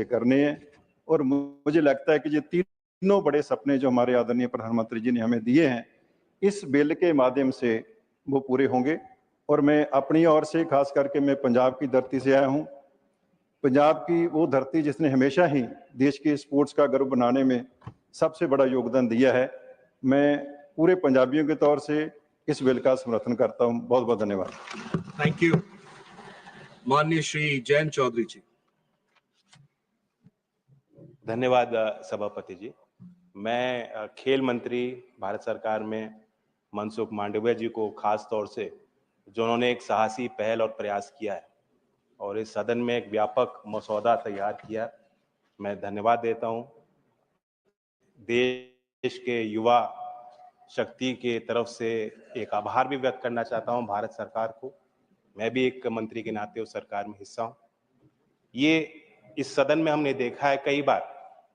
करने हैं। और मुझे लगता है कि ये तीनों बड़े सपने जो हमारे आदरणीय प्रधानमंत्री जी ने हमें दिए हैं, इस बिल के माध्यम से वो पूरे होंगे। और मैं अपनी ओर से, खास करके मैं पंजाब की धरती से आया हूँ, पंजाब की वो धरती जिसने हमेशा ही देश के स्पोर्ट्स का गर्व बनाने में सबसे बड़ा योगदान दिया है। मैं पूरे पंजाबियों के तौर से इस बिल का समर्थन करता हूँ। बहुत बहुत धन्यवाद। Thank you. माननीय श्री जयंत चौधरी जी। धन्यवाद सभापति जी। मैं खेल मंत्री भारत सरकार में मनसुख मांडविया जी को खास तौर से, जो उन्होंने एक साहसी पहल और प्रयास किया है और इस सदन में एक व्यापक मसौदा तैयार किया, मैं धन्यवाद देता हूं। देश के युवा शक्ति के तरफ से एक आभार भी व्यक्त करना चाहता हूं भारत सरकार को। मैं भी एक मंत्री के नाते उस सरकार में हिस्सा हूं। ये इस सदन में हमने देखा है कई बार,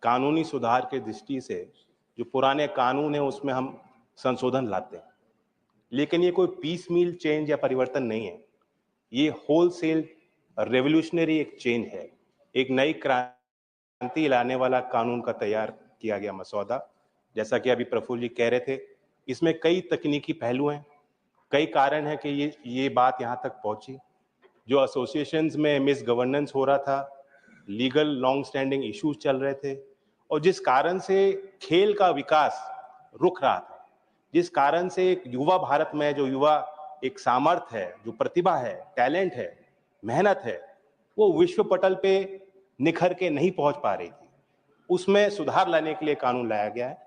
कानूनी सुधार के दृष्टि से जो पुराने कानून है उसमें हम संशोधन लाते हैं, लेकिन ये कोई पीस मील चेंज या परिवर्तन नहीं है। ये होलसेल रेवोल्यूशनरी एक चेंज है, एक नई क्रांति लाने वाला कानून का तैयार किया गया मसौदा। जैसा कि अभी प्रफुल्ल जी कह रहे थे, इसमें कई तकनीकी पहलू हैं, कई कारण है कि ये बात यहाँ तक पहुंची। जो एसोसिएशंस में मिस गवर्नेंस हो रहा था, लीगल लॉन्ग स्टैंडिंग इश्यूज चल रहे थे, और जिस कारण से खेल का विकास रुक रहा था, जिस कारण से एक युवा भारत में जो युवा एक सामर्थ्य है, जो प्रतिभा है, टैलेंट है, मेहनत है, वो विश्व पटल पे निखर के नहीं पहुंच पा रही थी, उसमें सुधार लाने के लिए कानून लाया गया है।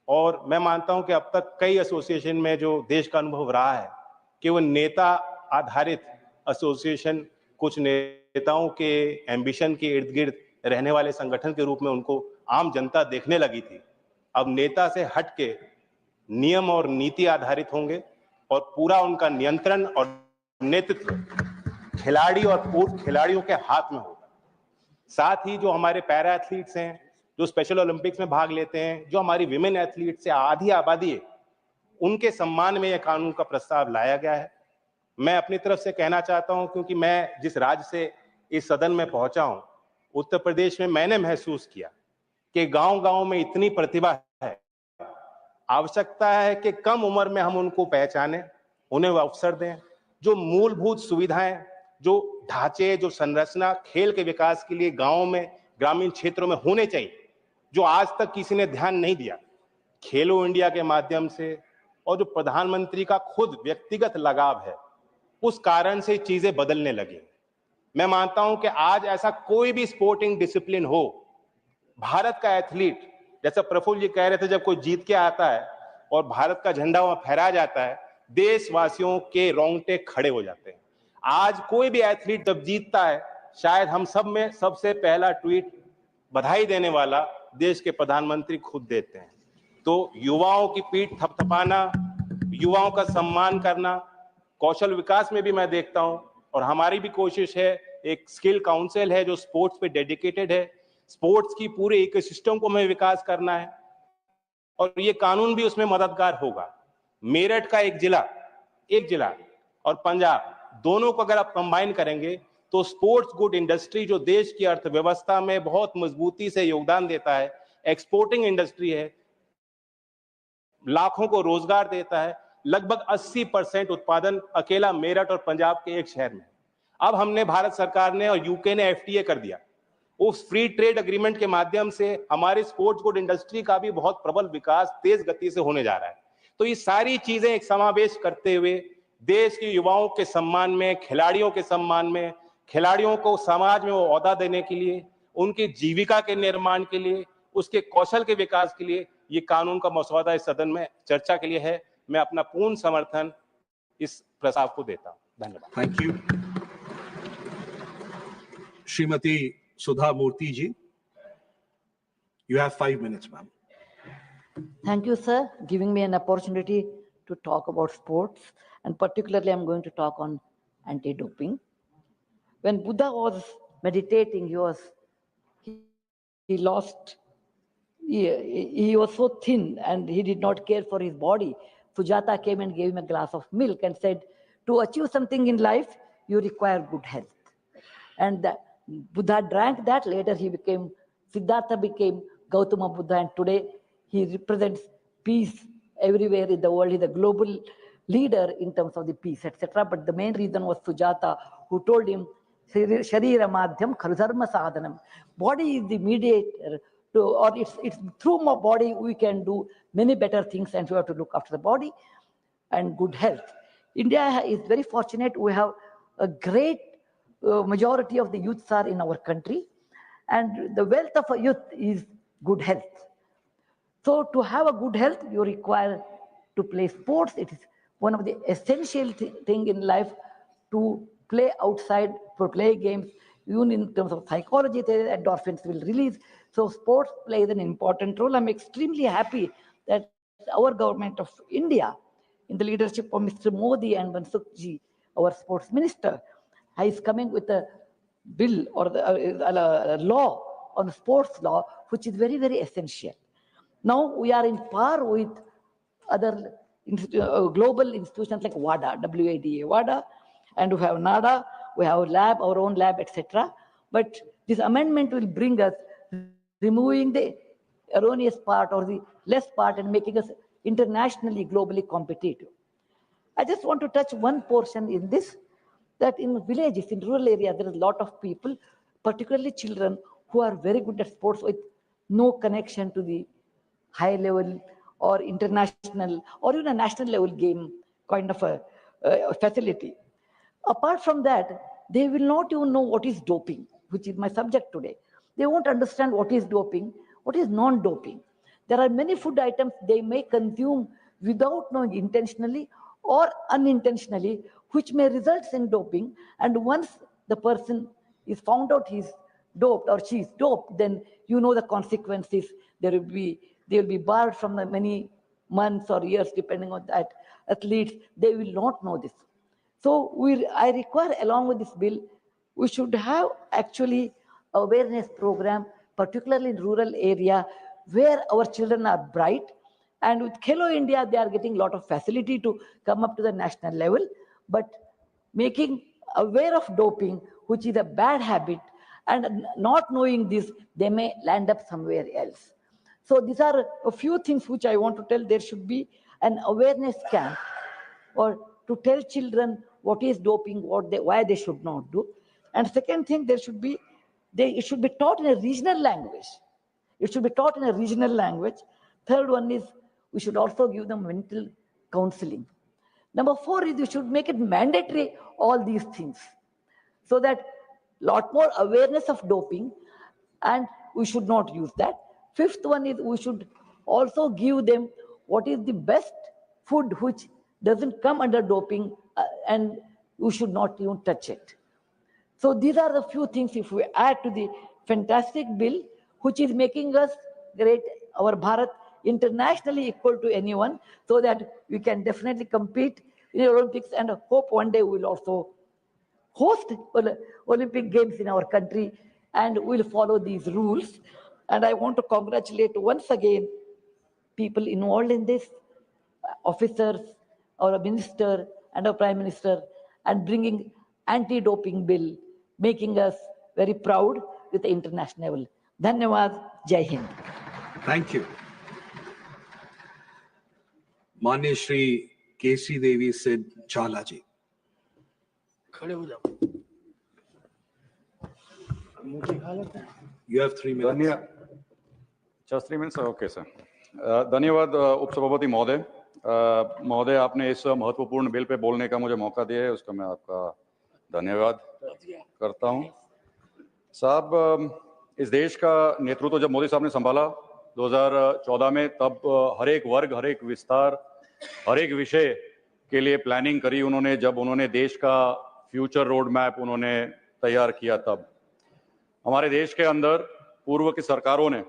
और मैं मानता हूं कि अब तक कई एसोसिएशन में जो देश का अनुभव रहा है कि वो नेता आधारित एसोसिएशन, कुछ नेताओं के एम्बिशन के इर्द गिर्द रहने वाले संगठन के रूप में उनको आम जनता देखने लगी थी। अब नेता से हट के नियम और नीति आधारित होंगे और पूरा उनका नियंत्रण और नेतृत्व खिलाड़ी और पूर्व खिलाड़ियों के हाथ में होगा। साथ ही जो हमारे पैरा एथलीट्स हैं, जो स्पेशल ओलंपिक्स में भाग लेते हैं, जो हमारी विमेन एथलीट्स से आधी आबादी है, उनके सम्मान में यह कानून का प्रस्ताव लाया गया है। मैं अपनी तरफ से कहना चाहता हूं, क्योंकि मैं जिस राज्य से इस सदन में पहुंचा हूं, उत्तर प्रदेश में, मैंने महसूस किया कि गांव-गांव में इतनी प्रतिभा है, आवश्यकता है कि कम उम्र में हम उनको पहचानें, उन्हें अवसर दें। जो मूलभूत सुविधाएं, जो ढांचे, जो संरचना खेल के विकास के लिए गांवों में, ग्रामीण क्षेत्रों में होने चाहिए, जो आज तक किसी ने ध्यान नहीं दिया, खेलो इंडिया के माध्यम से और जो प्रधानमंत्री का खुद व्यक्तिगत लगाव है, उस कारण से चीजें बदलने लगी। मैं मानता हूं कि आज ऐसा कोई भी स्पोर्टिंग डिसिप्लिन हो, भारत का एथलीट, जैसा प्रफुल्ल जी कह रहे थे, जब कोई जीत के आता है और भारत का झंडा वहां फहराया जाता है, देशवासियों के रोंगटे खड़े हो जाते हैं। आज कोई भी एथलीट जब जीतता है, शायद हम सब में सबसे पहला ट्वीट बधाई देने वाला देश के प्रधानमंत्री खुद देते हैं। तो युवाओं की पीठ थपथपाना, युवाओं का सम्मान करना, कौशल विकास में भी मैं देखता हूं, और हमारी भी कोशिश है, एक स्किल काउंसिल है जो स्पोर्ट्स पे डेडिकेटेड है। स्पोर्ट्स की पूरे इकोसिस्टम को हमें विकास करना है और ये कानून भी उसमें मददगार होगा। मेरठ का एक जिला और पंजाब, दोनों को अगर आप कंबाइन करेंगे तो स्पोर्ट्स गुड इंडस्ट्री, जो देश की अर्थव्यवस्था में बहुत मजबूती से योगदान देता है, एक्सपोर्टिंग इंडस्ट्री है, लाखों को रोजगार देता है, लगभग 80% उत्पादन अकेला मेरठ और पंजाब के एक शहर में। अब हमने, भारत सरकार ने और यूके ने एफटीए कर दिया। उस फ्री ट्रेड एग्रीमेंट के माध्यम से हमारी स्पोर्ट्स गुड इंडस्ट्री का भी बहुत प्रबल विकास तेज गति से होने जा रहा है। तो ये सारी चीजें एक समावेश करते हुए देश के युवाओं के सम्मान में, खिलाड़ियों के सम्मान में, खिलाड़ियों को समाज में वो ओहदा देने के लिए, उनकी जीविका के निर्माण के लिए, उसके कौशल के विकास के लिए ये कानून का मसौदा इस सदन में चर्चा के लिए है। मैं अपना पूर्ण समर्थन इस प्रस्ताव को देता हूं। धन्यवाद। Thank you. Shrimati Sudha Murthy ji, you have 5 minutes, ma'am. Thank you, sir, giving me an opportunity to talk about sports, and particularly I'm going to talk on anti-doping. When Buddha was meditating, he was so thin and he did not care for his body. Sujata came and gave him a glass of milk and said, to achieve something in life, you require good health. And Buddha drank that. Later Siddhartha became Gautama Buddha, and today he represents peace everywhere in the world. He's a global leader in terms of the peace, etc. But the main reason was Sujata, who told him, Sharira Madhyam Kharudharma Sadhanam. Body is the mediator, or it's through my body we can do many better things, and we have to look after the body and good health. India is very fortunate. We have a great majority of the youths are in our country, and the wealth of a youth is good health. So to have a good health, you require to play sports. It is one of the essential thing in life to play outside, for play games. Even in terms of psychology, endorphins will release. So sports plays an important role. I'm extremely happy that our government of India, in the leadership of Mr. Modi and Monsoon ji, our sports minister, is coming with a bill or a law on sports law, which is very, very essential. Now we are in par with other global institutions like WADA, WADA, WADA, and we have NADA, we have lab, our own lab, etc. But this amendment will bring us removing the erroneous part or the less part and making us internationally, globally competitive. I just want to touch one portion in this, that in villages, in rural areas, there is a lot of people, particularly children, who are very good at sports with no connection to the high level or international or even a national level game kind of a facility. Apart from that, they will not even know what is doping, which is my subject today. They won't understand what is doping, what is non-doping. There are many food items they may consume without knowing intentionally or unintentionally, which may result in doping. And once the person is found out he's doped or she's doped, then you know the consequences. They will be barred from the many months or years, depending on that athletes. They will not know this. So I require, along with this bill, we should have actually awareness program, particularly in rural area where our children are bright. And with Khelo India, they are getting a lot of facility to come up to the national level, but making aware of doping, which is a bad habit, and not knowing this, they may land up somewhere else. So these are a few things which I want to tell. There should be an awareness camp, or to tell children what is doping, why they should not do. And second thing, it should be taught in a regional language. It should be taught in a regional language. Third one is we should also give them mental counseling. Number 4 is we should make it mandatory, all these things, so that lot more awareness of doping, and we should not use that. Fifth one is we should also give them what is the best food which doesn't come under doping, and we should not even touch it. So these are the few things if we add to the fantastic bill, which is making us great, our Bharat, internationally equal to anyone, so that we can definitely compete in the Olympics, and hope one day we will also host Olympic Games in our country, and we'll follow these rules. And I want to congratulate once again people involved in this, officers, our minister and our prime minister, and bringing anti-doping bill, making us very proud with the international level. Dhanyawad, Jai Hind. Thank you. Manya Shri Kesi Devi said, Chalaji. You have 3 minutes. Just 3 minutes? Okay, sir. धन्यवाद उपसभापति महोदय. महोदय, आपने इस महत्वपूर्ण bill pay बोलने का मुझे मौका दिया है, उसका मैं आपका धन्यवाद करता हूं. साहब, इस देश का नेतृत्व जब मोदी साहब ने संभाला 2014 में, तब हर एक वर्ग, हर एक विस्तार, हर एक विषय के लिए प्लानिंग करी उन्होंने. जब उन्होंने देश का फ्यूचर रोड मैप उन्होंने तैयार किया, तब हमारे देश के अंदर पूर्व की सरकारों ने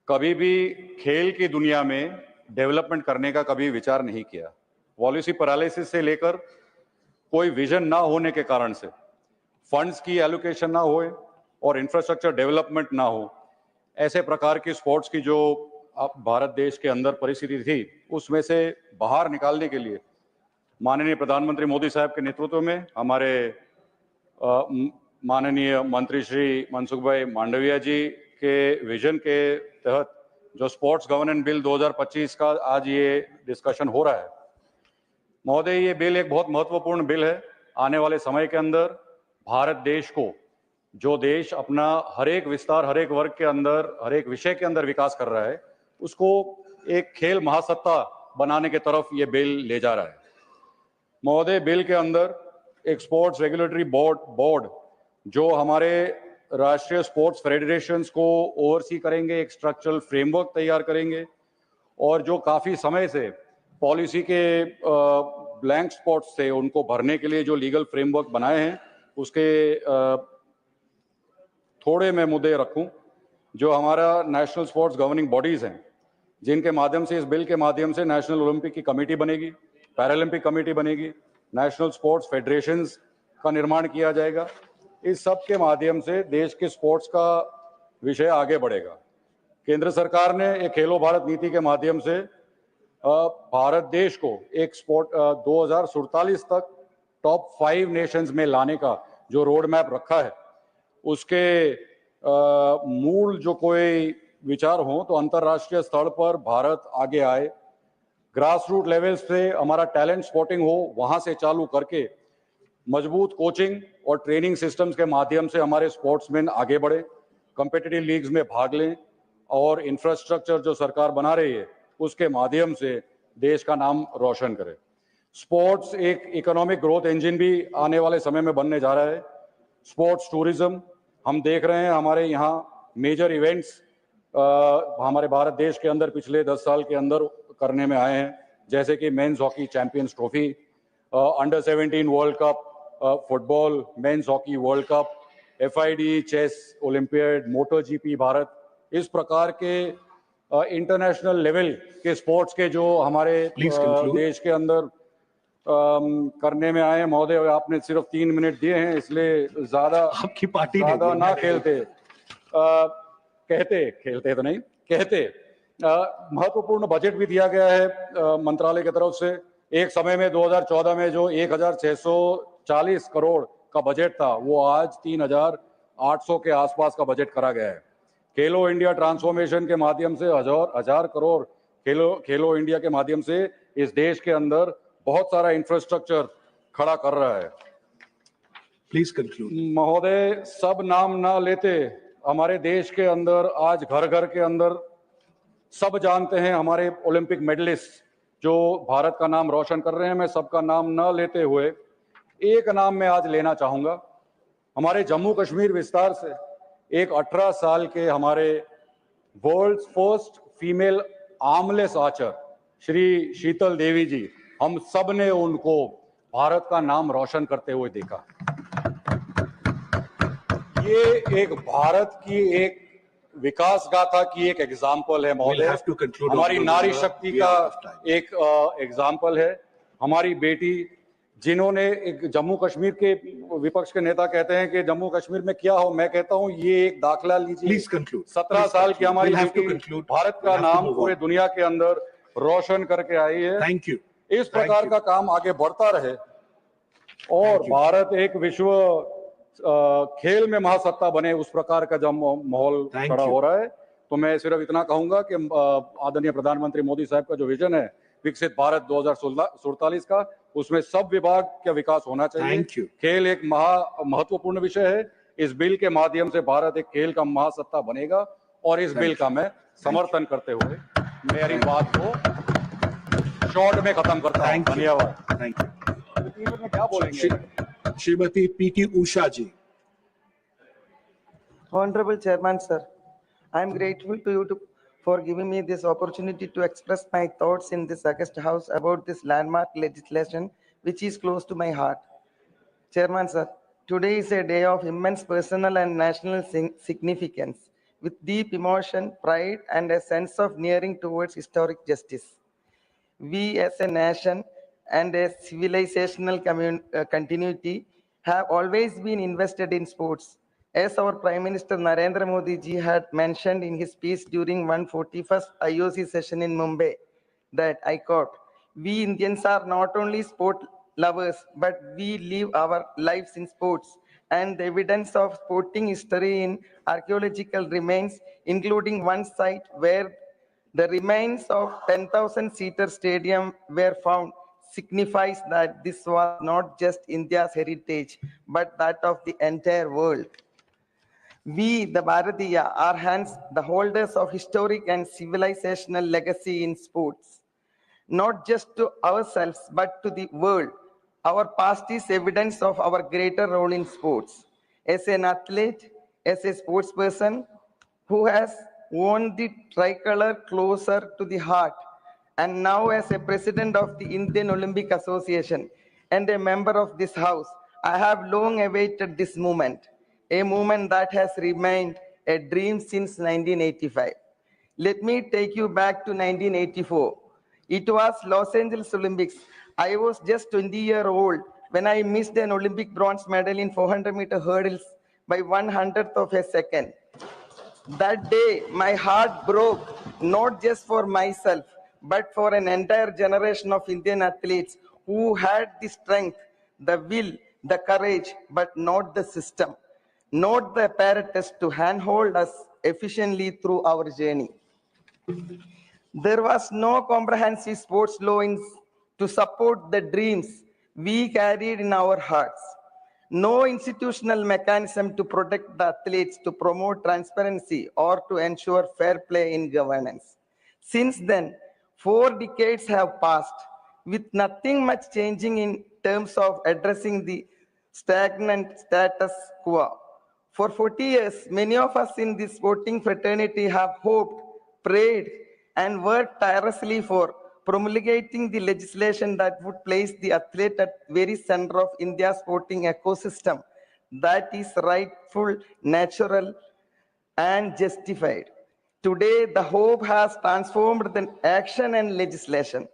कभी भी खेल की दुनिया में डेवलपमेंट करने का कभी विचार नहीं किया. पॉलिसी पैरालिसिस से लेकर कोई विजन ना होने के कारण से, फंड्स की एलोकेशन ना होए और इंफ्रास्ट्रक्चर डेवलपमेंट ना हो, ऐसे प्रकार की स्पोर्ट्स की जो भारत देश के अंदर परिस्थिति थी, उसमें से बाहर निकालने के लिए माननीय प्रधानमंत्री मोदी साहब के नेतृत्व में हमारे माननीय मंत्री श्री मनसुख भाई मांडविया जी के विजन के तहत जो स्पोर्ट्स गवर्नेंस बिल 2025 का आज ये डिस्कशन हो रहा है। महोदय, ये बिल एक बहुत महत्वपूर्ण बिल है। आने वाले समय के अंदर भारत देश को, जो देश अपना हर एक विस्तार, हर एक वर्ग के अंदर, हर एक विषय के अंदर विकास कर रहा है, उसको एक खेल महासत्ता बनाने की तरफ ये बिल ले जा रहा है। महोदय, बिल के अंदर एक स्पोर्ट्स रेगुलेटरी बोर्ड जो हमारे राष्ट्रीय स्पोर्ट्स फेडरेशंस को ओवरसी करेंगे, एक स्ट्रक्चरल फ्रेमवर्क तैयार करेंगे, और जो काफी समय से पॉलिसी के ब्लैंक स्पॉट्स थे उनको भरने के लिए जो लीगल फ्रेमवर्क बनाए हैं, उसके थोड़े मैं मुद्दे रखूं। जो हमारा नेशनल स्पोर्ट्स गवर्निंग बॉडीज हैं, जिनके माध्यम से, इस बिल के माध्यम से नेशनल ओलंपिक की कमेटी बनेगी, पैरालंपिक कमेटी बनेगी, नेशनल स्पोर्ट्स फेडरेशंस का निर्माण किया जाएगा। इस सब के माध्यम से देश के स्पोर्ट्स का विषय आगे बढ़ेगा। केंद्र सरकार ने एक खेलो भारत नीति के माध्यम से भारत देश को एक स्पोर्ट 2047 तक टॉप 5 नेशंस में लाने का जो रोड मैप रखा है, उसके मूल जो कोई विचार हो तो अंतर्राष्ट्रीय स्तर पर भारत आगे आए, ग्रास रूट लेवल से हमारा टैलेंट स्पॉटिंग हो, वहां से चालू करके मजबूत कोचिंग और ट्रेनिंग सिस्टम्स के माध्यम से हमारे स्पोर्ट्समैन आगे बढ़े, कॉम्पिटिटिव लीग्स में भाग लें, और इंफ्रास्ट्रक्चर जो सरकार बना रही है उसके माध्यम से देश का नाम रोशन करे। स्पोर्ट्स एक इकोनॉमिक ग्रोथ इंजन भी आने वाले समय में बनने जा रहा है। स्पोर्ट्स टूरिज्म हम देख रहे हैं, हमारे यहाँ मेजर इवेंट्स हमारे भारत देश के अंदर पिछले 10 साल के अंदर करने में आए हैं, जैसे कि men's hockey champions trophy, under 17 world cup football, men's hockey world cup, FID chess olympiad, moto GP Bharat. इस प्रकार के इंटरनेशनल लेवल के स्पोर्ट्स के जो हमारे देश के अंदर करने में आए हैं। महोदय, आपने सिर्फ 3 मिनट दिए हैं, इसलिए ज्यादा आपकी पार्टी ज्यादा ना खेलते तो नहीं कहते। महत्वपूर्ण बजट भी दिया गया है मंत्रालय की तरफ से। एक समय में 2014 में जो 1640 करोड़ का बजट था, वो आज 3800 के आसपास का बजट करा गया है। खेलो इंडिया ट्रांसफॉर्मेशन के माध्यम से हजार करोड़ खेलो इंडिया के माध्यम से इस देश के अंदर बहुत सारा इंफ्रास्ट्रक्चर खड़ा कर रहा है। Please conclude. महोदय, सब नाम ना लेते, हमारे देश के अंदर आज घर घर के अंदर सब जानते हैं हमारे ओलंपिक मेडलिस्ट जो भारत का नाम रोशन कर रहे हैं। मैं सबका नाम न लेते हुए एक नाम मैं आज लेना चाहूंगा। हमारे जम्मू कश्मीर विस्तार से एक 18 साल के हमारे world's first female armless archer Shri Sheetal Devi ji, हम सब ने उनको भारत का नाम रोशन करते हुए देखा। ये एक भारत की एक विकास गाथा की एक एग्जाम्पल है महोदय। हमारी नारी शक्ति का एक एग्जाम्पल है। हमारी बेटी, जिन्होंने एक जम्मू कश्मीर के विपक्ष के नेता कहते हैं कि जम्मू कश्मीर में क्या हो, मैं कहता हूं ये एक दाखला लीजिए। 17 साल की हमारी बेटी भारत का नाम पूरे दुनिया के अंदर रोशन करके आई है। Thank you. इस प्रकार का काम आगे बढ़ता रहे और भारत एक विश्व खेल में महासत्ता बने, उस प्रकार का जब माहौल खड़ा हो रहा है, तो मैं सिर्फ इतना कहूंगा कि आदरणीय प्रधानमंत्री मोदी साहब का जो विजन है विकसित भारत 2047 का, उसमें सब विभाग का विकास होना चाहिए। खेल एक महत्वपूर्ण विषय है। इस बिल के माध्यम से भारत एक खेल का महासत्ता बनेगा और इस बिल का मैं समर्थन करते हुए मेरी बात को शॉर्ट में खत्म करता हूं। धन्यवाद। Thank you. में क्या बोलेंगे? Shrimati PT Usha ji. Honorable Chairman, sir, I am grateful to you for giving me this opportunity to express my thoughts in this august house about this landmark legislation, which is close to my heart. Chairman, sir, today is a day of immense personal and national significance, with deep emotion, pride, and a sense of nearing towards historic justice. We as a nation and a civilizational continuity have always been invested in sports. As our Prime Minister Narendra Modi ji had mentioned in his speech during 141st IOC session in Mumbai, that I quote, "We Indians are not only sport lovers, but we live our lives in sports. and the evidence of sporting history in archaeological remains, including one site where the remains of 10,000-seater stadium were found, signifies that this was not just India's heritage, but that of the entire world. We, the Bharatiya, are hence the holders of historic and civilizational legacy in sports. Not just to ourselves, but to the world. Our past is evidence of our greater role in sports. As an athlete, as a sports person who has worn the tricolor closer to the heart, and now as a president of the Indian Olympic Association and a member of this house, I have long awaited this moment, a moment that has remained a dream since 1985. Let me take you back to 1984. It was Los Angeles Olympics. I was just 20-year-old when I missed an Olympic bronze medal in 400-meter hurdles by 1/100th of a second. That day, my heart broke, not just for myself, but for an entire generation of Indian athletes who had the strength, the will, the courage, but not the system, not the apparatus to handhold us efficiently through our journey. There was no comprehensive sports law to support the dreams we carried in our hearts. No institutional mechanism to protect the athletes, to promote transparency, or to ensure fair play in governance. Since then, 4 decades have passed, with nothing much changing in terms of addressing the stagnant status quo. For 40 years, many of us in the sporting fraternity have hoped, prayed, and worked tirelessly for promulgating the legislation that would place the athlete at very center of India's sporting ecosystem that is rightful, natural, and justified. Today, the hope has transformed the action and legislation.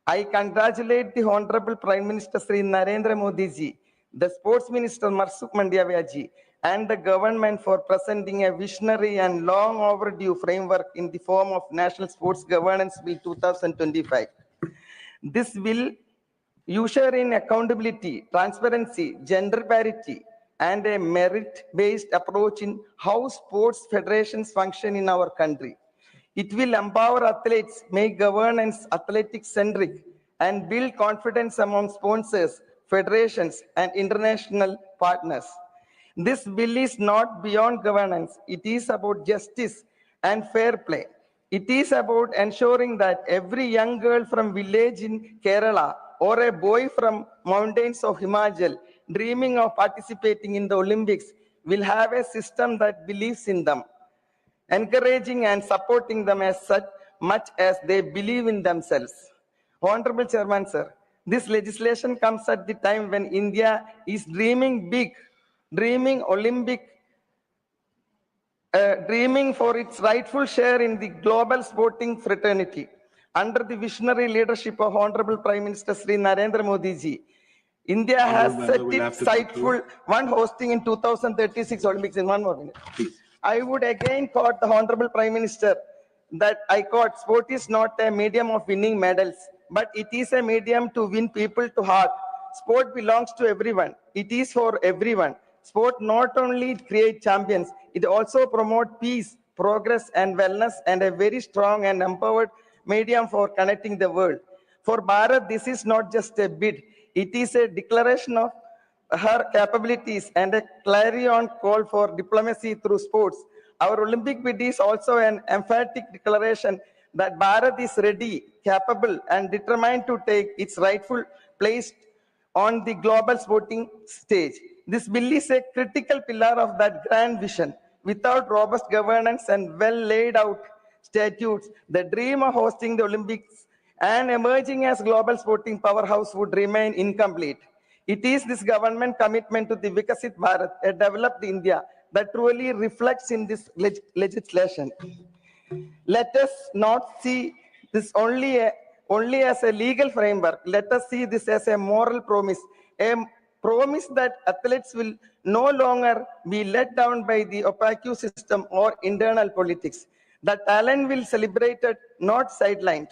I congratulate the Honorable Prime Minister Sri Narendra Modi ji, the Sports Minister Marsukh Mandavia ji, and the government for presenting a visionary and long overdue framework in the form of National Sports Governance Bill 2025. This will usher in accountability, transparency, gender parity, and a merit-based approach in how sports federations function in our country. It will empower athletes, make governance athletic-centric, and build confidence among sponsors, federations, and international partners. This bill is not beyond governance. It is about justice and fair play. It is about ensuring that every young girl from village in Kerala or a boy from mountains of Himachal dreaming of participating in the Olympics will have a system that believes in them, encouraging and supporting them as much as they believe in themselves. Honorable Chairman, sir, this legislation comes at the time when India is dreaming big, dreaming Olympic, dreaming for its rightful share in the global sporting fraternity. Under the visionary leadership of Honorable Prime Minister Sri Narendra Modi ji, India has set its sightful one hosting in 2036 Olympics. In 1 more minute. Please. I would again quote the Honorable Prime Minister that I quote, sport is not a medium of winning medals, but it is a medium to win people to heart. Sport belongs to everyone. It is for everyone. Sport not only creates champions, it also promotes peace, progress, and wellness, and a very strong and empowered medium for connecting the world. For Bharat, this is not just a bid. It is a declaration of her capabilities and a clarion call for diplomacy through sports. Our Olympic bid is also an emphatic declaration that Bharat is ready, capable, and determined to take its rightful place on the global sporting stage. This bill is a critical pillar of that grand vision. Without robust governance and well laid out statutes, the dream of hosting the Olympics and emerging as global sporting powerhouse would remain incomplete. It is this government commitment to the Vikasit Bharat, a developed India, that truly reflects in this legislation. Let us not see this only as a legal framework. Let us see this as a moral promise, a promise that athletes will no longer be let down by the opaque system or internal politics. That talent will celebrate it, not sidelined.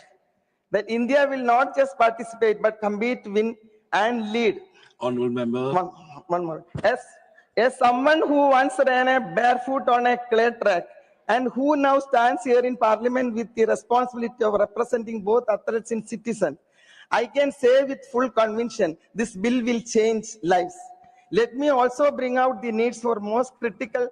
That India will not just participate, but compete, win, and lead. Honorable Member. One more. As As someone who once ran a barefoot on a clay track and who now stands here in Parliament with the responsibility of representing both athletes and citizens, I can say with full conviction, this bill will change lives. Let me also bring out the needs for most critical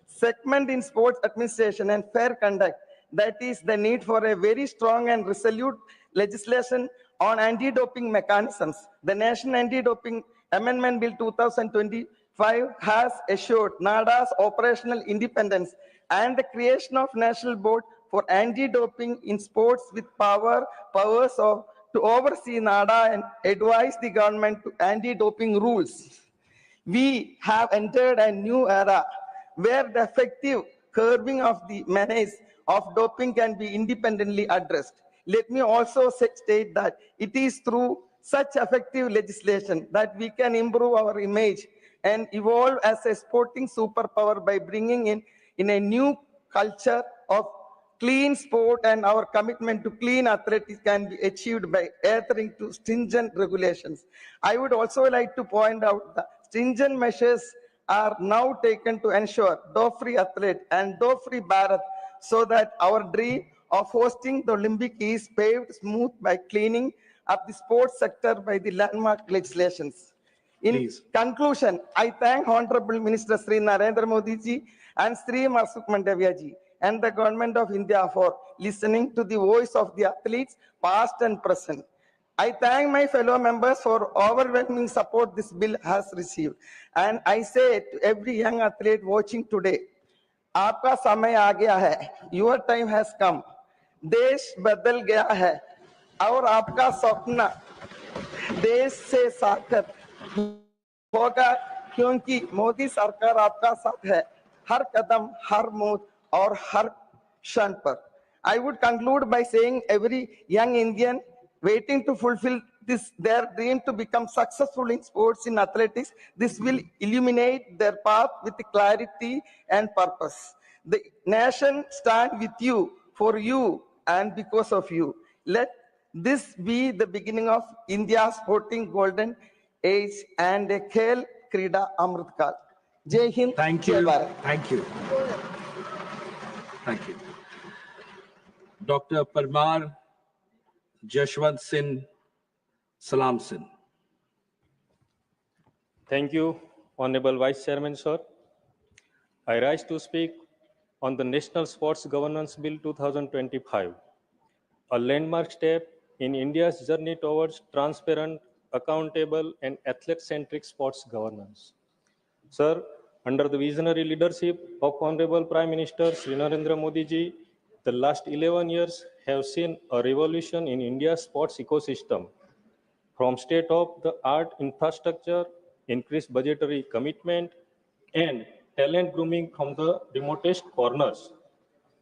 segment in sports administration and fair conduct. That is the need for a very strong and resolute legislation on anti-doping mechanisms. The National Anti-Doping Amendment Bill 2025 has assured NADA's operational independence and the creation of National Board for Anti-Doping in Sports with powers to oversee NADA and advise the government to anti-doping rules. We have entered a new era where the effective curbing of the menace of doping can be independently addressed. Let me also state that it is through such effective legislation that we can improve our image and evolve as a sporting superpower by bringing in a new culture of clean sport, and our commitment to clean athletics can be achieved by adhering to stringent regulations. I would also like to point out that stringent measures are now taken to ensure dope-free athlete and dope-free Bharat so that our dream of hosting the Olympic is paved smooth by cleaning up the sports sector by the landmark legislations. In Please. conclusion, I thank Honorable Minister Sri Narendra Modi ji and Sri Mansukh Mandavia ji and the Government of India for listening to the voice of the athletes, past and present. I thank my fellow members for overwhelming support this bill has received. And I say to every young athlete watching today, आपका समय आ गया है, your time has come. देश बदल गया है और आपका सपना देश से साकार होगा क्योंकि मोदी सरकार आपका साथ है हर कदम हर मोड़ और हर क्षण पर. I would conclude by saying every young Indian waiting to fulfill their dream to become successful in sports, in athletics, this will illuminate their path with clarity and purpose. The nation stand with you, for you, and because of you. Let this be the beginning of India's sporting golden age and a Khel Krida Amritkal. Jai Hind, Thank Jai you. Bharat. Thank you. Thank you. Dr. Parmar Jashwant Singh Salam Singh. Thank you, Honorable Vice Chairman, sir. I rise to speak on the National Sports Governance Bill 2025, a landmark step in India's journey towards transparent, accountable, and athlete-centric sports governance. Sir, under the visionary leadership of Honorable Prime Minister Sri Narendra Modi ji, the last 11 years have seen a revolution in India's sports ecosystem, from state-of-the-art infrastructure, increased budgetary commitment, and talent grooming from the remotest corners,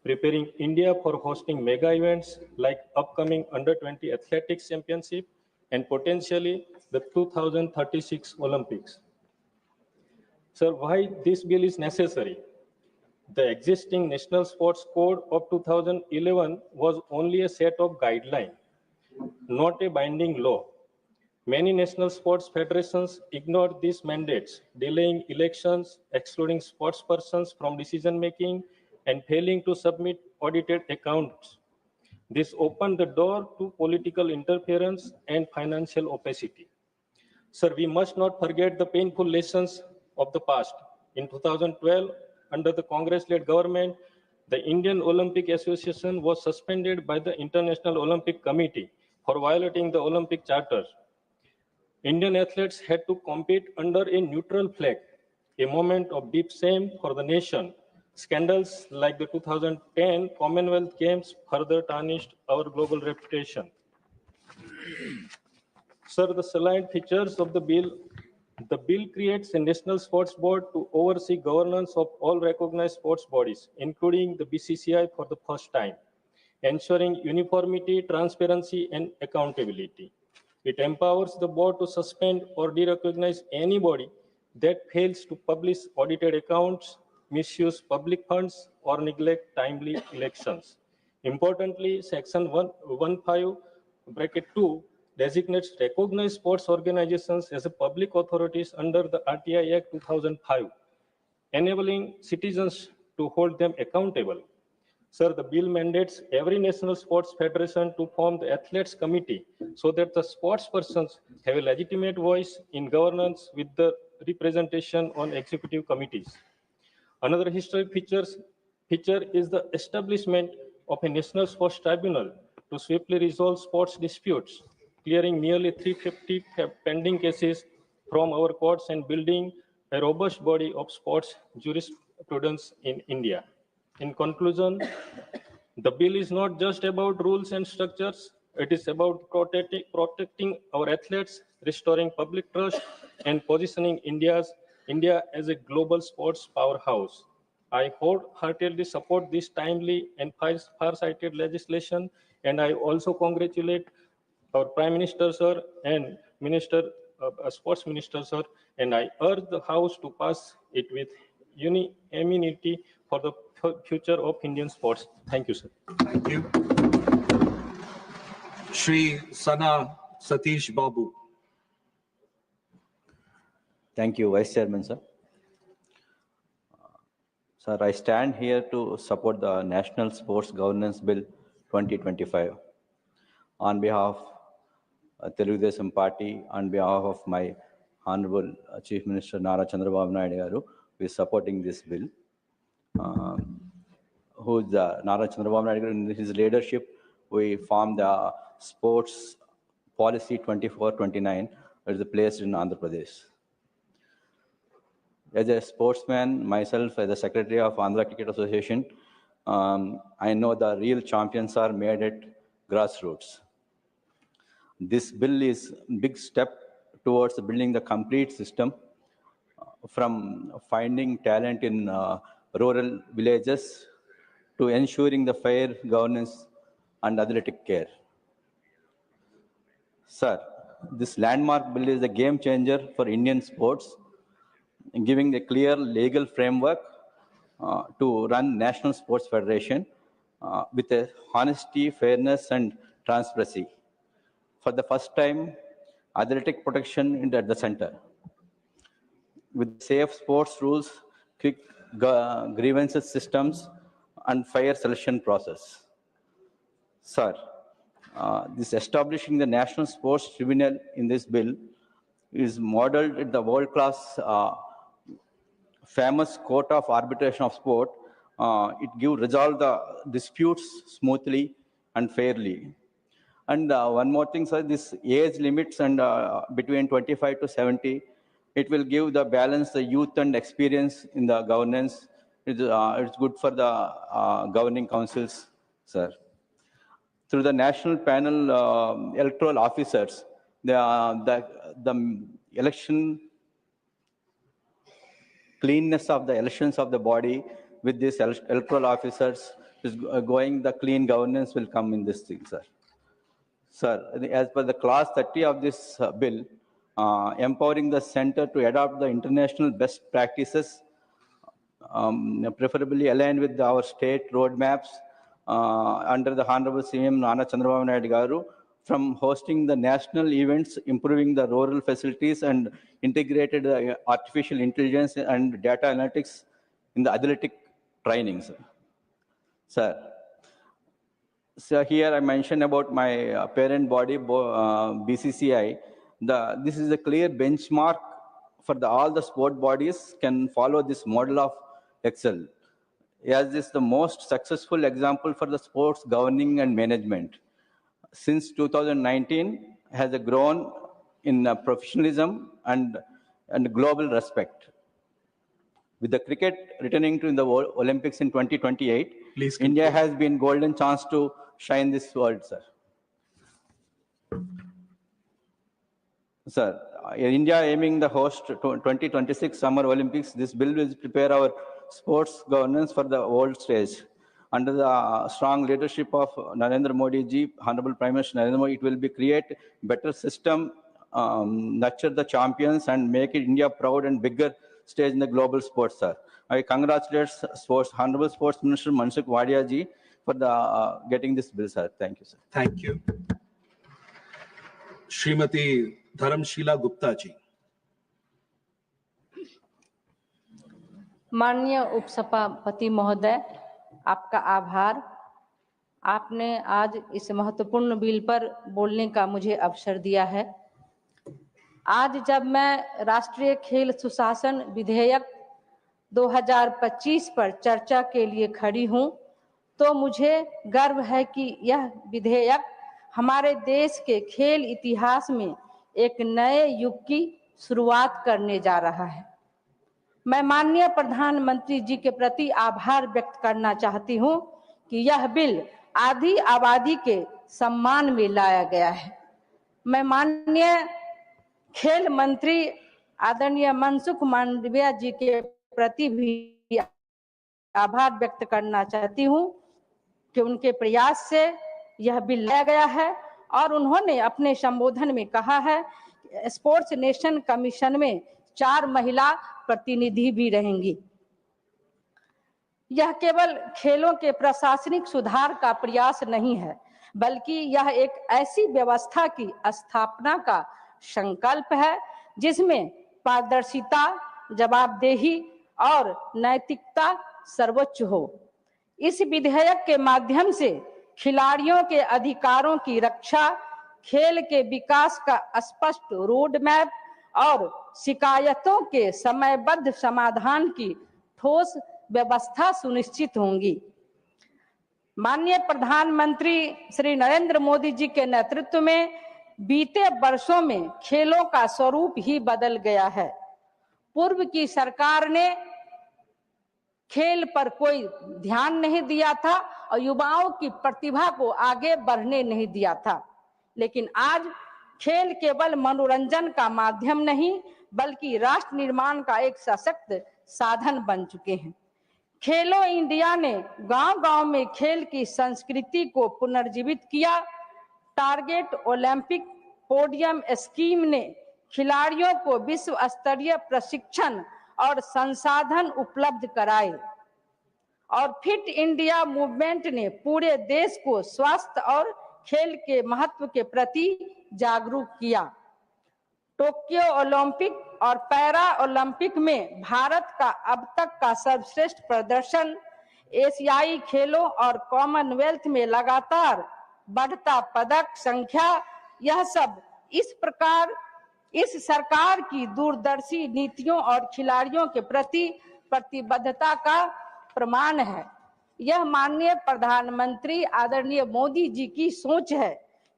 preparing India for hosting mega events like upcoming Under-20 Athletics Championship and potentially the 2036 Olympics. Sir, why this bill is necessary? The existing National Sports Code of 2011 was only a set of guidelines, not a binding law. Many national sports federations ignored these mandates, delaying elections, excluding sports persons from decision-making, and failing to submit audited accounts. This opened the door to political interference and financial opacity. Sir, we must not forget the painful lessons of the past. In 2012, under the Congress-led government, the Indian Olympic Association was suspended by the International Olympic Committee for violating the Olympic Charter. Indian athletes had to compete under a neutral flag, a moment of deep shame for the nation. Scandals like the 2010 Commonwealth Games further tarnished our global reputation. Sir, the salient features of the bill creates a national sports board to oversee governance of all recognized sports bodies, including the BCCI for the first time, ensuring uniformity, transparency, and accountability. It empowers the board to suspend or derecognize anybody that fails to publish audited accounts, misuse public funds, or neglect timely elections. Importantly, Section 115(2) designates recognized sports organizations as a public authorities under the RTI Act 2005, enabling citizens to hold them accountable. Sir, the bill mandates every national sports federation to form the athletes committee so that the sports persons have a legitimate voice in governance with the representation on executive committees. Another historic feature is the establishment of a national sports tribunal to swiftly resolve sports disputes, clearing nearly 350 pending cases from our courts and building a robust body of sports jurisprudence in India. In conclusion, the bill is not just about rules and structures, it is about protecting our athletes, restoring public trust, and positioning India as a global sports powerhouse. I wholeheartedly support this timely and far-sighted legislation, and I also congratulate our Prime Minister, sir, and Sports Minister, sir, and I urge the House to pass it with unanimity for the future of Indian sports. Thank you, sir. Thank you. Shri Sana Satish Babu. Thank you, Vice Chairman, sir. Sir, I stand here to support the National Sports Governance Bill 2025. On behalf of Telugudesam Party, on behalf of my Honorable Chief Minister Nara Chandrababu Naidu garu, we are supporting this bill. Who is Nara Chandrababu Naidu garu, in his leadership, we formed the Sports Policy 2429, which is placed in Andhra Pradesh. As a sportsman, myself as the Secretary of Andhra Cricket Association, I know the real champions are made at grassroots. This bill is a big step towards building the complete system from finding talent in rural villages to ensuring the fair governance and athletic care. Sir, this landmark bill is a game changer for Indian sports, giving a clear legal framework to run National Sports Federation with a honesty, fairness, and transparency. For the first time, athletic protection at the center. With safe sports rules, quick grievances systems, and fair selection process. Sir, this establishing the National Sports Tribunal in this bill is modeled at the world-class famous court of arbitration of sport. It gives resolve the disputes smoothly and fairly. And one more thing, sir, this age limits and between 25 to 70, it will give the balance, the youth and experience in the governance. It's good for the governing councils, sir. Through the national panel electoral officers, the election cleanness of the elections of the body with these electoral officers is going, the clean governance will come in this thing, sir. Sir, as per the clause 30 of this bill, empowering the center to adopt the international best practices, preferably aligned with our state roadmaps under the Honorable CM Nana Chandrababu Naidu garu, from hosting the national events, improving the rural facilities, and integrated artificial intelligence and data analytics in the athletic training, sir. Sir, so here I mentioned about my parent body, BCCI. This is a clear benchmark for all the sport bodies can follow this model of Excel. As this is the most successful example for the sports governing and management. Since 2019, has grown in professionalism and global respect. With the cricket returning to the Olympics in 2028, India has been golden chance to shine this world, sir. Sir, India aiming the host 2026 Summer Olympics, this bill will prepare our sports governance for the world stage. Under the strong leadership of Narendra Modi ji, Honorable Prime Minister Narendra Modi, it will be create better system, nurture the champions, and make it India proud and bigger stage in the global sports, sir. I congratulate Honorable Sports Minister Mansukh Wadia ji for the getting this bill, sir. Thank you, sir. Thank you. Shrimati Dharmshila Gupta ji. माननीय उपसभापति महोदय, आपका आभार। आपने आज इस महत्वपूर्ण bill पर बोलने का मुझे अवसर दिया है। आज जब मैं राष्ट्रीय खेल सुशासन विधेयक 2025 पर चर्चा के लिए खड़ी हूं, तो मुझे गर्व है कि यह विधेयक हमारे देश के खेल इतिहास में एक नए युग की शुरुआत करने जा रहा है। मैं माननीय प्रधानमंत्री जी के प्रति आभार व्यक्त करना चाहती हूं कि यह बिल आधी आबादी के सम्मान में लाया गया है। मैं माननीय खेल मंत्री आदरणीय मनसुख मांडविया जी के प्रति भी आभार व्यक्त करना चाहती हूं कि उनके प्रयास से यह बिल लाया गया है और उन्होंने अपने संबोधन में कहा है कि स्पोर्ट्स नेशन कमीशन में 4 महिला प्रतिनिधि भी रहेंगी। यह केवल खेलों के प्रशासनिक सुधार का प्रयास नहीं है, बल्कि यह एक ऐसी व्यवस्था की स्थापना का संकल्प है जिसमें पारदर्शिता, जवाबदेही और नैतिकता सर्वोच्च हो। इस विधेयक के माध्यम से खिलाड़ियों के अधिकारों की रक्षा, खेल के विकास का स्पष्ट रोड मैप और शिकायतों के समयबद्ध समाधान की ठोस व्यवस्था सुनिश्चित होंगी। माननीय प्रधानमंत्री श्री नरेंद्र मोदी जी के नेतृत्व में बीते वर्षों में खेलों का स्वरूप ही बदल गया है। पूर्व की सरकार ने खेल पर कोई ध्यान नहीं दिया था और युवाओं की प्रतिभा को आगे बढ़ने नहीं दिया था, लेकिन आज खेल केवल मनोरंजन का माध्यम नहीं, बल्कि राष्ट्र निर्माण का एक सशक्त साधन बन चुके हैं। खेलो इंडिया ने गांव-गांव में खेल की संस्कृति को पुनर्जीवित किया। टारगेट ओलंपिक पोडियम स्कीम ने खिलाड़ियों को विश्व स्तरीय प्रशिक्षण और संसाधन उपलब्ध कराए और फिट इंडिया मूवमेंट ने पूरे देश को स्वास्थ्य और खेल के महत्व के प्रति जागरूक किया। टोक्यो ओलंपिक और पैरा ओलंपिक में भारत का अब तक का सर्वश्रेष्ठ प्रदर्शन, एशियाई खेलों और कॉमनवेल्थ में लगातार बढ़ता पदक संख्या, यह सब इस सरकार की दूरदर्शी नीतियों और खिलाड़ियों के प्रति प्रतिबद्धता का प्रमाण है। यह माननीय प्रधानमंत्री आदरणीय मोदी जी की सोच है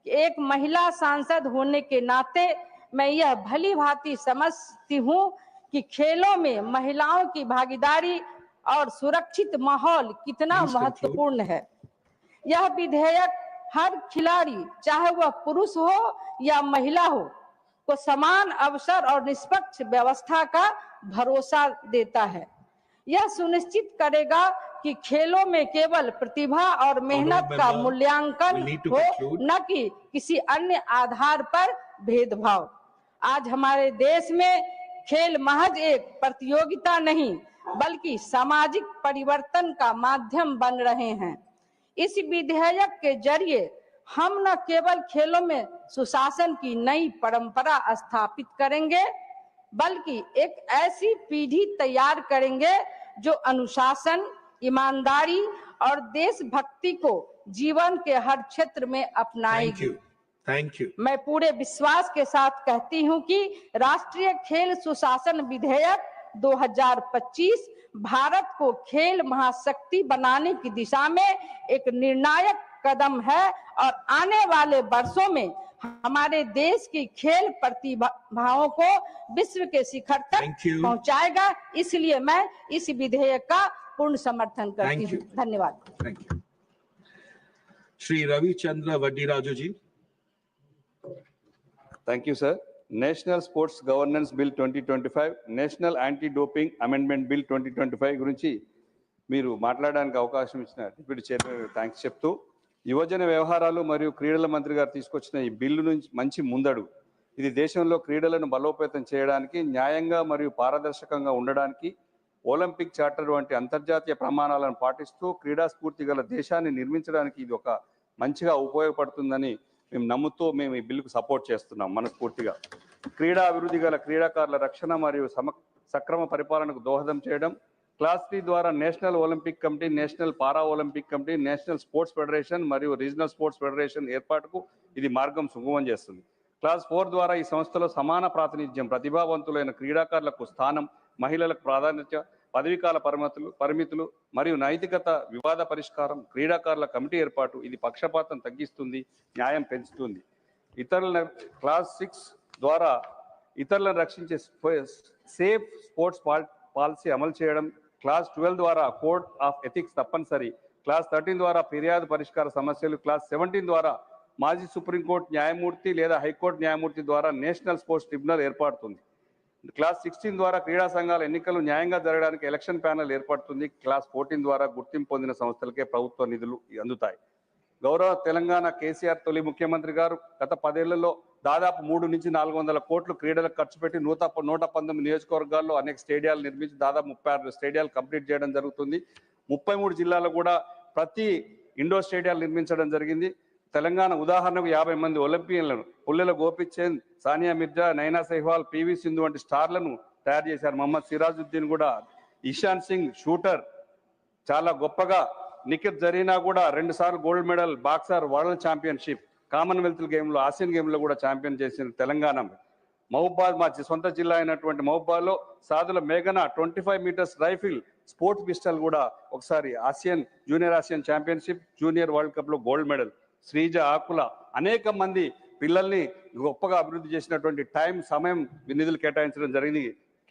कि एक महिला सांसद होने के नाते मैं यह भली भांति समझती हूँ कि खेलों में महिलाओं की भागीदारी और सुरक्षित माहौल कितना महत्वपूर्ण है। यह विधेयक हर खिलाड़ी, चाहे वह पुरुष हो या महिला हो, को समान अवसर और निष्पक्ष व्यवस्था का भरोसा देता है। यह सुनिश्चित करेगा कि खेलों में केवल प्रतिभा और मेहनत का मूल्यांकन हो, न कि किसी अन्य आधार पर भेदभाव। आज हमारे देश में खेल महज एक प्रतियोगिता नहीं, बल्कि सामाजिक परिवर्तन का माध्यम बन रहे हैं। इस विधेयक के जरिए हम न केवल खेलों में सुशासन की नई परंपरा स्थापित करेंगे, बल्कि एक ऐसी पीढ़ी तैयार करेंगे जो अनुशासन, ईमानदारी और देशभक्ति को जीवन के हर क्षेत्र में अपनाएगी। Thank you. मैं पूरे विश्वास के साथ कहती हूं कि राष्ट्रीय खेल सुशासन विधेयक 2025 भारत को खेल महाशक्ति बनाने की दिशा में एक निर्णायक कदम है और आने वाले वर्षों में हमारे देश की खेल प्रतिभाओं को विश्व के शिखर तक पहुंचाएगा। इसलिए मैं इस विधेयक का पूर्ण समर्थन करती हूँ। धन्यवाद। Thank you. Shri Ravichandra Vaddiraju ji. Thank you sir. National sports governance bill 2025, national anti doping amendment bill 2025 గురించి మీరు మాట్లాడడానికి అవకాశం ఇచ్చిన డిప్యూటీ చైర్మన్ థ్యాంక్స్ చెప్తూ, యువజన వ్యవహారాలు మరియు క్రీడల మంత్రి గారు తీసుకొచ్చిన ఈ బిల్లు నుంచి మంచి ముందడుగు. ఇది దేశంలో క్రీడలను బలోపేతం చేయడానికి, న్యాయంగా మరియు పారదర్శకంగా ఉండడానికి, ఒలింపిక్ చార్టర్ వంటి అంతర్జాతీయ ప్రమాణాలను పాటిస్తూ క్రీడా స్ఫూర్తి గల దేశాన్ని నిర్మించడానికి ఇది ఒక మంచిగా ఉపయోగపడుతుందని మేము నమ్ముతూ మేము ఈ బిల్లుకు సపోర్ట్ చేస్తున్నాం మనస్ఫూర్తిగా. క్రీడా అభివృద్ధి గల క్రీడాకారుల రక్షణ మరియు సక్రమ పరిపాలనకు దోహదం చేయడం, క్లాస్ 3 ద్వారా నేషనల్ ఒలింపిక్ కమిటీ, నేషనల్ పారా Olympic committee, national sports federation మరియు రీజనల్ స్పోర్ట్స్ ఫెడరేషన్ ఏర్పాటుకు ఇది మార్గం సుగమం చేస్తుంది. క్లాస్ 4 ద్వారా ఈ సంస్థలో సమాన ప్రాతినిధ్యం, ప్రతిభావంతులైన క్రీడాకారులకు స్థానం, మహిళలకు ప్రాధాన్యత, పదవీకాల పరిమితులు మరియు నైతికత వివాద పరిష్కారం, క్రీడాకారుల కమిటీ ఏర్పాటు ఇది పక్షపాతం తగ్గిస్తుంది, న్యాయం పెంచుతుంది. క్లాస్ 6 ద్వారా ఇతరులను రక్షించే సేఫ్ స్పోర్ట్స్ పాలసీ అమలు చేయడం, క్లాస్ 12 ద్వారా కోడ్ ఆఫ్ ఎథిక్స్ తప్పనిసరి, క్లాస్ 13 ద్వారా ఫిర్యాదు పరిష్కార సమస్యలు, క్లాస్ 17 ద్వారా మాజీ సుప్రీంకోర్టు న్యాయమూర్తి లేదా హైకోర్టు న్యాయమూర్తి ద్వారా నేషనల్ స్పోర్ట్స్ ట్రిబ్యునల్ ఏర్పడుతుంది. క్లాస్ 16 ద్వారా క్రీడా సంఘాల ఎన్నికలు న్యాయంగా జరగడానికి ఎలక్షన్ ప్యానెల్ ఏర్పడుతుంది. క్లాస్ 14 ద్వారా గుర్తింపు పొందిన సంస్థలకే ప్రభుత్వ నిధులు అందుతాయి. గౌరవ తెలంగాణ కేసీఆర్ తొలి ముఖ్యమంత్రి గారు గత 10 ఏళ్లలో దాదాపు 300 నుంచి 400 కోట్లు క్రీడలకు ఖర్చు పెట్టి 119 నియోజకవర్గాల్లో అనేక స్టేడియాలు నిర్మించి దాదాపు 36 స్టేడియాలు కంప్లీట్ చేయడం జరుగుతుంది. 33 జిల్లాల్లో కూడా ప్రతి ఇండోర్ స్టేడియాలు నిర్మించడం జరిగింది. తెలంగాణ ఉదాహరణకు 50 మంది ఒలింపియన్లను పుల్లెల గోపిచంద్, సానియా మిర్జా, నైనా సెహ్వాల్, పివి సింధు వంటి స్టార్లను తయారు చేశారు. మహమ్మద్ సిరాజుద్దీన్ కూడా, ఇషాన్ సింగ్ షూటర్ చాలా గొప్పగా, నిఖిత్ జరీనా కూడా 2 సార్లు gold medal, boxer world championship, Commonwealth గేమ్లో, ఆసియన్ గేమ్లో కూడా ఛాంపియన్ చేసిన తెలంగాణ. మహబూబాద్ మా సొంత జిల్లా అయినటువంటి మహబూబాద్లో సాధుల మేఘన 25 మీటర్స్ రైఫిల్ స్పోర్ట్స్ పిస్టల్ కూడా ఒకసారి junior Asian championship, junior world కప్లో గోల్డ్ మెడల్. శ్రీజ ఆకుల అనేక మంది పిల్లల్ని గొప్పగా అభివృద్ధి చేసినటువంటి సమయం నిధులు కేటాయించడం జరిగింది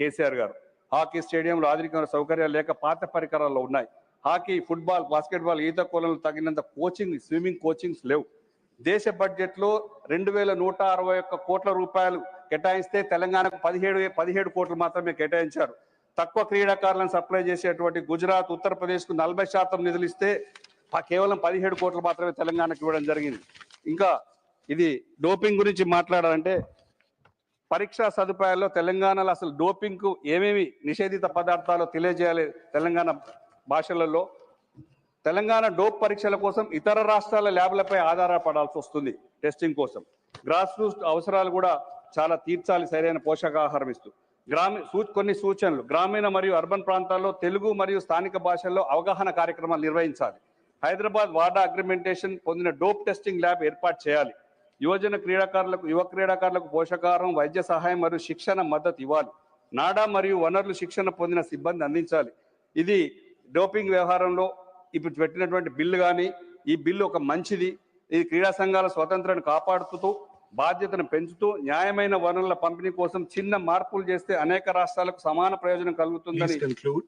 కేసీఆర్ గారు. హాకీ స్టేడియంలో ఆధునిక సౌకర్యాలు లేక పాత పరికరాలు ఉన్నాయి. హాకీ, ఫుట్బాల్, బాస్కెట్బాల్, ఈత కొలలు తగినంత స్విమ్మింగ్ కోచింగ్స్ లేవు. దేశ బడ్జెట్లో 2161 కోట్ల రూపాయలు కేటాయిస్తే తెలంగాణకు 17 కోట్లు మాత్రమే కేటాయించారు. తక్కువ క్రీడాకారులను సప్లై చేసేటువంటి గుజరాత్, ఉత్తరప్రదేశ్కు 40% నిధులు ఇస్తే కేవలం 17 కోట్లు మాత్రమే తెలంగాణకు ఇవ్వడం జరిగింది. ఇంకా ఇది డోపింగ్ గురించి మాట్లాడాలంటే పరీక్షా సదుపాయాల్లో తెలంగాణలో అసలు డోపింగ్కు ఏమేమి నిషేధిత పదార్థాలు తెలియజేయాలి తెలంగాణ భాషలలో. తెలంగాణ డోప్ పరీక్షల కోసం ఇతర రాష్ట్రాల ల్యాబ్లపై ఆధారపడాల్సి వస్తుంది టెస్టింగ్ కోసం. గ్రాస్ రూట్ అవసరాలు కూడా చాలా తీర్చాలి సరైన పోషకాహారం ఇస్తూ. కొన్ని సూచనలు: గ్రామీణ మరియు అర్బన్ ప్రాంతాల్లో తెలుగు మరియు స్థానిక భాషల్లో అవగాహన కార్యక్రమాలు నిర్వహించాలి. హైదరాబాద్ వాడా అగ్రిమెంటేషన్ పొందిన డోప్ టెస్టింగ్ ల్యాబ్ ఏర్పాటు చేయాలి. యువ క్రీడాకారులకు పోషకాహారం, వైద్య సహాయం మరియు శిక్షణ మద్దతు ఇవ్వాలి. నాడా మరియు వనరులు శిక్షణ పొందిన సిబ్బంది అందించాలి. ఇది డోపింగ్ వ్యవహారంలో ఇప్పుడు పెట్టినటువంటి బిల్లు కానీ, ఈ బిల్లు ఒక మంచిది. ఇది క్రీడా సంఘాల స్వతంత్రాన్ని కాపాడుతూ, బాధ్యతను పెంచుతూ, న్యాయమైన వనరుల పంపిణీ కోసం చిన్న మార్పులు చేస్తే అనేక రాష్ట్రాలకు సమాన ప్రయోజనం కలుగుతుందని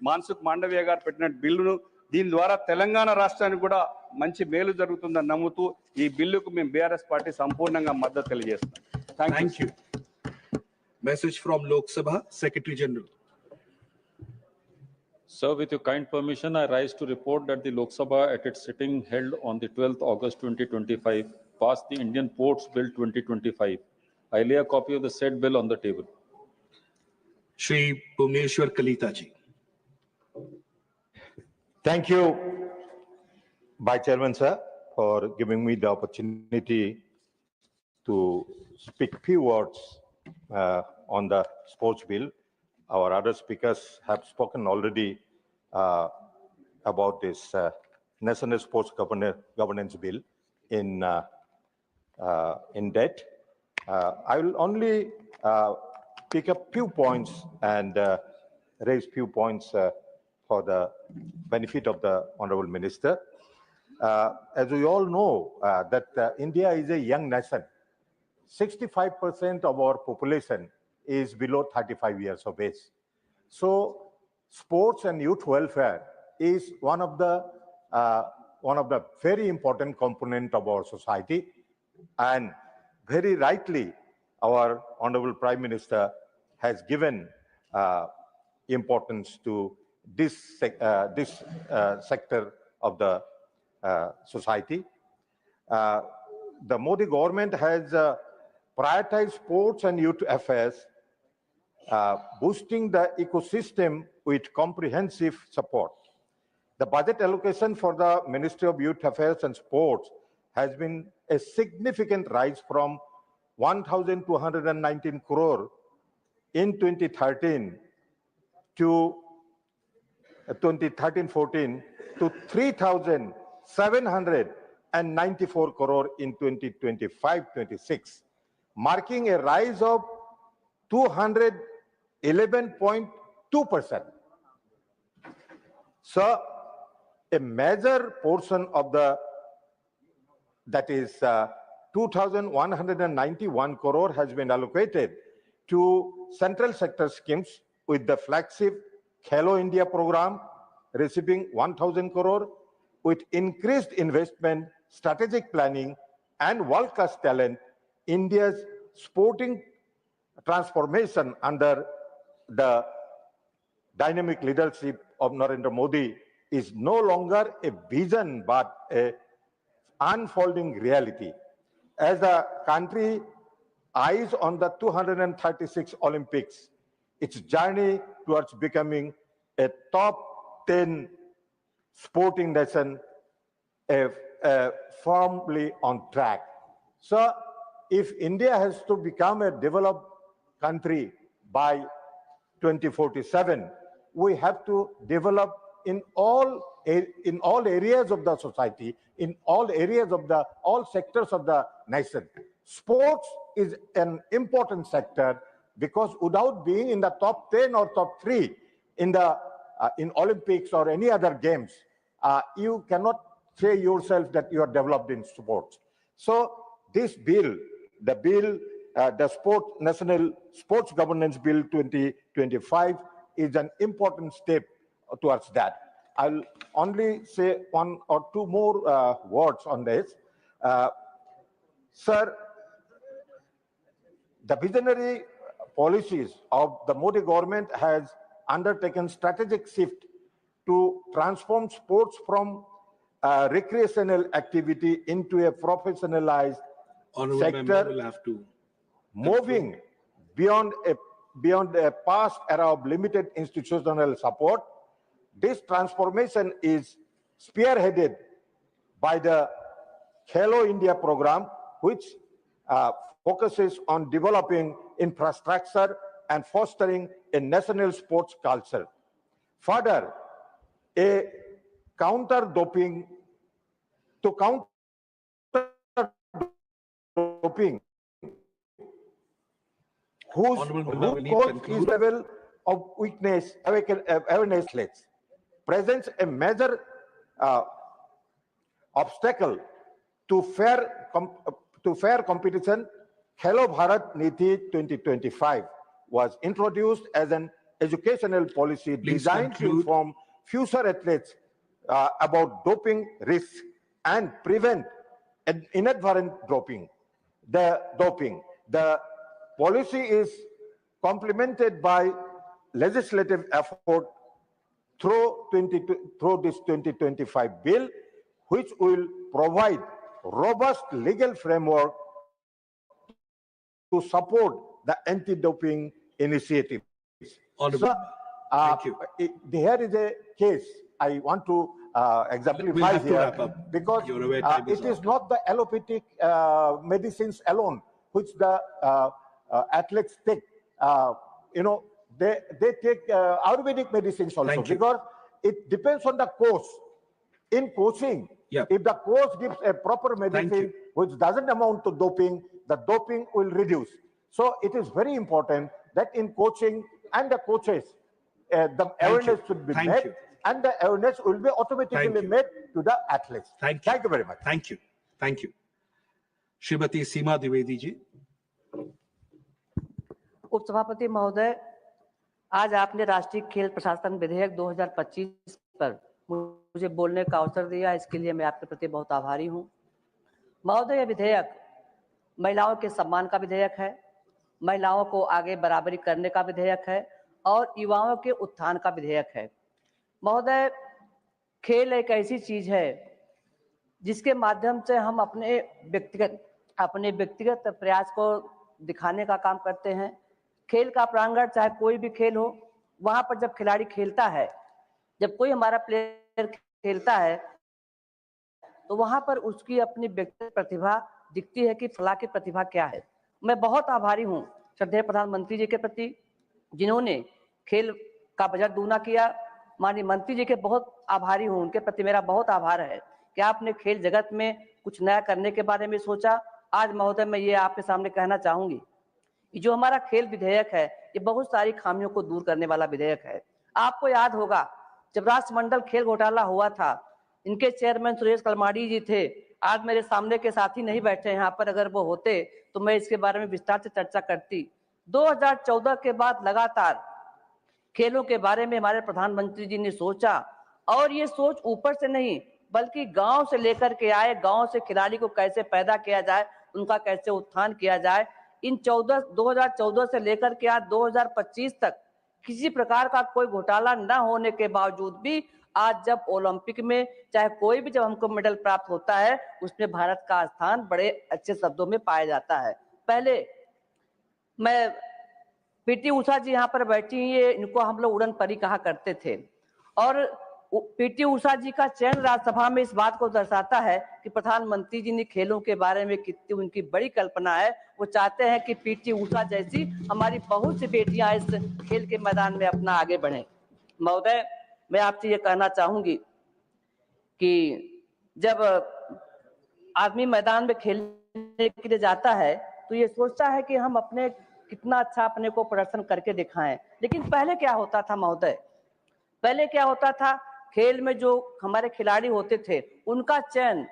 మాన్సుఖ్ మాండవీయ గారు పెట్టిన బిల్లును, దీని ద్వారా తెలంగాణ రాష్ట్రానికి కూడా మంచి మేలు జరుగుతుందని నమ్ముతూ ఈ బిల్లుకు మేము బీఆర్ఎస్ పార్టీ సంపూర్ణంగా మద్దతు తెలియజేస్తాం. Thank you. Message from Lok Sabha, Secretary General. Sir, with your kind permission, I rise to report that the Lok Sabha at its sitting held on the 12th August 2025 passed the Indian Ports Bill 2025. I lay a copy of the said bill on the table. Shri Bhuvneshwar Kalita ji. Thank you, Vice Chairman sir, for giving me the opportunity to speak few words on the sports bill. Our other speakers have spoken already about this National Sports Governance Bill in depth. I will only pick up few points and raise few points for the benefit of the Honorable Minister. As we all know, that India is a young nation. 65% of our population is below 35 years of age. So sports and youth welfare is one of the very important component of our society, and very rightly our Honorable Prime Minister has given importance to this sector of the society. The Modi government has prioritized sports and youth affairs, boosting the ecosystem with comprehensive support. The budget allocation for the Ministry of Youth Affairs and Sports has been a significant rise from 1,219 crore in 2013 to 2013-14 to 3,794 crore in 2025-26, marking a rise of 211.2%. So, a major portion of that is 2,191 crore has been allocated to central sector schemes, with the flagship Khelo India program receiving 1,000 crore, with increased investment, strategic planning, and world-class talent. India's sporting transformation under the dynamic leadership of Narendra Modi is no longer a vision but a unfolding reality. As the country eyes on the 236 Olympics, its journey towards becoming a top 10 sporting nation firmly on track. So, if India has to become a developed country by 2047, we have to develop in all areas of the society, in all areas of all sectors of the nation. Sports is an important sector, because without being in the top 10 or top 3 in Olympics or any other games, you cannot say yourself that you are developed in sports. So this bill, the National Sports Governance Bill 2025, is an important step towards that. I'll only say one or two more words on this. Sir, the visionary policies of the Modi government has undertaken strategic shift to transform sports from recreational activity into a professionalized sector, will have to moving beyond a past era of limited institutional support. This transformation is spearheaded by the Khelo India program, which focuses on developing infrastructure and fostering a national sports culture. Further, a counter-doping whose cause is level of weakness awareness presents a major obstacle to fair competition. Khelo Bharat Niti 2025 was introduced as an educational policy designed to inform future athletes about doping risks and prevent inadvertent doping. The policy is complemented by legislative effort through this 2025 bill, which will provide robust legal framework to support the anti-doping initiatives. So, thank you. Here is a case I want to exemplify here, because it is not the allopathic medicines alone which the athletes take. They take Ayurvedic medicines also, because it depends on the course. In coaching, if the coach gives a proper medicine which doesn't amount to doping, the doping will reduce. So it is very important that in coaching and the coaches, the awareness should be made, and the awareness will be automatically made to the athletes. Thank you very much. Thank you. Shrimati Seema Dwivedi ji. उपसभापति महोदय, आज आपने राष्ट्रीय खेल प्रशासन विधेयक 2025 पर मुझे बोलने का अवसर दिया, इसके लिए मैं आपके प्रति बहुत आभारी हूं। महोदय, यह विधेयक महिलाओं के सम्मान का विधेयक है, महिलाओं को आगे बराबरी करने का विधेयक है और युवाओं के उत्थान का विधेयक है। महोदय, खेल एक ऐसी चीज है जिसके माध्यम से हम अपने व्यक्तिगत प्रयास को दिखाने का काम करते हैं। खेल का प्रांगण चाहे कोई भी खेल हो, वहां पर जब खिलाड़ी खेलता है, जब कोई हमारा प्लेयर खेलता है, तो वहां पर उसकी अपनी व्यक्तिगत प्रतिभा दिखती है कि फला की प्रतिभा क्या है। मैं बहुत आभारी हूँ श्रद्धेय प्रधानमंत्री जी के प्रति, जिन्होंने खेल का बजट दूना किया। माननीय मंत्री जी के बहुत आभारी हूँ, उनके प्रति मेरा बहुत आभार है कि आपने खेल जगत में कुछ नया करने के बारे में सोचा। आज महोदय मैं ये आपके सामने कहना चाहूंगी कि जो हमारा खेल विधेयक है ये बहुत सारी खामियों को दूर करने वाला विधेयक है। आपको याद होगा जब राष्ट्रमंडल खेल घोटाला हुआ था, इनके चेयरमैन सुरेश कलमाड़ी जी थे। आज मेरे सामने के साथी नहीं बैठे यहाँ पर, अगर वो होते तो मैं इसके बारे में विस्तार से चर्चा करती। 2014 के बाद लगातार खेलों के बारे में हमारे प्रधानमंत्री जी ने सोचा, और ये सोच ऊपर से नहीं बल्कि गांव से लेकर के आए। गांव से खिलाड़ी को कैसे पैदा किया जाए, उनका कैसे उत्थान किया जाए। इन 2014 से लेकर के आज 2025 तक किसी प्रकार का कोई घोटाला न होने के बावजूद भी आज जब ओलंपिक में चाहे कोई भी जब हमको मेडल प्राप्त होता है, उसमें भारत का स्थान बड़े अच्छे शब्दों में पाया जाता है। पहले मैं पीटी उषा जी यहाँ पर बैठी, ये इनको हम लोग उड़न परी कहा करते थे, और पीटी उषा जी का चयन राज्यसभा में इस बात को दर्शाता है कि प्रधानमंत्री जी ने खेलों के बारे में कितनी उनकी बड़ी कल्पना है। वो चाहते हैं कि पीटी उषा जैसी हमारी बहुत सी बेटियां इस खेल के मैदान में अपना आगे बढ़ें। महोदय मैं आपसे ये कहना चाहूंगी कि जब आदमी मैदान में खेलने के लिए जाता है तो ये सोचता है कि हम अपने कितना अच्छा अपने को प्रदर्शन करके दिखाएं। लेकिन पहले क्या होता था महोदय, पहले क्या होता था, खेल में जो हमारे खिलाड़ी होते थे उनका चयन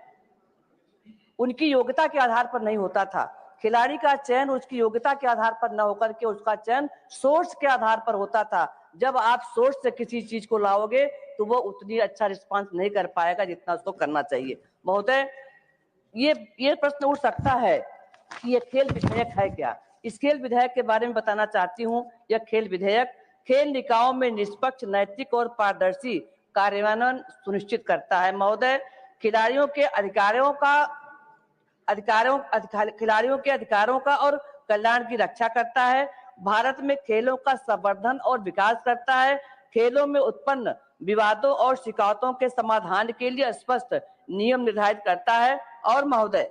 उनकी योग्यता के आधार पर नहीं होता था। खिलाड़ी का चयन उसकी योग्यता के आधार पर न होकर के उसका चयन सोर्स के आधार पर होता था। जब आप सोर्स से किसी चीज को लाओगे तो वो उतनी अच्छा रिस्पांस नहीं कर पाएगा जितना उसको करना चाहिए। महोदय ये प्रश्न उठ सकता है कि ये खेल विधेयक है क्या। इस खेल विधेयक के बारे में बताना चाहती हूँ। यह खेल विधेयक खेल निकायों में निष्पक्ष, नैतिक और पारदर्शी कार्यान्वयन सुनिश्चित करता है। महोदय खिलाड़ियों के अधिकारों का और कल्याण की रक्षा करता है। भारत में खेलों का संवर्धन और विकास करता है। खेलों में उत्पन्न विवादों और शिकायतों के समाधान के लिए स्पष्ट नियम निर्धारित करता है। और महोदय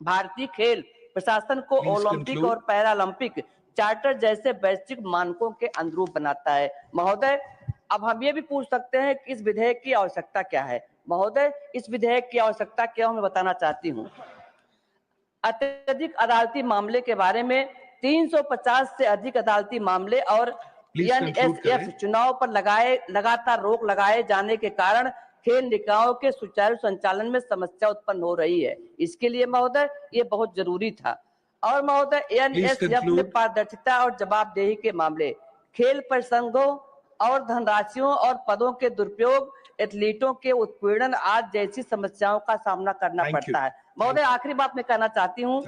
भारतीय खेल प्रशासन को ओलंपिक और पैरालंपिक चार्टर जैसे वैश्विक मानकों के अनुरूप बनाता है। महोदय अब हम ये भी पूछ सकते हैं कि इस विधेयक की आवश्यकता क्या है। महोदय इस विधेयक की आवश्यकता क्या मैं बताना चाहती हूँ। अत्यधिक अदालती मामले के बारे में 350 से अधिक अदालती मामले और NSF चुनाव पर लगातार रोक लगाए जाने के कारण खेल निकायों के सुचारू संचालन में समस्या उत्पन्न हो रही है। इसके लिए महोदय ये बहुत जरूरी था। और महोदय NSF में पारदर्शिता और जवाबदेही के मामले, खेल प्रसंगों और धनराशियों और पदों के दुरुपयोग, एथलीटों के उत्पीड़न आदि जैसी समस्याओं का सामना करना पड़ता है। महोदय आखिरी बात मैं कहना चाहती हूँ,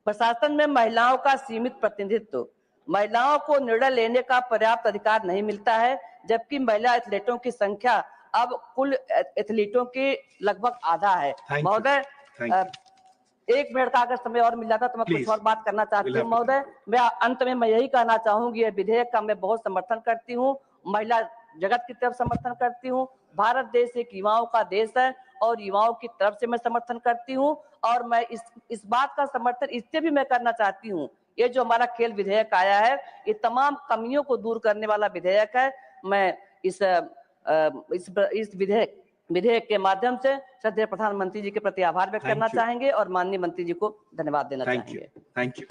प्रशासन में महिलाओं का सीमित प्रतिनिधित्व, महिलाओं को निर्णय लेने का पर्याप्त अधिकार नहीं मिलता है, जबकि महिला एथलीटों की संख्या अब कुल एथलीटों के लगभग आधा है। महोदय 1 मिनट का अगर समय और मिल जाता तो मैं कुछ और बात करना चाहती हूँ। महोदय मैं अंत में यही कहना चाहूंगी, यह विधेयक का मैं बहुत समर्थन करती हूँ, महिला जगत की तरफ समर्थन करती हूँ। भारत देश एक युवाओं का देश है और युवाओं की तरफ से मैं समर्थन करती हूँ। और मैं इस बात का समर्थन इससे भी मैं करना चाहती हूँ, ये जो हमारा खेल विधेयक आया है ये तमाम कमियों को दूर करने वाला विधेयक है। मैं इस विधेयक के माध्यम से श्रद्धेय प्रधानमंत्री जी के प्रति आभार व्यक्त करना चाहेंगे और माननीय मंत्री जी को धन्यवाद देना चाहेंगे। Thank you.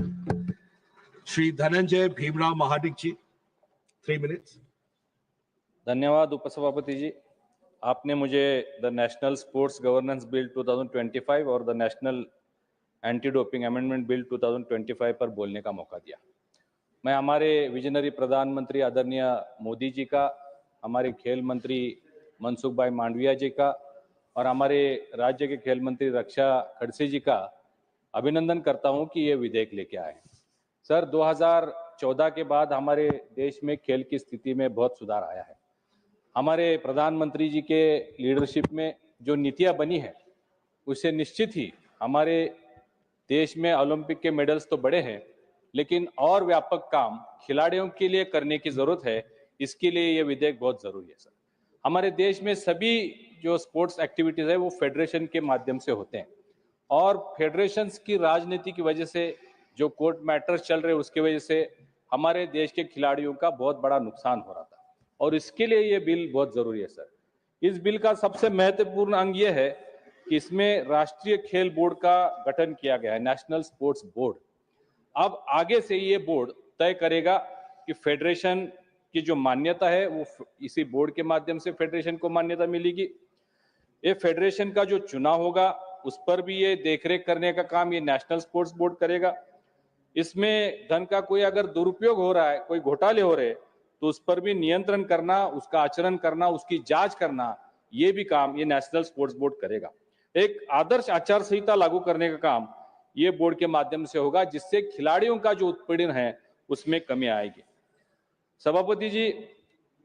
Shri Dhananjay Bhimrao Mahadik ji 3 minutes. धन्यवाद उपसभापति जी, आपने मुझे the national sports governance bill 2025 और the national anti doping amendment bill 2025 पर बोलने का मौका दिया। मैं हमारे विजनरी प्रधानमंत्री आदरणीय मोदी जी का, हमारे खेल मंत्री मनसुख भाई मांडविया जी का और हमारे राज्य के खेल मंत्री रक्षा खड़से जी का अभिनंदन करता हूं कि ये विधेयक लेके आए। सर 2014 के बाद हमारे देश में खेल की स्थिति में बहुत सुधार आया है। हमारे प्रधानमंत्री जी के लीडरशिप में जो नीतियां बनी है उससे निश्चित ही हमारे देश में ओलंपिक के मेडल्स तो बड़े हैं, लेकिन और व्यापक काम खिलाड़ियों के लिए करने की जरूरत है। इसके लिए ये विधेयक बहुत जरूरी है। सर हमारे देश में सभी जो स्पोर्ट्स एक्टिविटीज है वो फेडरेशन के माध्यम से होते हैं, और फेडरेशंस की राजनीति की वजह से जो कोर्ट मैटर्स चल रहे उसकी वजह से हमारे देश के खिलाड़ियों का बहुत बड़ा नुकसान हो रहा था, और इसके लिए ये बिल बहुत जरूरी है सर। इस बिल का सबसे महत्वपूर्ण अंग ये है कि इसमें राष्ट्रीय खेल बोर्ड का गठन किया गया है, नेशनल स्पोर्ट्स बोर्ड। अब आगे से ये बोर्ड तय करेगा कि फेडरेशन की जो मान्यता है वो इसी बोर्ड के माध्यम से फेडरेशन को मान्यता मिलेगी। ये फेडरेशन का जो चुनाव होगा उस पर भी ये देखरेख करने का काम ये नेशनल स्पोर्ट्स बोर्ड करेगा। इसमें धन का कोई अगर दुरुपयोग हो रहा है, कोई घोटाले हो रहे हैं, तो उस पर भी नियंत्रण करना, उसका आचरण करना, उसकी जांच करना, ये भी काम ये नेशनल स्पोर्ट्स बोर्ड करेगा। एक आदर्श आचार संहिता लागू करने का काम ये बोर्ड के माध्यम से होगा, जिससे खिलाड़ियों का जो उत्पीड़न है उसमें कमी आएगी। सभापति जी,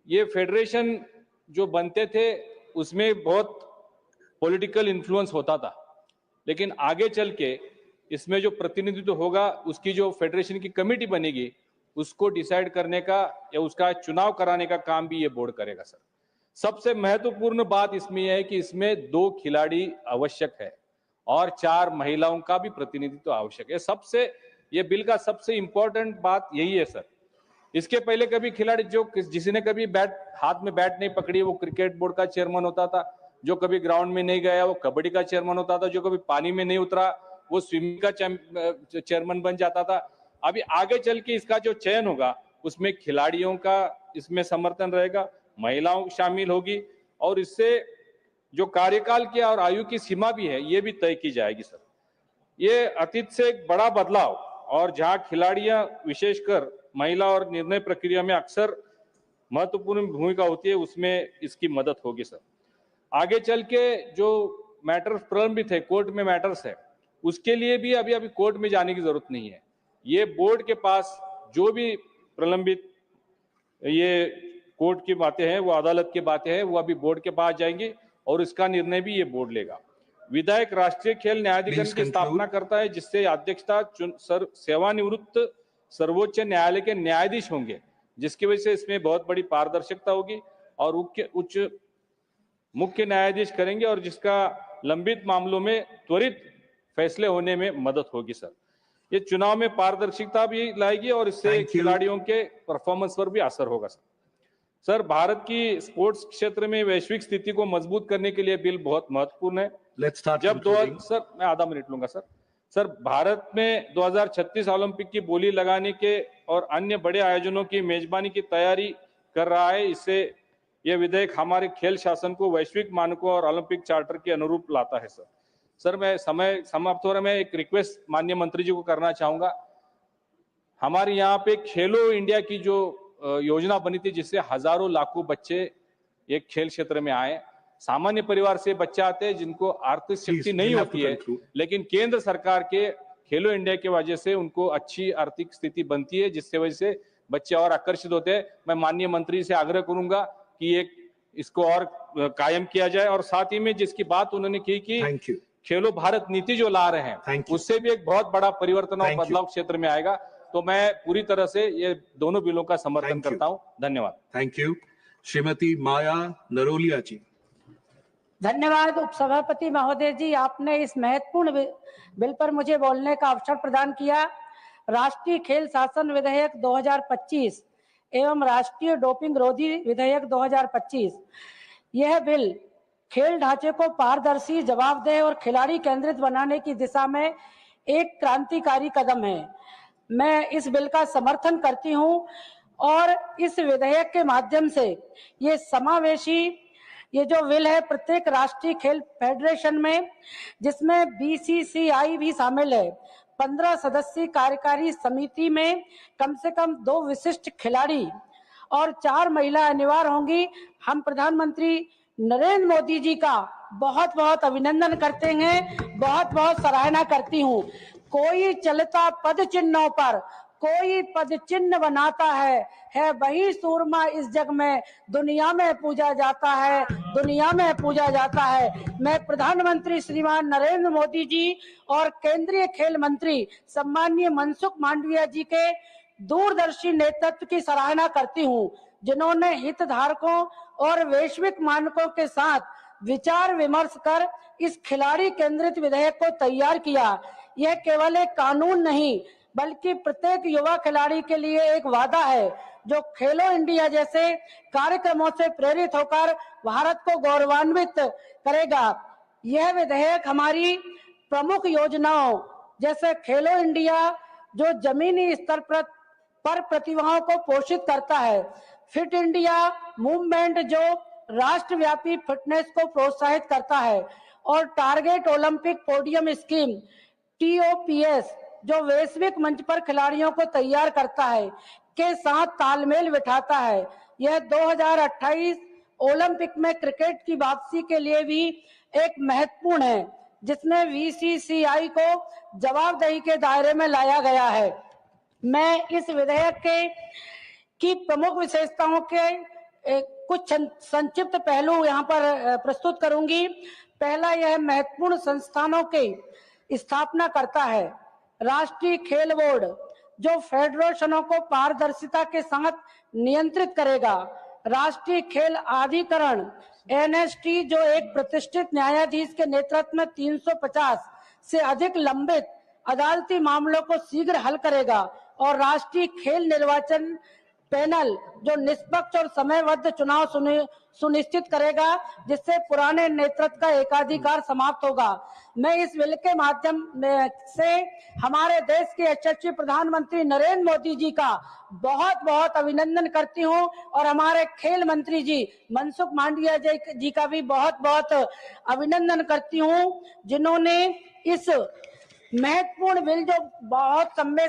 ये फेडरेशन जो बनते थे उसमें बहुत पॉलिटिकल इन्फ्लुएंस होता था, लेकिन आगे चल के इसमें जो प्रतिनिधित्व होगा, उसकी जो फेडरेशन की कमेटी बनेगी, उसको डिसाइड करने का या उसका चुनाव कराने का काम भी ये बोर्ड करेगा सर। सबसे महत्वपूर्ण बात इसमें यह है कि इसमें 2 खिलाड़ी आवश्यक है और 4 महिलाओं का भी प्रतिनिधित्व आवश्यक है। ये बिल का सबसे इंपॉर्टेंट बात यही है सर। इसके पहले कभी खिलाड़ी जिसने कभी हाथ में बैट नहीं पकड़ी वो क्रिकेट बोर्ड का चेयरमैन होता था, जो कभी ग्राउंड में नहीं गया वो कबड्डी का चेयरमैन होता था, जो कभी पानी में नहीं उतरा वो स्विमिंग का चेयरमैन बन जाता था। अभी आगे चल के इसका जो चयन होगा उसमें खिलाड़ियों का इसमें समर्थन रहेगा, महिलाओं शामिल होगी, और इससे जो कार्यकाल की और आयु की सीमा भी है ये भी तय की जाएगी सर। ये अतीत से एक बड़ा बदलाव, और जहां खिलाड़ियां विशेषकर महिला और निर्णय प्रक्रिया में अक्सर महत्वपूर्ण भूमिका होती है, उसमें इसकी मदद होगी सर। आगे चल के जो मैटर्स प्रलंबित है, कोर्ट में मैटर्स है, उसके लिए भी अभी कोर्ट में जाने की जरूरत नहीं है। ये बोर्ड के पास जो भी प्रलंबित ये कोर्ट की बातें हैं, वो अदालत की बातें हैं, वो अभी बोर्ड के पास जाएंगी और इसका निर्णय भी ये बोर्ड लेगा। विधायक राष्ट्रीय खेल न्यायाधिकरण की स्थापना करता है, जिससे अध्यक्षता सेवानिवृत्त सर्वोच्च न्यायालय के न्यायाधीश होंगे, जिसकी वजह से इसमें बहुत बड़ी पारदर्शिता होगी और मुख्य न्यायाधीश करेंगे, और जिसका लंबित मामलों में त्वरित फैसले होने में मदद होगी सर। ये चुनाव में पारदर्शिता भी लाएगी और इससे खिलाड़ियों के परफॉर्मेंस पर भी असर होगा सर। भारत की स्पोर्ट्स क्षेत्र में वैश्विक स्थिति को मजबूत करने के लिए बिल बहुत महत्वपूर्ण है। सर मैं आधा मिनट लूंगा सर। भारत में 2036 ओलंपिक की बोली लगाने के और अन्य बड़े आयोजनों की मेजबानी की तैयारी कर रहा है। इससे यह विधेयक हमारे खेल शासन को वैश्विक मानकों और ओलंपिक चार्टर के अनुरूप लाता है सर। मैं समय समाप्त हो रहा है, मैं एक रिक्वेस्ट माननीय मंत्री जी को करना चाहूंगा। हमारे यहाँ पे खेलो इंडिया की जो योजना बनी थी, जिससे हजारों लाखों बच्चे एक खेल क्षेत्र में आए। सामान्य परिवार से बच्चे आते हैं जिनको आर्थिक शक्ति नहीं होती है, लेकिन केंद्र सरकार के खेलो इंडिया की वजह से उनको अच्छी आर्थिक स्थिति बनती है, जिससे वजह से बच्चे और आकर्षित होते हैं। मैं माननीय मंत्री से आग्रह करूंगा कि इसको और कायम किया जाए, और साथ ही में जिसकी बात उन्होंने की कि खेलो भारत नीति जो ला रहे हैं, उससे भी एक बहुत बड़ा परिवर्तन और बदलाव क्षेत्र में आएगा। तो मैं पूरी तरह से ये दोनों बिलों का समर्थन करता हूं। धन्यवाद। Thank you. श्रीमती माया नरोलिया जी। धन्यवाद उपसभापति महोदय जी, आपने इस महत्वपूर्ण बिल पर मुझे बोलने का अवसर प्रदान किया। राष्ट्रीय खेल शासन विधेयक 2025 एवं राष्ट्रीय डोपिंग रोधी विधेयक 2025, यह बिल खेल ढांचे को पारदर्शी, जवाबदेह और खिलाड़ी केंद्रित बनाने की दिशा में एक क्रांतिकारी कदम है। मैं इस बिल का समर्थन करती हूं, और इस विधेयक के माध्यम से ये समावेशी ये जो बिल है प्रत्येक राष्ट्रीय खेल फेडरेशन में, जिसमें BCCI भी शामिल है, 15 सदस्यीय कार्यकारी समिति में कम से कम 2 विशिष्ट खिलाड़ी और 4 महिला अनिवार्य होंगी। हम प्रधानमंत्री नरेंद्र मोदी जी का बहुत बहुत अभिनंदन करते हैं, बहुत बहुत सराहना करती हूँ। कोई चलता पद चिन्हों पर कोई पद चिन्ह बनाता है वही सूरमा इस जग में दुनिया में पूजा जाता है, दुनिया में पूजा जाता है। मैं प्रधानमंत्री श्रीमान नरेंद्र मोदी जी और केंद्रीय खेल मंत्री सम्माननीय मनसुख मांडविया जी के दूरदर्शी नेतृत्व की सराहना करती हूँ, जिन्होंने हितधारकों और वैश्विक मानकों के साथ विचार विमर्श कर इस खिलाड़ी केंद्रित विधेयक को तैयार किया। यह केवल एक कानून नहीं बल्कि प्रत्येक युवा खिलाड़ी के लिए एक वादा है जो खेलो इंडिया जैसे कार्यक्रमों से प्रेरित होकर भारत को गौरवान्वित करेगा। यह विधेयक हमारी प्रमुख योजनाओं जैसे खेलो इंडिया जो जमीनी स्तर पर प्रतिभाओं को पोषित करता है, फिट इंडिया मूवमेंट जो राष्ट्रव्यापी फिटनेस को प्रोत्साहित करता है और target Olympic podium scheme TOPS जो वैश्विक मंच पर खिलाड़ियों को तैयार करता है के साथ तालमेल बिठाता है। यह 2028 ओलंपिक में क्रिकेट की वापसी के लिए भी एक महत्वपूर्ण है जिसमें VCCI को जवाबदेही के दायरे में लाया गया है। मैं इस विधेयक की प्रमुख विशेषताओं के कुछ संक्षिप्त पहलू यहाँ पर प्रस्तुत करूंगी। पहला, यह महत्वपूर्ण संस्थानों की स्थापना करता है। राष्ट्रीय खेल बोर्ड जो फेडरेशनों को पारदर्शिता के साथ नियंत्रित करेगा। राष्ट्रीय खेल अधिकरण NST जो एक प्रतिष्ठित न्यायाधीश के नेतृत्व में 350 से अधिक लंबित अदालती मामलों को शीघ्र हल करेगा और राष्ट्रीय खेल निर्वाचन पैनल जो निष्पक्ष और समयबद्ध चुनाव सुनिश्चित करेगा जिससे पुराने नेतृत्व का एकाधिकार समाप्त होगा। मैं इस बिल के माध्यम से हमारे देश के यशस्वी प्रधानमंत्री नरेंद्र मोदी जी का बहुत बहुत अभिनंदन करती हूं और हमारे खेल मंत्री जी मनसुख मांडविया जी का भी बहुत बहुत अभिनंदन करती हूं जिन्होंने इस महत्वपूर्ण बिल जो बहुत समय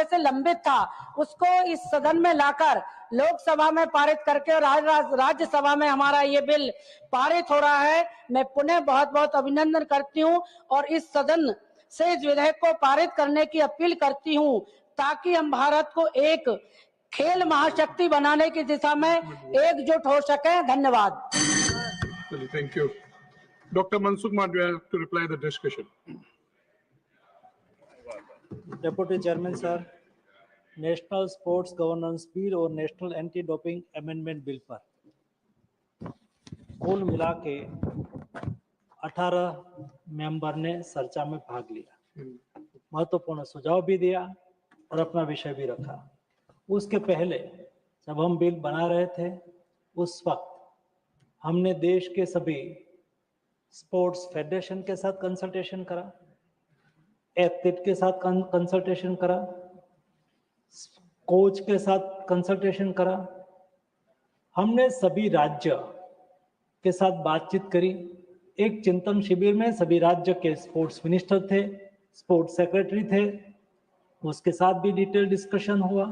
से लंबित था उसको इस सदन में लाकर लोकसभा में पारित करके और आज राज्यसभा में हमारा ये बिल पारित हो रहा है। मैं पुनः बहुत बहुत अभिनंदन करती हूँ और इस सदन से इस विधेयक को पारित करने की अपील करती हूँ ताकि हम भारत को एक खेल महाशक्ति बनाने की दिशा में एकजुट हो सके। धन्यवाद। Thank you. Dr. Monsoon Mandviya to reply the discussion. Deputy Chairman sir, national sports governance bill और national anti doping amendment bill पर कुल मिला के 18 मेंबर ने चर्चा में भाग लिया, महत्वपूर्ण सुझाव भी दिया और अपना विषय भी रखा। उसके पहले जब हम बिल बना रहे थे उस वक्त हमने देश के सभी स्पोर्ट्स फेडरेशन के साथ कंसल्टेशन करा, एथलीट के साथ कंसल्टेशन करा, कोच के साथ कंसल्टेशन करा। हमने सभी राज्य के साथ बातचीत करी। एक चिंतन शिविर में सभी राज्य के स्पोर्ट्स मिनिस्टर थे, स्पोर्ट्स सेक्रेटरी थे, उसके साथ भी डिटेल डिस्कशन हुआ।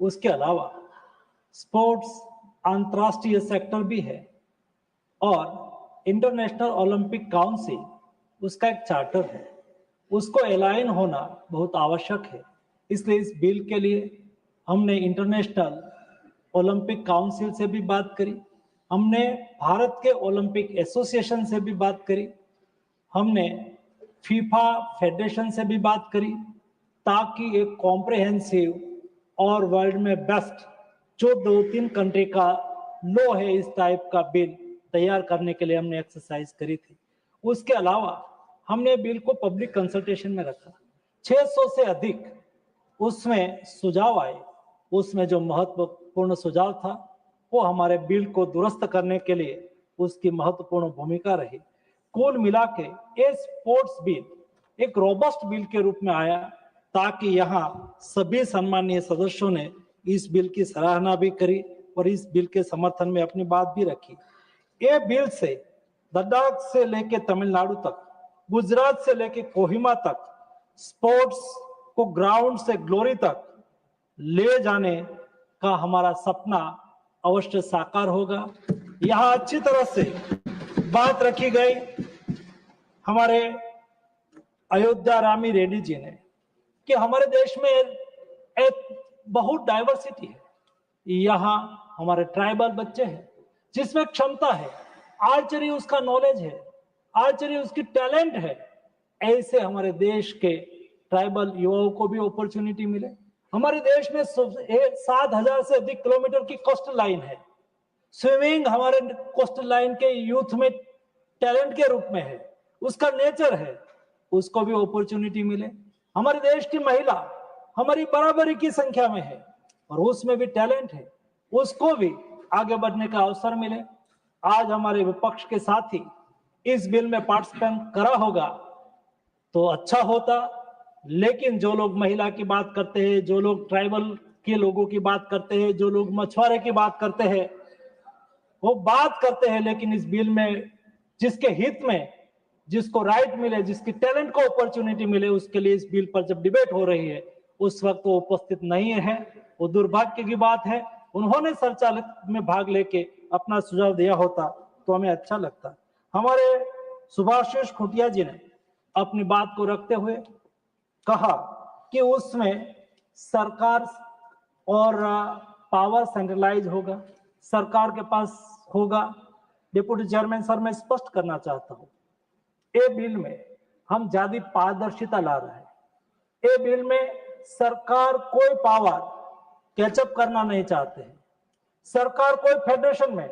उसके अलावा स्पोर्ट्स अंतर्राष्ट्रीय सेक्टर भी है और इंटरनेशनल ओलंपिक काउंसिल उसका एक चार्टर है, उसको अलाइन होना बहुत आवश्यक है। इसलिए इस बिल के लिए हमने इंटरनेशनल ओलंपिक काउंसिल से भी बात करी, हमने भारत के ओलंपिक एसोसिएशन से भी बात करी, हमने फीफा फेडरेशन से भी बात करी ताकि एक कॉम्प्रिहेंसिव और वर्ल्ड में बेस्ट जो 2-3 कंट्री का लो है इस टाइप का बिल तैयार करने के लिए हमने एक्सरसाइज करी थी। उसके अलावा हमने बिल को पब्लिक कंसल्टेशन में रखा। 600 से अधिक उसमें सुझाव आए। उसमें जो महत्वपूर्ण सुझाव था वो हमारे बिल को दुरुस्त करने के लिए उसकी महत्वपूर्ण भूमिका रही। कुल मिला के ये स्पोर्ट्स बिल एक रोबस्ट बिल के रूप में आया ताकि यहाँ सभी सम्मानीय सदस्यों ने इस बिल की सराहना भी करी और इस बिल के समर्थन में अपनी बात भी रखी। ये बिल से लद्दाख से लेके तमिलनाडु तक, गुजरात से लेके कोहिमा तक स्पोर्ट्स को ग्राउंड से ग्लोरी तक ले जाने का हमारा सपना अवश्य साकार होगा। यहाँ अच्छी तरह से बात रखी गई हमारे अयोध्या रामी रेड्डी जी ने कि हमारे देश में एक बहुत डाइवर्सिटी है। यहाँ हमारे ट्राइबल बच्चे हैं जिसमें क्षमता है, आर्चरी उसका नॉलेज है, आर्चरी उसकी टैलेंट है। ऐसे हमारे देश के ट्राइबल युवाओं को भी अपॉर्चुनिटी मिले। हमारे देश में 7,000 से अधिक किलोमीटर की कोस्टल लाइन है। स्विमिंग हमारे कोस्टल लाइन के यूथ में टैलेंट के रूप में है, उसका नेचर है, उसको भी अपॉर्चुनिटी मिले। हमारे देश की महिला हमारी बराबरी की संख्या में है और उसमें भी टैलेंट है, उसको भी आगे बढ़ने का अवसर मिले। आज हमारे विपक्ष के साथी इस बिल में पार्टिसिपेट करा होगा तो अच्छा होता, लेकिन जो लोग महिला की बात करते हैं, जो लोग ट्राइबल के लोगों की बात करते हैं, जो लोग मछुआरे की बात करते हैं, वो बात करते हैं, लेकिन इस बिल में जिसके हित में, जिसको राइट मिले, जिसकी टैलेंट को अपॉर्चुनिटी मिले, उसके लिए इस बिल पर जब डिबेट हो रही है उस वक्त वो उपस्थित नहीं है। वो दुर्भाग्य की बात है। उन्होंने संचालित में भाग लेके अपना सुझाव दिया होता तो हमें अच्छा लगता। हमारे सुभाषिष खुटिया जी ने अपनी बात को रखते हुए कहा कि उसमें सरकार और पावर सेंट्रलाइज होगा, सरकार के पास होगा। डिप्टी चेयरमैन सर, मैं स्पष्ट करना चाहता हूं, ये बिल में हम ज्यादा पारदर्शिता ला रहे हैं। ये बिल में सरकार कोई पावर कैचअप करना नहीं चाहते हैं, सरकार कोई फेडरेशन में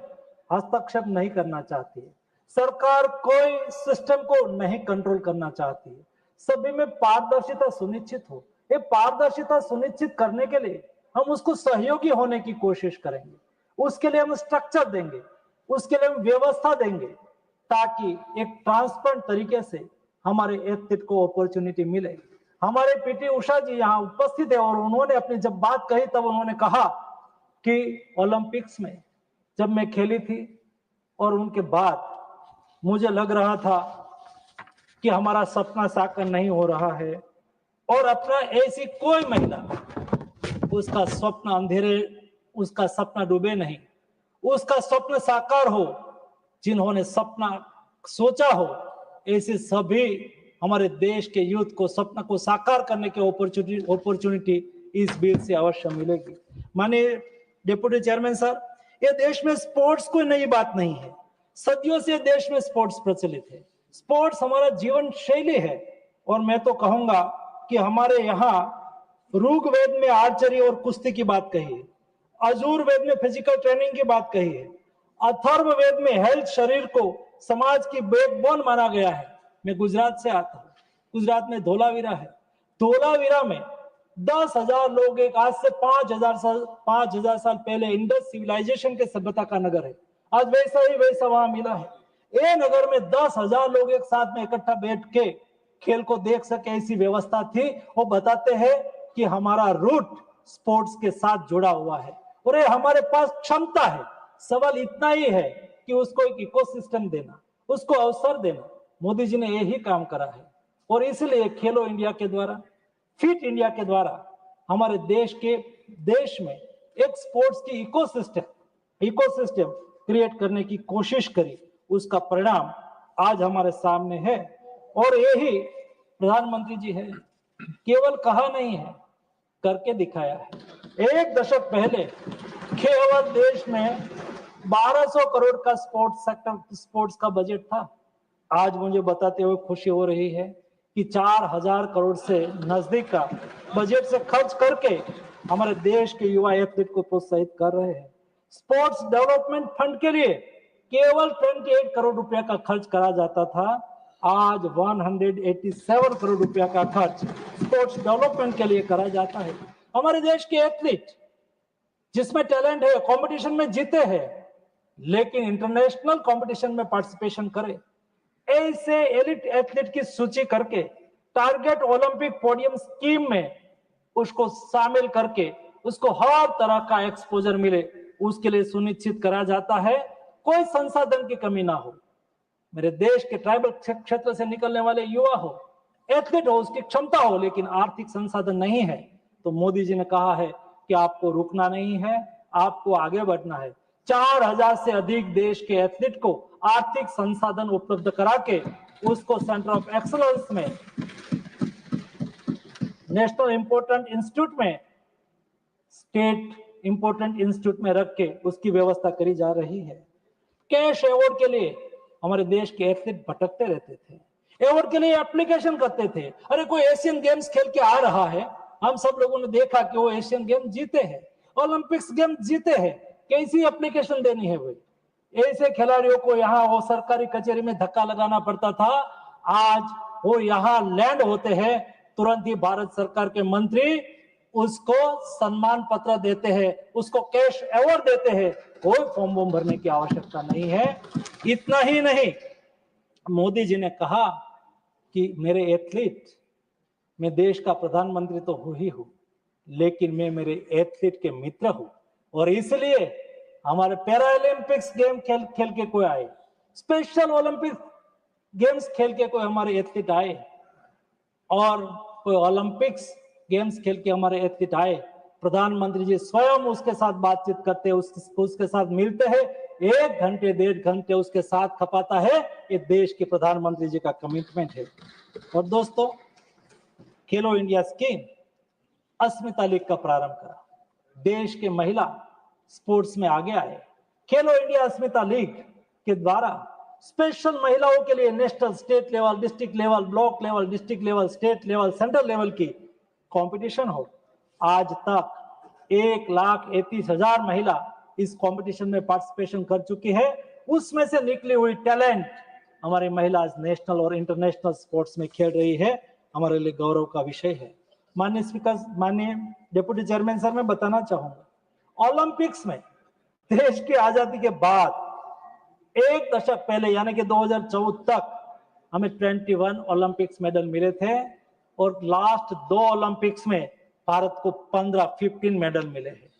हस्तक्षेप नहीं करना चाहती है, सरकार कोई सिस्टम को नहीं कंट्रोल करना चाहती है। सभी में पारदर्शिता सुनिश्चित हो। ये पारदर्शिता सुनिश्चित करने के लिए हम उसको सहयोगी होने की कोशिश करेंगे, उसके लिए हम स्ट्रक्चर देंगे, उसके लिए हम व्यवस्था देंगे, ताकि एक ट्रांसपेरेंट तरीके से हमारे एथलीट को अपॉर्चुनिटी मिले। हमारे पीटी उषा जी यहाँ उपस्थित है और उन्होंने अपनी जब बात कही तब उन्होंने कहा कि ओलंपिक्स में जब मैं खेली थी और उनके बाद मुझे लग रहा था कि हमारा सपना साकार नहीं हो रहा है, और अपना ऐसी कोई महिला उसका स्वप्न अंधेरे, उसका सपना डूबे नहीं, उसका स्वप्न साकार हो। जिन्होंने सपना सोचा हो, ऐसे सभी हमारे देश के यूथ को सपना को साकार करने की अपॉर्चुनिटी इस बिल से अवश्य मिलेगी। माननीय डिप्टी चेयरमैन सर, ये देश में स्पोर्ट्स कोई नई बात नहीं है, सदियों से देश में स्पोर्ट्स प्रचलित है। स्पोर्ट्स हमारा जीवन शैली है, और मैं तो कहूंगा कि हमारे यहाँ ऋग्वेद में आर्चरी और कुश्ती की बात कही है, अजुर्वेद में फिजिकल ट्रेनिंग की बात कही है, अथर्ववेद में हेल्थ, शरीर को समाज की बैकबोन माना गया है। मैं गुजरात से आता हूँ, गुजरात में धोलावीरा है, धोलावीरा में 10,000 लोग, एक आज से 5,000 साल पहले इंडस सिविलाइजेशन के सभ्यता का नगर है, आज वैसा ही वैसा वहां मिला है। ये नगर में 10,000 लोग एक साथ में इकट्ठा बैठ के खेल को देख सके, ऐसी व्यवस्था थी। वो बताते हैं कि हमारा रूट स्पोर्ट्स के साथ जुड़ा हुआ है और ये हमारे पास क्षमता है। सवाल इतना ही है कि उसको एक इकोसिस्टम देना, उसको अवसर देना। मोदी जी ने यही काम करा है, और इसलिए खेलो इंडिया के द्वारा, फिट इंडिया के द्वारा हमारे देश में एक स्पोर्ट्स की इकोसिस्टम क्रिएट करने की कोशिश करी। उसका परिणाम आज हमारे सामने है, और यही प्रधानमंत्री जी है, केवल कहा नहीं है, करके दिखाया है। एक दशक पहले केवल देश में 1200 करोड़ का स्पोर्ट्स का बजट था। आज मुझे बताते हुए खुशी हो रही है कि 4,000 करोड़ से नजदीक का बजट से खर्च करके हमारे देश के युवा एथलीट को प्रोत्साहित कर रहे हैं। स्पोर्ट्स डेवलपमेंट फंड के लिए केवल 28 करोड़ रुपया का खर्च करा जाता था, आज 187 करोड़ रुपया का खर्च स्पोर्ट्स डेवलपमेंट के लिए करा जाता है। हमारे देश के एथलीट जिसमें टैलेंट है, कंपटीशन में जीते हैं, लेकिन इंटरनेशनल कंपटीशन में पार्टिसिपेशन करे, ऐसे एलिट एथलीट की सूची करके टारगेट ओलंपिक पोडियम स्कीम में उसको शामिल करके उसको हर तरह का एक्सपोजर मिले, उसके लिए सुनिश्चित करा जाता है, कोई संसाधन की कमी ना हो। मेरे देश के ट्राइबल क्षेत्र से निकलने वाले युवा हो, एथलीट हो, उसकी क्षमता हो, लेकिन आर्थिक संसाधन नहीं है, तो मोदी जी ने कहा है कि आपको रुकना नहीं है, आपको आगे बढ़ना है। 4,000 से अधिक देश के एथलीट को आर्थिक संसाधन उपलब्ध करा के उसको सेंटर ऑफ एक्सलेंस में, नेशनल इंपोर्टेंट इंस्टीट्यूट में, स्टेट इंपोर्टेंट इंस्टीट्यूट में रख के उसकी व्यवस्था करी जा रही है। कैश अवार्ड के लिए हमारे देश के एथलीट भटकते रहते थे, अवार्ड के लिए एप्लीकेशन करते थे। अरे कोई एशियन गेम्स खेल के आ रहा है, हम सब लोगों ने देखा कि वो एशियन गेम जीते हैं, ओलंपिक्स गेम जीते हैं, कैसी एप्लीकेशन देनी है भाई? ऐसे खिलाड़ियों को यहाँ वो सरकारी कचहरी में धक्का लगाना पड़ता था, आज वो यहाँ लैंड होते हैं, तुरंत ही भारत सरकार के मंत्री उसको सम्मान पत्र देते हैं, उसको कैश अवार्ड देते हैं, कोई फॉर्म वॉर्म भरने की आवश्यकता नहीं है। इतना ही नहीं, मोदी जी ने कहा कि मेरे एथलीट, मैं देश का प्रधानमंत्री तो हूं ही हूं, लेकिन मैं मेरे एथलीट के मित्र हूं, और इसलिए हमारे पैरालंपिक्स गेम खेल के कोई आए, स्पेशल ओलंपिक गेम्स खेल के कोई हमारे एथलीट आए, और कोई ओलंपिक्स गेम्स खेल के हमारे एथलीट आए, प्रधानमंत्री जी स्वयं उसके साथ बातचीत करते हैं, उसके साथ मिलते हैं, 1 घंटे 1.5 घंटे उसके साथ खपाता है। ये देश के प्रधानमंत्री जी का कमिटमेंट है। और दोस्तों, खेलो इंडिया स्कीम अस्मिता लीग का प्रारंभ करा, देश के महिला स्पोर्ट्स में आगे आए। खेलो इंडिया अस्मिता लीग के द्वारा स्पेशल महिलाओं के लिए national, state level, district level, block level, district level, state level, central level की कंपटीशन हो। आज तक 1,31,000 महिला इस कंपटीशन में पार्टिसिपेशन कर चुकी है। उसमें से निकली हुई टैलेंट हमारी महिला नेशनल और इंटरनेशनल स्पोर्ट्स में खेल रही है, हमारे लिए गौरव का विषय है। माननीय स्पीकर, माननीय डिप्टी चेयरमैन सर, मैं बताना चाहूंगा, ओलंपिक्स में देश की आजादी के बाद 1 दशक पहले यानी कि 2014 तक हमें 21 ओलंपिक्स मेडल मिले थे, और लास्ट 2 ओलंपिक्स में भारत को 15 मेडल मिले हैं।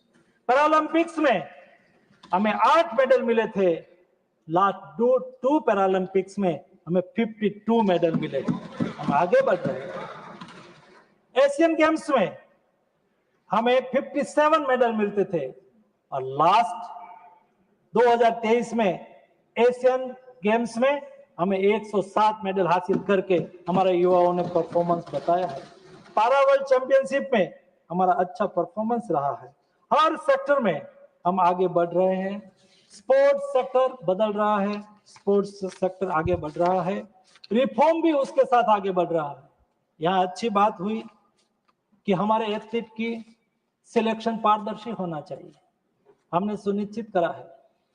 पैरालंपिक्स में हमें 8 मेडल मिले थे, लास्ट 2 पैरालंपिक्स में हमें 52 मेडल मिले। हम आगे बढ़ रहे हैं। एशियन गेम्स में हमें 57 मेडल मिलते थे, और लास्ट 2023 में एशियन गेम्स में हमें 107 मेडल हासिल करके हमारे युवाओं ने परफॉर्मेंस बताया है। पारा वर्ल्ड चैंपियनशिप में हमारा अच्छा परफॉर्मेंस रहा है। हर सेक्टर में हम आगे बढ़ रहे हैं। स्पोर्ट्स सेक्टर बदल रहा है, स्पोर्ट्स सेक्टर आगे बढ़ रहा है, रिफॉर्म भी उसके साथ आगे बढ़ रहा है। यहाँ अच्छी बात हुई कि हमारे एथलीट की सिलेक्शन पारदर्शी होना चाहिए। हमने सुनिश्चित करा है,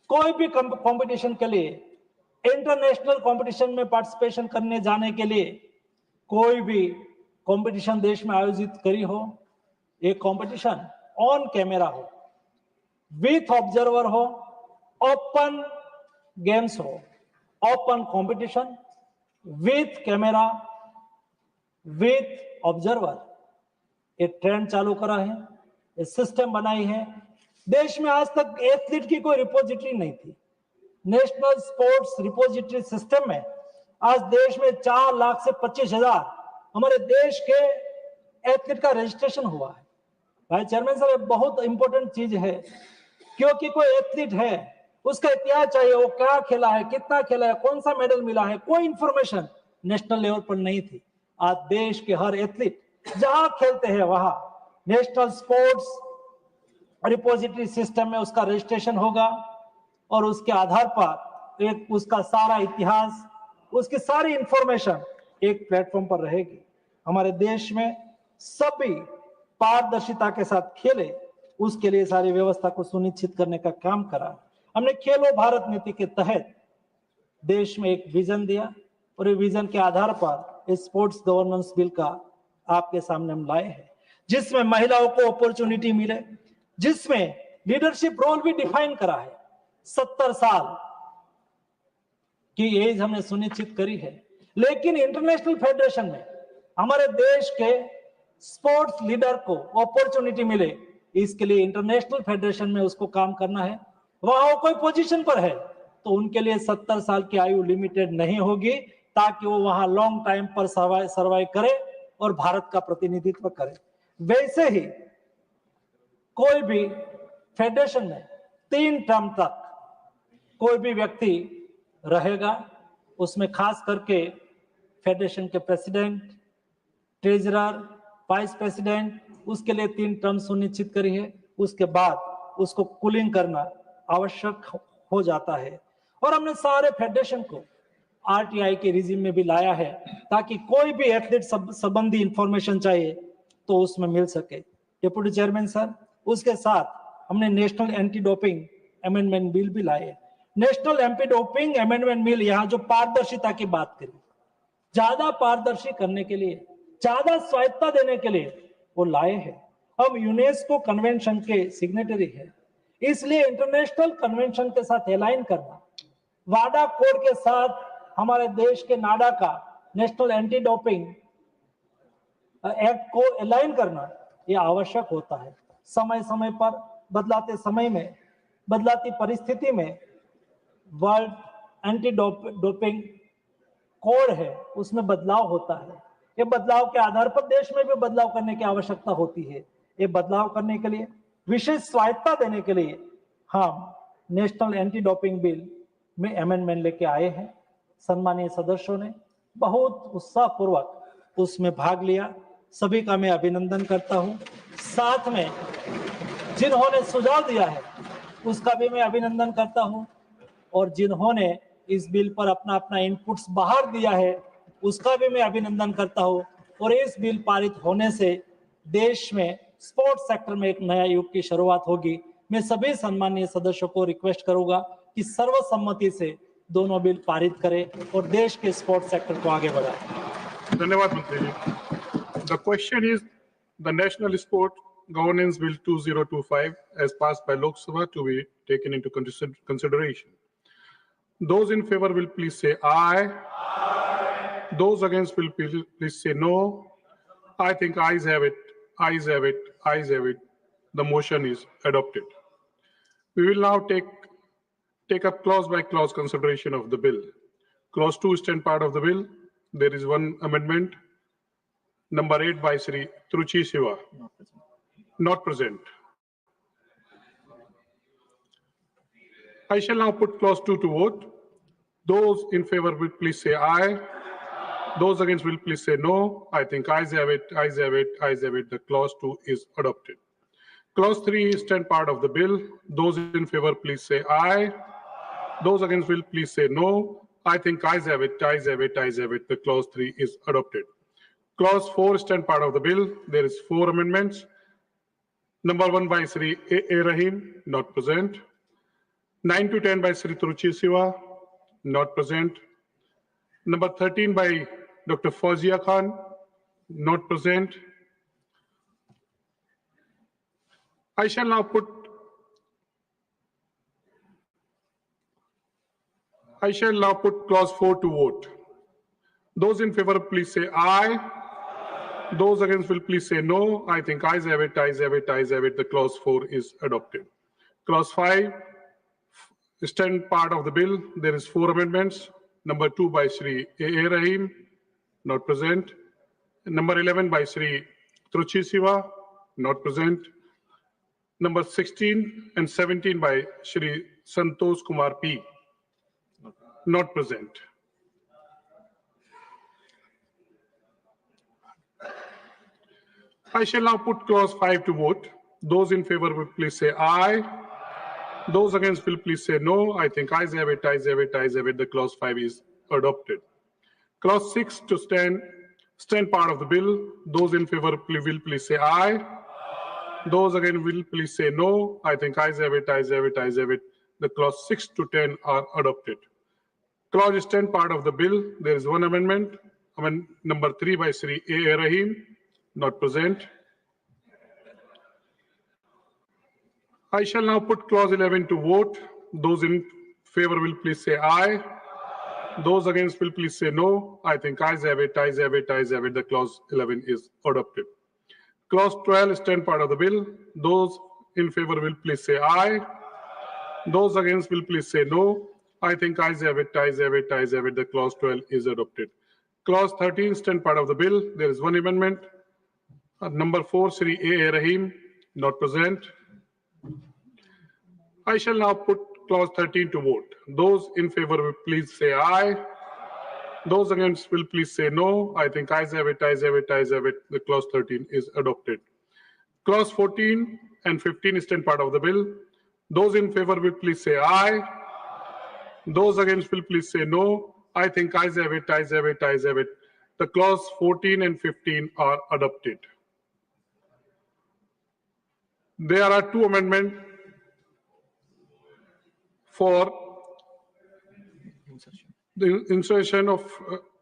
कोई भी कंपटीशन के लिए, इंटरनेशनल कंपटीशन में पार्टिसिपेशन करने जाने के लिए, कोई भी कंपटीशन देश में आयोजित करी हो, एक कंपटीशन ऑन कैमरा हो, विथ ऑब्जर्वर हो, ओपन गेम्स हो, open competition with camera with observer, एक ट्रेंड चालू करा है, एक सिस्टम बनाई है। देश में आज तक एथलीट की कोई रिपोजिटरी नहीं थी। नेशनल स्पोर्ट्स रिपोजिटरी सिस्टम में आज देश में 4 लाख से 25,000 हमारे देश के एथलीट का रजिस्ट्रेशन हुआ है। भाई चेयरमैन साहब, बहुत इंपॉर्टेंट चीज है, क्योंकि कोई एथलीट है, उसका इतिहास चाहिए, वो क्या खेला है, कितना खेला है, कौन सा मेडल मिला है, कोई इंफॉर्मेशन नेशनल लेवल पर नहीं थी। आज देश के हर एथलीट जहां खेलते हैं वहां नेशनल स्पोर्ट्स रिपोजिटरी सिस्टम में उसका रजिस्ट्रेशन होगा, और उसके आधार पर एक उसका सारा इतिहास, उसकी सारी इंफॉर्मेशन एक प्लेटफॉर्म पर रहेगी। हमारे देश में सभी पारदर्शिता के साथ खेले, उसके लिए सारी व्यवस्था को सुनिश्चित करने का काम करा। हमने खेलो भारत नीति के तहत देश में एक विजन दिया, और ये विजन के आधार पर इस स्पोर्ट्स गवर्नेंस बिल का आपके सामने हम लाए हैं, जिसमें महिलाओं को अपॉर्चुनिटी मिले, जिसमें लीडरशिप रोल भी डिफाइन करा है। 70 साल की एज हमने सुनिश्चित करी है, लेकिन इंटरनेशनल फेडरेशन में हमारे देश के स्पोर्ट्स लीडर को अपॉर्चुनिटी मिले, इसके लिए इंटरनेशनल फेडरेशन में उसको काम करना है। वहां वो कोई पोजीशन पर है तो उनके लिए 70 साल की आयु लिमिटेड नहीं होगी, ताकि वो वहां लॉन्ग टाइम पर सर्वाइव करे और भारत का प्रतिनिधित्व करे। वैसे ही कोई भी फेडरेशन में 3 टर्म तक कोई भी व्यक्ति रहेगा, उसमें खास करके फेडरेशन के प्रेसिडेंट, ट्रेजरर, वाइस प्रेसिडेंट, उसके लिए 3 टर्म सुनिश्चित करी है। उसके बाद उसको कूलिंग करना आवश्यक हो जाता है, और हमने सारे फेडरेशन को आरटीआई के रिजिम में भी लाया है, ताकि कोई भी एथलीट संबंधी इंफॉर्मेशन चाहिए तो उसमें मिल सके। डिप्टी चेयरमैन सर, उसके साथ हमने national anti doping amendment bill भी लाए। National anti doping amendment bill, यहाँ जो पारदर्शिता की बात करी, ज्यादा पारदर्शी करने के लिए, ज्यादा स्वायत्ता देने के लिए वो लाए हैं। हम यूनेस्को कन्वेंशन के सिग्नेटरी है, इसलिए इंटरनेशनल कन्वेंशन के साथ अलाइन करना, वाडा कोड के साथ हमारे देश के नाडा का नेशनल एंटी डोपिंग एक्ट को अलाइन करना ये आवश्यक होता है। समय समय पर बदलाते समय में, बदलाती परिस्थिति में वर्ल्ड एंटी डोपिंग कोड है, उसमें बदलाव होता है। ये बदलाव के आधार पर देश में भी बदलाव करने की आवश्यकता होती है। ये बदलाव करने के लिए, विशेष स्वायत्ता देने के लिए हम नेशनल एंटी डोपिंग बिल में अमेंडमेंट लेके आए हैं। सम्मानीय सदस्यों ने बहुत उत्साहपूर्वक उसमें भाग लिया, सभी का मैं अभिनंदन करता हूं। साथ में जिन्होंने सुझाव दिया है उसका भी मैं अभिनंदन करता हूं, और जिन्होंने इस बिल पर अपना अपना इनपुट्स बाहर दिया है उसका भी मैं अभिनंदन करता हूं। और इस बिल पारित होने से देश में स्पोर्ट्स सेक्टर में एक नया युग की शुरुआत होगी। मैं सभी सम्मानीय सदस्यों को रिक्वेस्ट करूंगा कि सर्वसम्मति से दोनों बिल पारित करें और देश के स्पोर्ट्स सेक्टर को आगे बढ़ाएं। धन्यवाद मंत्री जी। The question is the National Sport Governance Bill 2025 as passed by Lok Sabha to be taken into consideration. Those in favor will please say aye. Aye. Those against will please say no. I think ayes have it. Ayes have it. Ayes have it. The motion is adopted. We will now take up clause by clause consideration of the bill. Clause 2 is 10 part of the bill. There is one amendment. Number 8 by Sri Truchi Siva. Not present. I shall now put clause 2 to vote. Those in favor will please say aye. Those against will please say no. I think ayes have it, ayes have it, ayes have it. The clause 2 is adopted. Clause 3 is 10 part of the bill. Those in favor please say aye. Those against will please say no. I think ayes have it, ayes have it, ayes have it. The clause 3 is adopted. Clause 4 is 10 part of the bill. There is 4 amendments. Number 1 by Sri A. Rahim, not present. 9 to 10 by Sri Truchi Siva, not present. Number 13 by Dr. Fawzia Khan, not present. I shall now put clause 4 to vote. Those in favor please say aye. Those against will please say no. I think ayes have it, ayes have it, ayes have it. The clause 4 is adopted. Clause 5 is 10 part of the bill. There is 4 amendments. Number 2 by Sri A. Rahim, not present. Number 11 by Sri Truchi Siva, not present. Number 16 and 17 by Sri Santosh Kumar P, not present. I shall now put clause 5 to vote. Those in favor will please say aye. Those against will please say no. I think ayes have it, ayes have it, ayes have it. The clause 5 is adopted. Clause 6 to stand part of the bill. Those in favor will please say aye. Those again will please say no. I think ayes have it, ayes have it, ayes have it. The clause 6 to 10 are adopted. Clause is 10 part of the bill. There is one amendment. Number 3 by Sri A. Rahim, not present. I shall now put clause 11 to vote. Those in favor will please say aye. Those against will please say no. I think ayes have it, ayes have it, ayes have it. The clause 11 is adopted. Clause 12 is 10 part of the bill. Those in favor will please say aye. Those against will please say no. I think ayes have it, ayes have it, ayes have it. The clause 12 is adopted. Clause 13 is 10 part of the bill. There is one amendment. Number 4, Sri A. Rahim, not present. I shall now put clause 13 to vote. Those in favor will please say aye. Those against will please say no. I think ayes have it, ayes have it, ayes have it. The clause 13 is adopted. Clause 14 and 15 is 10 part of the bill. Those in favor will please say aye. Those against will please say no. I think ayes have it, ayes have it, ayes have it. The clause 14 and 15 are adopted. There are two amendments. for the insertion of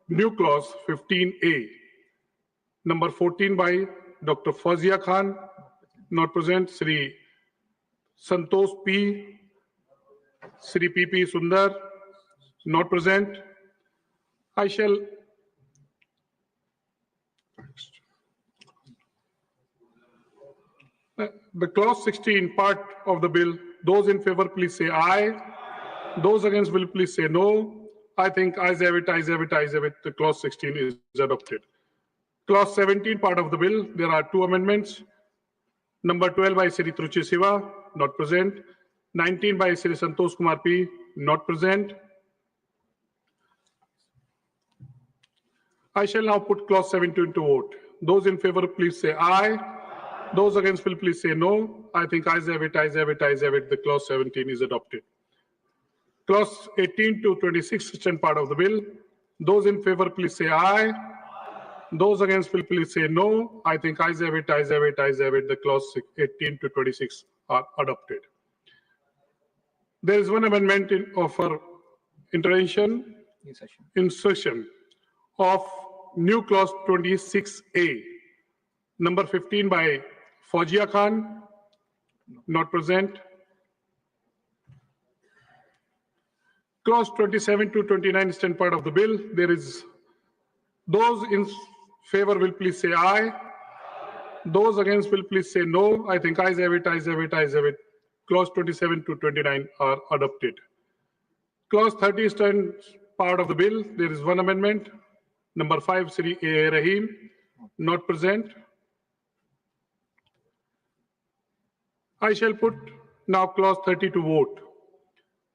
new clause 15A, number 14 by Dr. Fazia Khan, not present, Sri Santosh P, Sri P.P. Sundar, not present. I shall the clause 16 part of the bill, those in favor please say aye. Those against will please say no. I think ayes have it, ayes have it, ayes have it. The clause 16 is adopted. Clause 17 part of the bill, there are two amendments. Number 12 by Sri Truchi Siva, not present. 19 by Sri Santosh Kumar P, not present. I shall now put clause 17 to vote. Those in favor please say aye. Those against will please say no. I think ayes have it, ayes have it, ayes have it. The clause 17 is adopted. Clause 18 to 26, second part of the bill. Those in favor please say aye. Those against will please say no. I think ayes have it, ayes have it, ayes have it. The clause 18 to 26 are adopted. There is one amendment of our intervention, insertion of new clause 26A, number 15 by Fazia Khan, not present. Clause 27 to 29, stand part of the bill. There is those in favor will please say aye. Those against will please say no. I think ayes have it, ayes have it, ayes have it. Clause 27 to 29 are adopted. Clause 30 stand part of the bill. There is one amendment. Number 5, Sri A. Rahim, not present. I shall put now clause 30 to vote.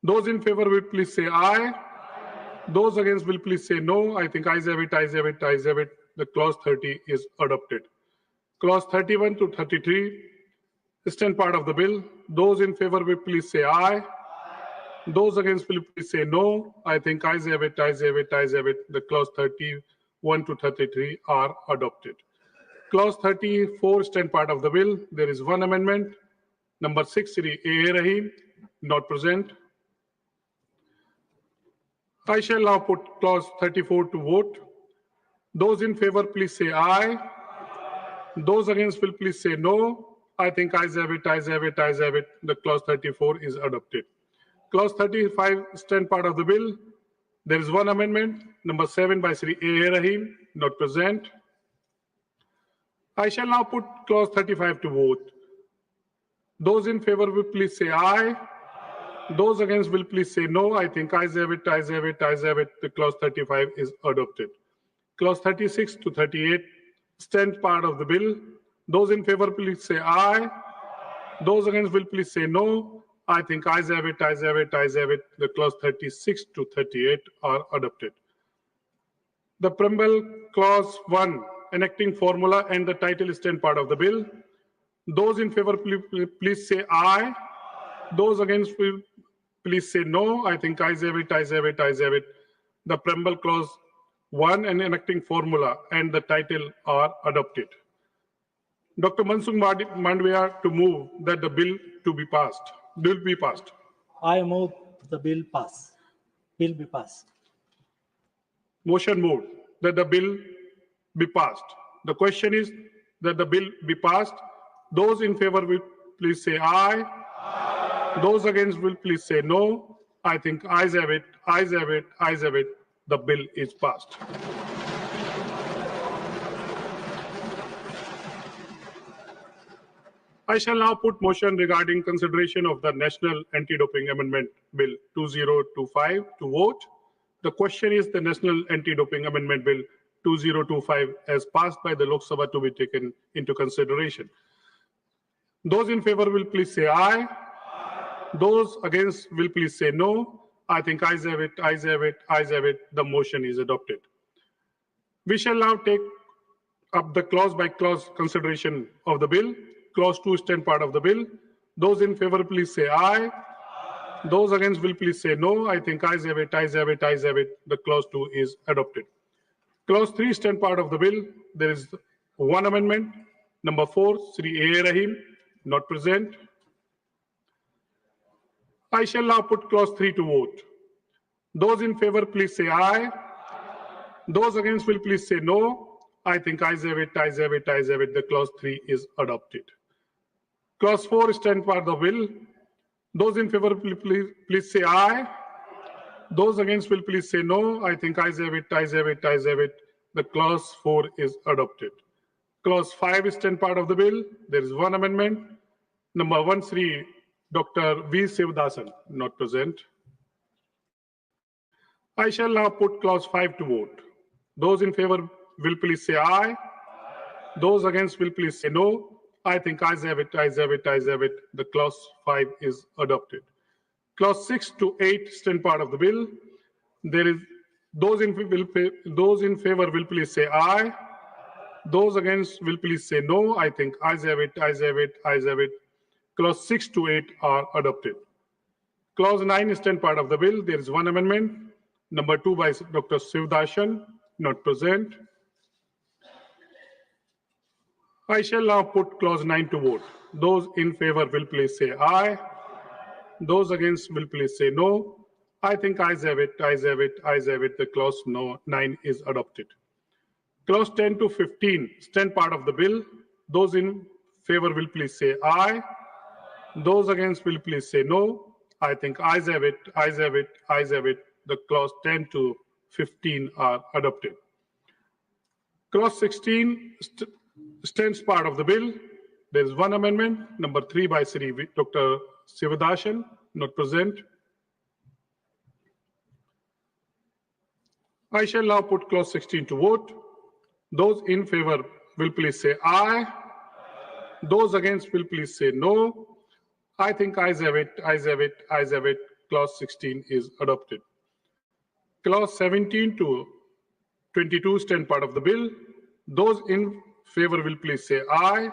Those in favor will please say aye. Those against will please say no. I think ayes have it, ayes have it, ayes have it. The clause 30 is adopted. Clause 31 to 33, stand part of the bill. Those in favor will please say aye. Those against will please say no. I think ayes have it, ayes have it, ayes have it. The clause 31 to 33 are adopted. Clause 34, stand part of the bill. There is one amendment. Number 6, Sri A. Rahim, not present. I shall now put clause 34 to vote. Those in favor please say aye. Those against will please say no. I think ayes have it, ayes have it, ayes have it. The clause 34 is adopted. Clause 35, stand part of the bill. There is one amendment, number 7 by Sri A. Rahim, not present. I shall now put clause 35 to vote. Those in favor will please say aye. Those against will please say no. I think ayes have it, ayes have it, ayes have it. The clause 35 is adopted. Clause 36 to 38, stand part of the bill. Those in favor please say aye. Those against will please say no. I think ayes have it, ayes have it, ayes have it. The clause 36 to 38 are adopted. The preamble clause 1, enacting formula and the title stand part of the bill. Those in favor please say aye. Those against will please say no. I think ayes have it, ayes have it, ayes have it. The preamble clause 1 and enacting formula and the title are adopted. Dr. Monsoon Mandviya to move that the bill to be passed. Bill be passed. I move the bill pass. Bill be passed. Motion moved that the bill be passed. The question is that the bill be passed. Those in favor will please say aye. Those against will please say no. I think ayes have it, ayes have it, ayes have it. The bill is passed. I shall now put motion regarding consideration of the National Anti-Doping Amendment Bill 2025 to vote. The question is the National Anti-Doping Amendment Bill 2025 as passed by the Lok Sabha to be taken into consideration. Those in favor will please say aye. Those against will please say no. I think ayes have it, ayes have it, ayes have it. The motion is adopted. We shall now take up the clause by clause consideration of the bill. Clause 2 stand part of the bill. Those in favor please say aye. Those against will please say no. I think ayes have it, ayes have it, ayes have it. The clause 2 is adopted. Clause 3 stand part of the bill. There is one amendment. Number 4, Sri A. Rahim, not present. I shall now put clause 3 to vote. Those in favor, please say aye. Those against will please say no. I think ayes have it, ayes have it, ayes have it. The clause 3 is adopted. Clause 4 stands for the bill. Those in favor, please say aye. Those against will please say no. I think ayes have it, ayes have it, ayes have it. The clause 4 is adopted. Clause 5 is 10 part of the bill. There is one amendment. Number 1, Sri Dr. V. Sivadasan, not present. I shall now put clause 5 to vote. Those in favor will please say aye. Those against will please say no. I think ayes have it, ayes have it, ayes have it. The clause 5 is adopted. Clause 6 to 8 stand part of the bill. There is those in favor will please say aye. Those against will please say no. I think ayes have it, ayes have it, ayes have it. Clause 6 to 8 are adopted. Clause 9 is stand part of the bill. There is one amendment. Number 2 by Dr. Sivadasan, not present. I shall now put clause 9 to vote. Those in favor will please say aye. Those against will please say no. I think ayes have it, ayes have it, ayes have it. The clause 9 is adopted. Clause 10 to 15 stand part of the bill. Those in favor will please say aye. Those against will please say no. I think ayes have it, ayes have it, ayes have it. The clause 10 to 15 are adopted. Clause 16 stands part of the bill. There is one amendment, number 3 by Sri Dr. Sivadasan, not present. I shall now put clause 16 to vote. Those in favor will please say aye. Those against will please say no. I think ayes have it, ayes have it, ayes have it. Clause 16 is adopted. Clause 17 to 22 stand part of the bill. Those in favor will please say aye.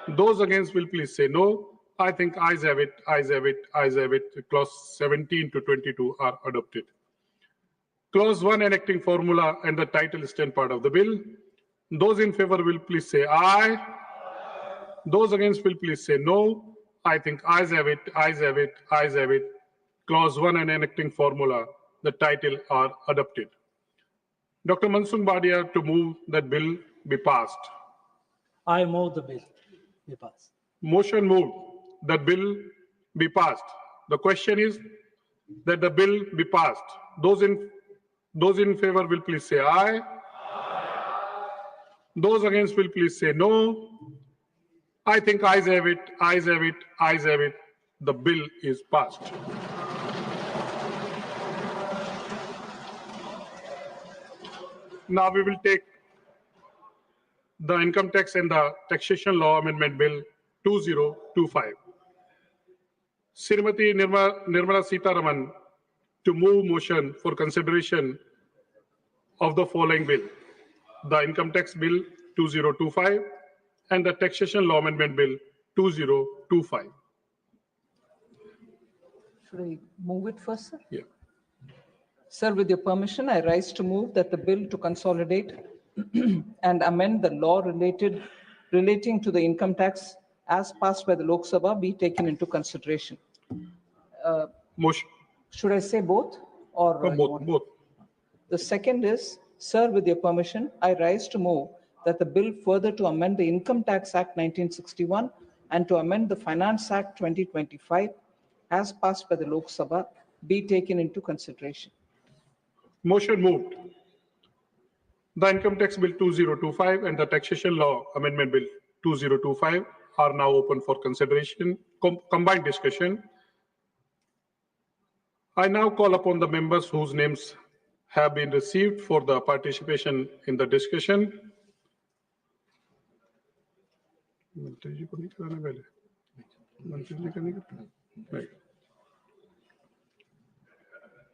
Those against will please say no. I think ayes have it, ayes have it, ayes have it. Clause 17 to 22 are adopted. Clause 1 enacting formula and the title stand part of the bill. Those in favor will please say aye. Those against will please say no. I think ayes have it, ayes have it, ayes have it. Clause 1 and enacting formula, the title are adopted. Dr. Monsoon Badia to move that bill be passed. I move the bill be passed. Motion moved that bill be passed. The question is that the bill be passed. Those in favor will please say aye. Those against will please say no. I think ayes have it, ayes have it, ayes have it. The bill is passed. Now we will take the Income Tax and the Taxation Law Amendment Bill 2025. Srimati Nirmala Sitharaman to move motion for consideration of the following bill: the Income Tax Bill 2025 and the Taxation Law Amendment Bill 2025. Should I move it first, sir? Yeah. Sir, with your permission, I rise to move that the bill to consolidate and amend the law relating to the income tax as passed by the Lok Sabha be taken into consideration. Motion. Should I say both? Or both. The second is, sir, with your permission, I rise to move that the bill further to amend the Income Tax Act 1961 and to amend the Finance Act 2025 as passed by the Lok Sabha be taken into consideration. Motion moved. The Income Tax Bill 2025 and the Taxation Law Amendment Bill 2025 are now open for consideration, combined discussion. I now call upon the members whose names have been received for the participation in the discussion.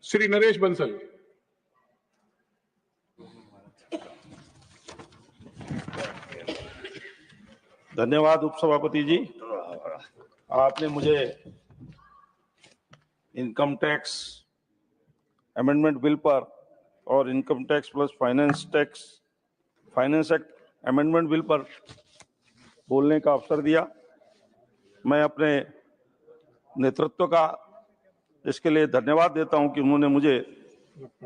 Shri Naresh Bansal. धन्यवाद उपसभापति जी, आपने मुझे income tax amendment bill पर और income tax plus finance act amendment bill पर बोलने का अवसर दिया। मैं अपने नेतृत्व का इसके लिए धन्यवाद देता हूं कि उन्होंने मुझे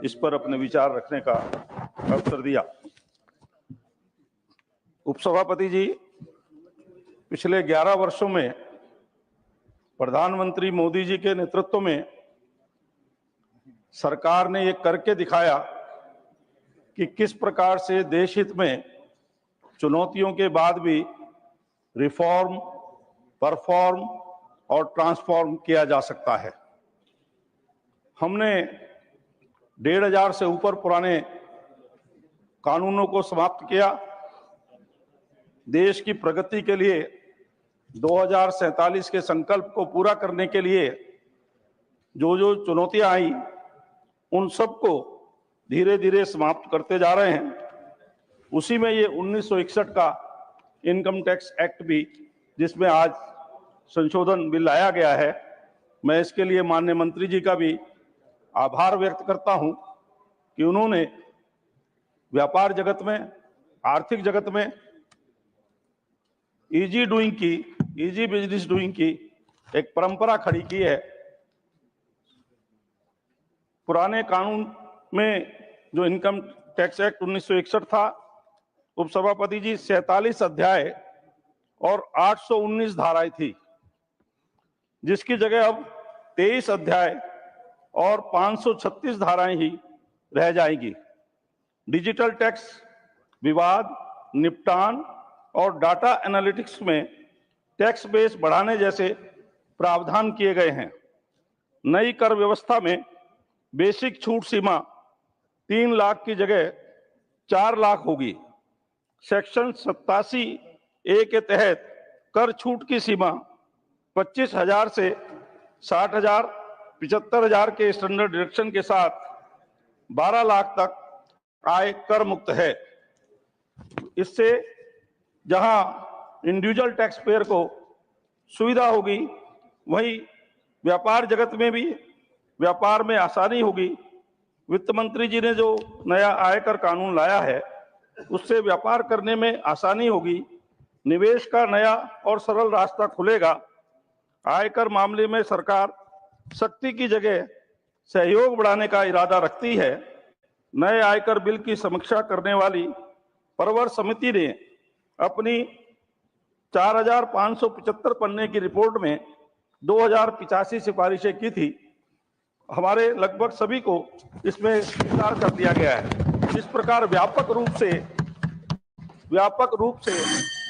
इस पर अपने विचार रखने का अवसर दिया। उपसभापति जी, पिछले 11 वर्षों में प्रधानमंत्री मोदी जी के नेतृत्व में सरकार ने ये करके दिखाया कि किस प्रकार से देश हित में चुनौतियों के बाद भी रिफॉर्म, परफॉर्म और ट्रांसफॉर्म किया जा सकता है। हमने 1,500 से ऊपर पुराने कानूनों को समाप्त किया। देश की प्रगति के लिए 2047 के संकल्प को पूरा करने के लिए जो जो चुनौतियां आई, उन सबको धीरे धीरे समाप्त करते जा रहे हैं। उसी में ये 1961 का इनकम टैक्स एक्ट भी, जिसमें आज संशोधन बिल लाया गया है, मैं इसके लिए माननीय मंत्री जी का भी आभार व्यक्त करता हूं कि उन्होंने व्यापार जगत में, आर्थिक जगत में इजी बिजनेस डूइंग की एक परंपरा खड़ी की है। पुराने कानून में जो इनकम टैक्स एक्ट 1961 था, उपसभापति जी, 47 अध्याय और 819 धाराएं थी, जिसकी जगह अब 23 अध्याय और 536 धाराएं ही रह जाएंगी। डिजिटल टैक्स, विवाद निपटान और डाटा एनालिटिक्स में टैक्स बेस बढ़ाने जैसे प्रावधान किए गए हैं। नई कर व्यवस्था में बेसिक छूट सीमा 3 लाख की जगह 4 लाख होगी। सेक्शन 87A के तहत कर छूट की सीमा 25,000 से 60,000, 75,000 के स्टैंडर्ड डिडक्शन के साथ 12 लाख तक आय कर मुक्त है। इससे जहां इंडिविजुअल टैक्स पेयर को सुविधा होगी, वहीं व्यापार जगत में भी व्यापार में आसानी होगी। वित्त मंत्री जी ने जो नया आयकर कानून लाया है, उससे व्यापार करने में आसानी होगी, निवेश का नया और सरल रास्ता खुलेगा। आयकर मामले में सरकार सख्ती की जगह सहयोग बढ़ाने का इरादा रखती है। नए आयकर बिल की समीक्षा करने वाली परवर समिति ने अपनी 4,575 पन्ने की रिपोर्ट में 2,085 सिफारिशें की थी। हमारे लगभग सभी को इसमें स्वीकार कर दिया गया है। इस प्रकार व्यापक रूप से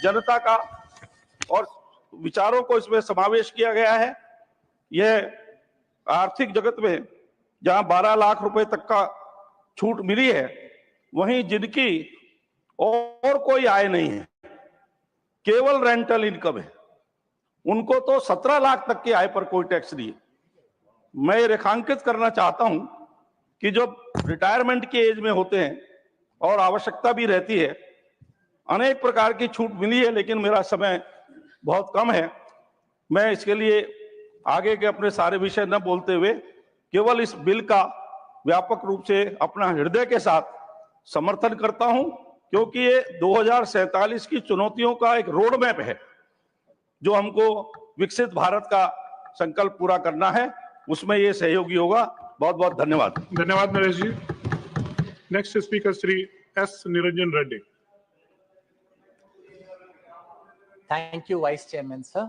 जनता का और विचारों को इसमें समावेश किया गया है। यह आर्थिक जगत में जहां 12 लाख रुपए तक का छूट मिली है, वहीं जिनकी और कोई आय नहीं है, केवल रेंटल इनकम है, उनको तो 17 लाख तक की आय पर कोई टैक्स नहीं है। मैं ये रेखांकित करना चाहता हूं कि जब रिटायरमेंट की एज में होते हैं और आवश्यकता भी रहती है, अनेक प्रकार की छूट मिली है, लेकिन मेरा समय बहुत कम है। मैं इसके लिए आगे के अपने सारे विषय न बोलते हुए केवल इस बिल का व्यापक रूप से अपना हृदय के साथ समर्थन करता हूं, क्योंकि ये 2047 की चुनौतियों का एक रोड मैप है, जो हमको विकसित भारत का संकल्प पूरा करना है, उसमें ये सहयोगी होगा। बहुत बहुत धन्यवाद। धन्यवाद Naresh ji. Next speaker Shri S Niranjan Reddy. Thank you, Vice Chairman, sir.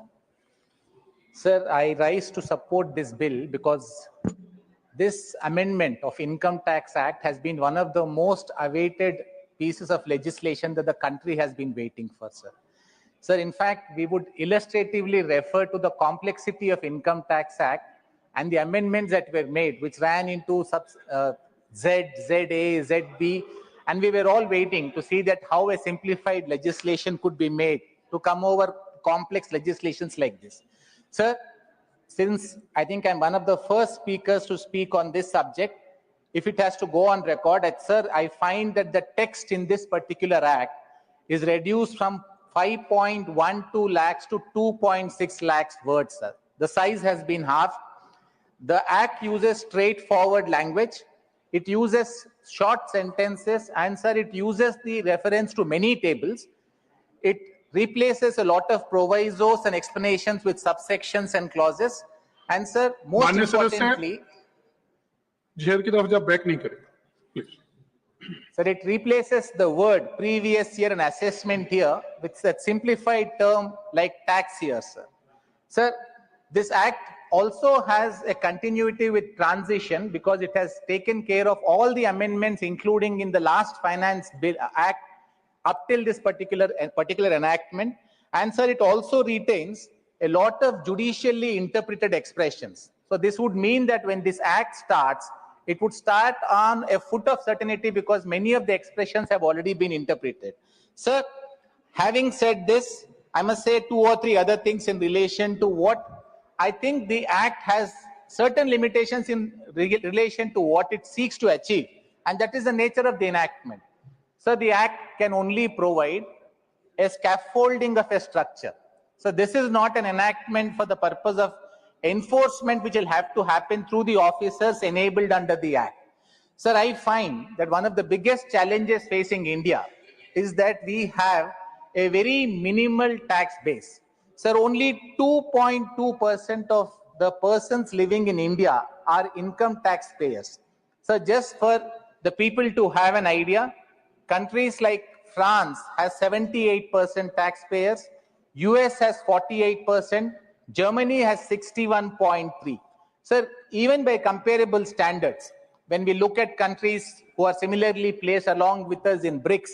Sir, I rise to support this bill because this amendment of Income Tax Act has been one of the most awaited pieces of legislation that the country has been waiting for, sir. Sir, in fact, we would illustratively refer to the complexity of Income Tax Act and the amendments that were made, which ran into Z, ZA, ZB, and we were all waiting to see that how a simplified legislation could be made to come over complex legislations like this. Sir, since I think I'm one of the first speakers to speak on this subject, if it has to go on record, sir, I find that the text in this particular act is reduced from 5.12 lakhs to 2.6 lakhs words, sir. The size has been halved. The act uses straightforward language. It uses short sentences, and sir, it uses the reference to many tables. It replaces a lot of provisos and explanations with subsections and clauses. And sir, most माननीय सदस्य importantly, chair की तरफ जब back नहीं करेगा, please. sir, it replaces the word previous year and assessment year with a simplified term like tax year, sir. Sir, this act also has a continuity with transition because it has taken care of all the amendments, including in the last finance bill act up till this particular enactment. And sir, it also retains a lot of judicially interpreted expressions. So this would mean that when this act starts, it would start on a foot of certainty because many of the expressions have already been interpreted. Sir, having said this, I must say 2 or 3 other things in relation to what I think the act has certain limitations in relation to what it seeks to achieve, and that is the nature of the enactment. So the act can only provide a scaffolding of a structure. So this is not an enactment for the purpose of enforcement which will have to happen through the officers enabled under the act. Sir, I find that one of the biggest challenges facing India is that we have a very minimal tax base. Sir, only 2.2% of the persons living in India are income taxpayers. So just for the people to have an idea, countries like France has 78% taxpayers, US has 48%, Germany has 61.3. Sir, even by comparable standards, when we look at countries who are similarly placed along with us in BRICS,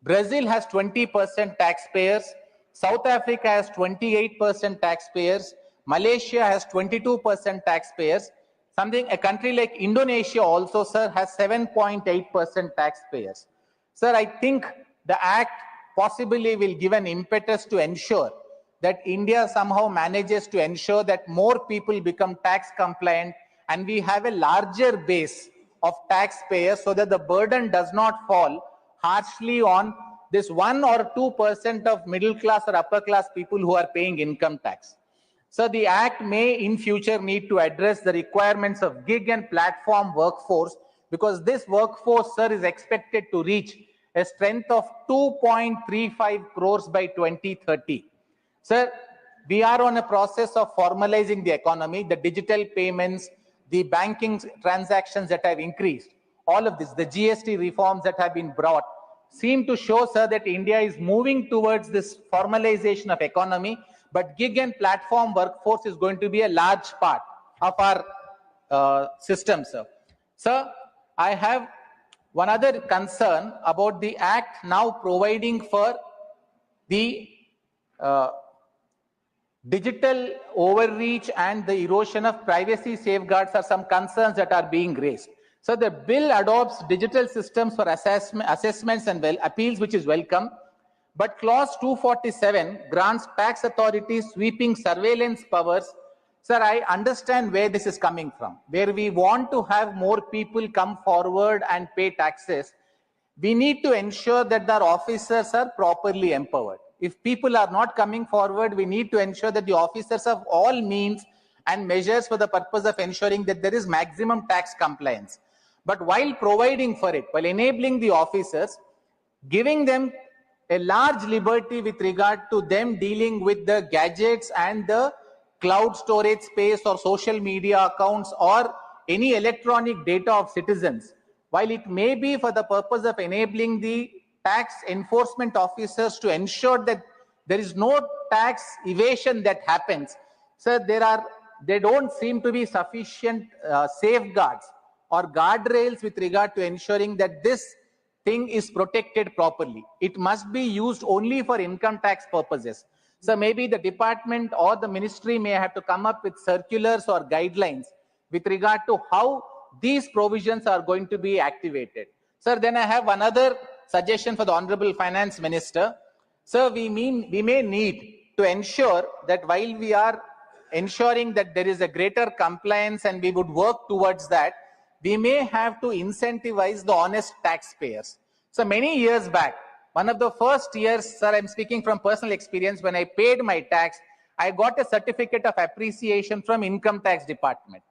Brazil has 20% taxpayers, South Africa has 28% taxpayers, Malaysia has 22% taxpayers, a country like Indonesia also, sir, has 7.8% taxpayers. Sir, I think the act possibly will give an impetus to ensure that India somehow manages to ensure that more people become tax compliant and we have a larger base of taxpayers so that the burden does not fall harshly on this 1 or 2% of middle class or upper class people who are paying income tax. So the act may in future need to address the requirements of gig and platform workforce because this workforce, sir, is expected to reach a strength of 2.35 crores by 2030. Sir, we are on a process of formalizing the economy, the digital payments, the banking transactions that have increased, all of this, the GST reforms that have been brought, seem to show, sir, that India is moving towards this formalization of economy, but gig and platform workforce is going to be a large part of our system, sir. Sir, I have one other concern about the act now providing for the digital overreach and the erosion of privacy safeguards are some concerns that are being raised. So the bill adopts digital systems for assessments and appeals, which is welcome. But clause 247 grants tax authorities sweeping surveillance powers. Sir, I understand where this is coming from, where we want to have more people come forward and pay taxes. We need to ensure that our officers are properly empowered. If people are not coming forward, we need to ensure that the officers have all means and measures for the purpose of ensuring that there is maximum tax compliance. But while providing for it, while enabling the officers, giving them a large liberty with regard to them dealing with the gadgets and the cloud storage space or social media accounts or any electronic data of citizens, while it may be for the purpose of enabling the tax enforcement officers to ensure that there is no tax evasion that happens, sir, there don't seem to be sufficient safeguards or guardrails with regard to ensuring that this thing is protected properly. It must be used only for income tax purposes. So maybe the department or the ministry may have to come up with circulars or guidelines with regard to how these provisions are going to be activated. Sir, then I have another suggestion for the Honorable Finance Minister. Sir, we may need to ensure that while we are ensuring that there is a greater compliance and we would work towards that, we may have to incentivize the honest taxpayers. So many years back, one of the first years, sir, I'm speaking from personal experience, when I paid my tax, I got a certificate of appreciation from Income Tax Department.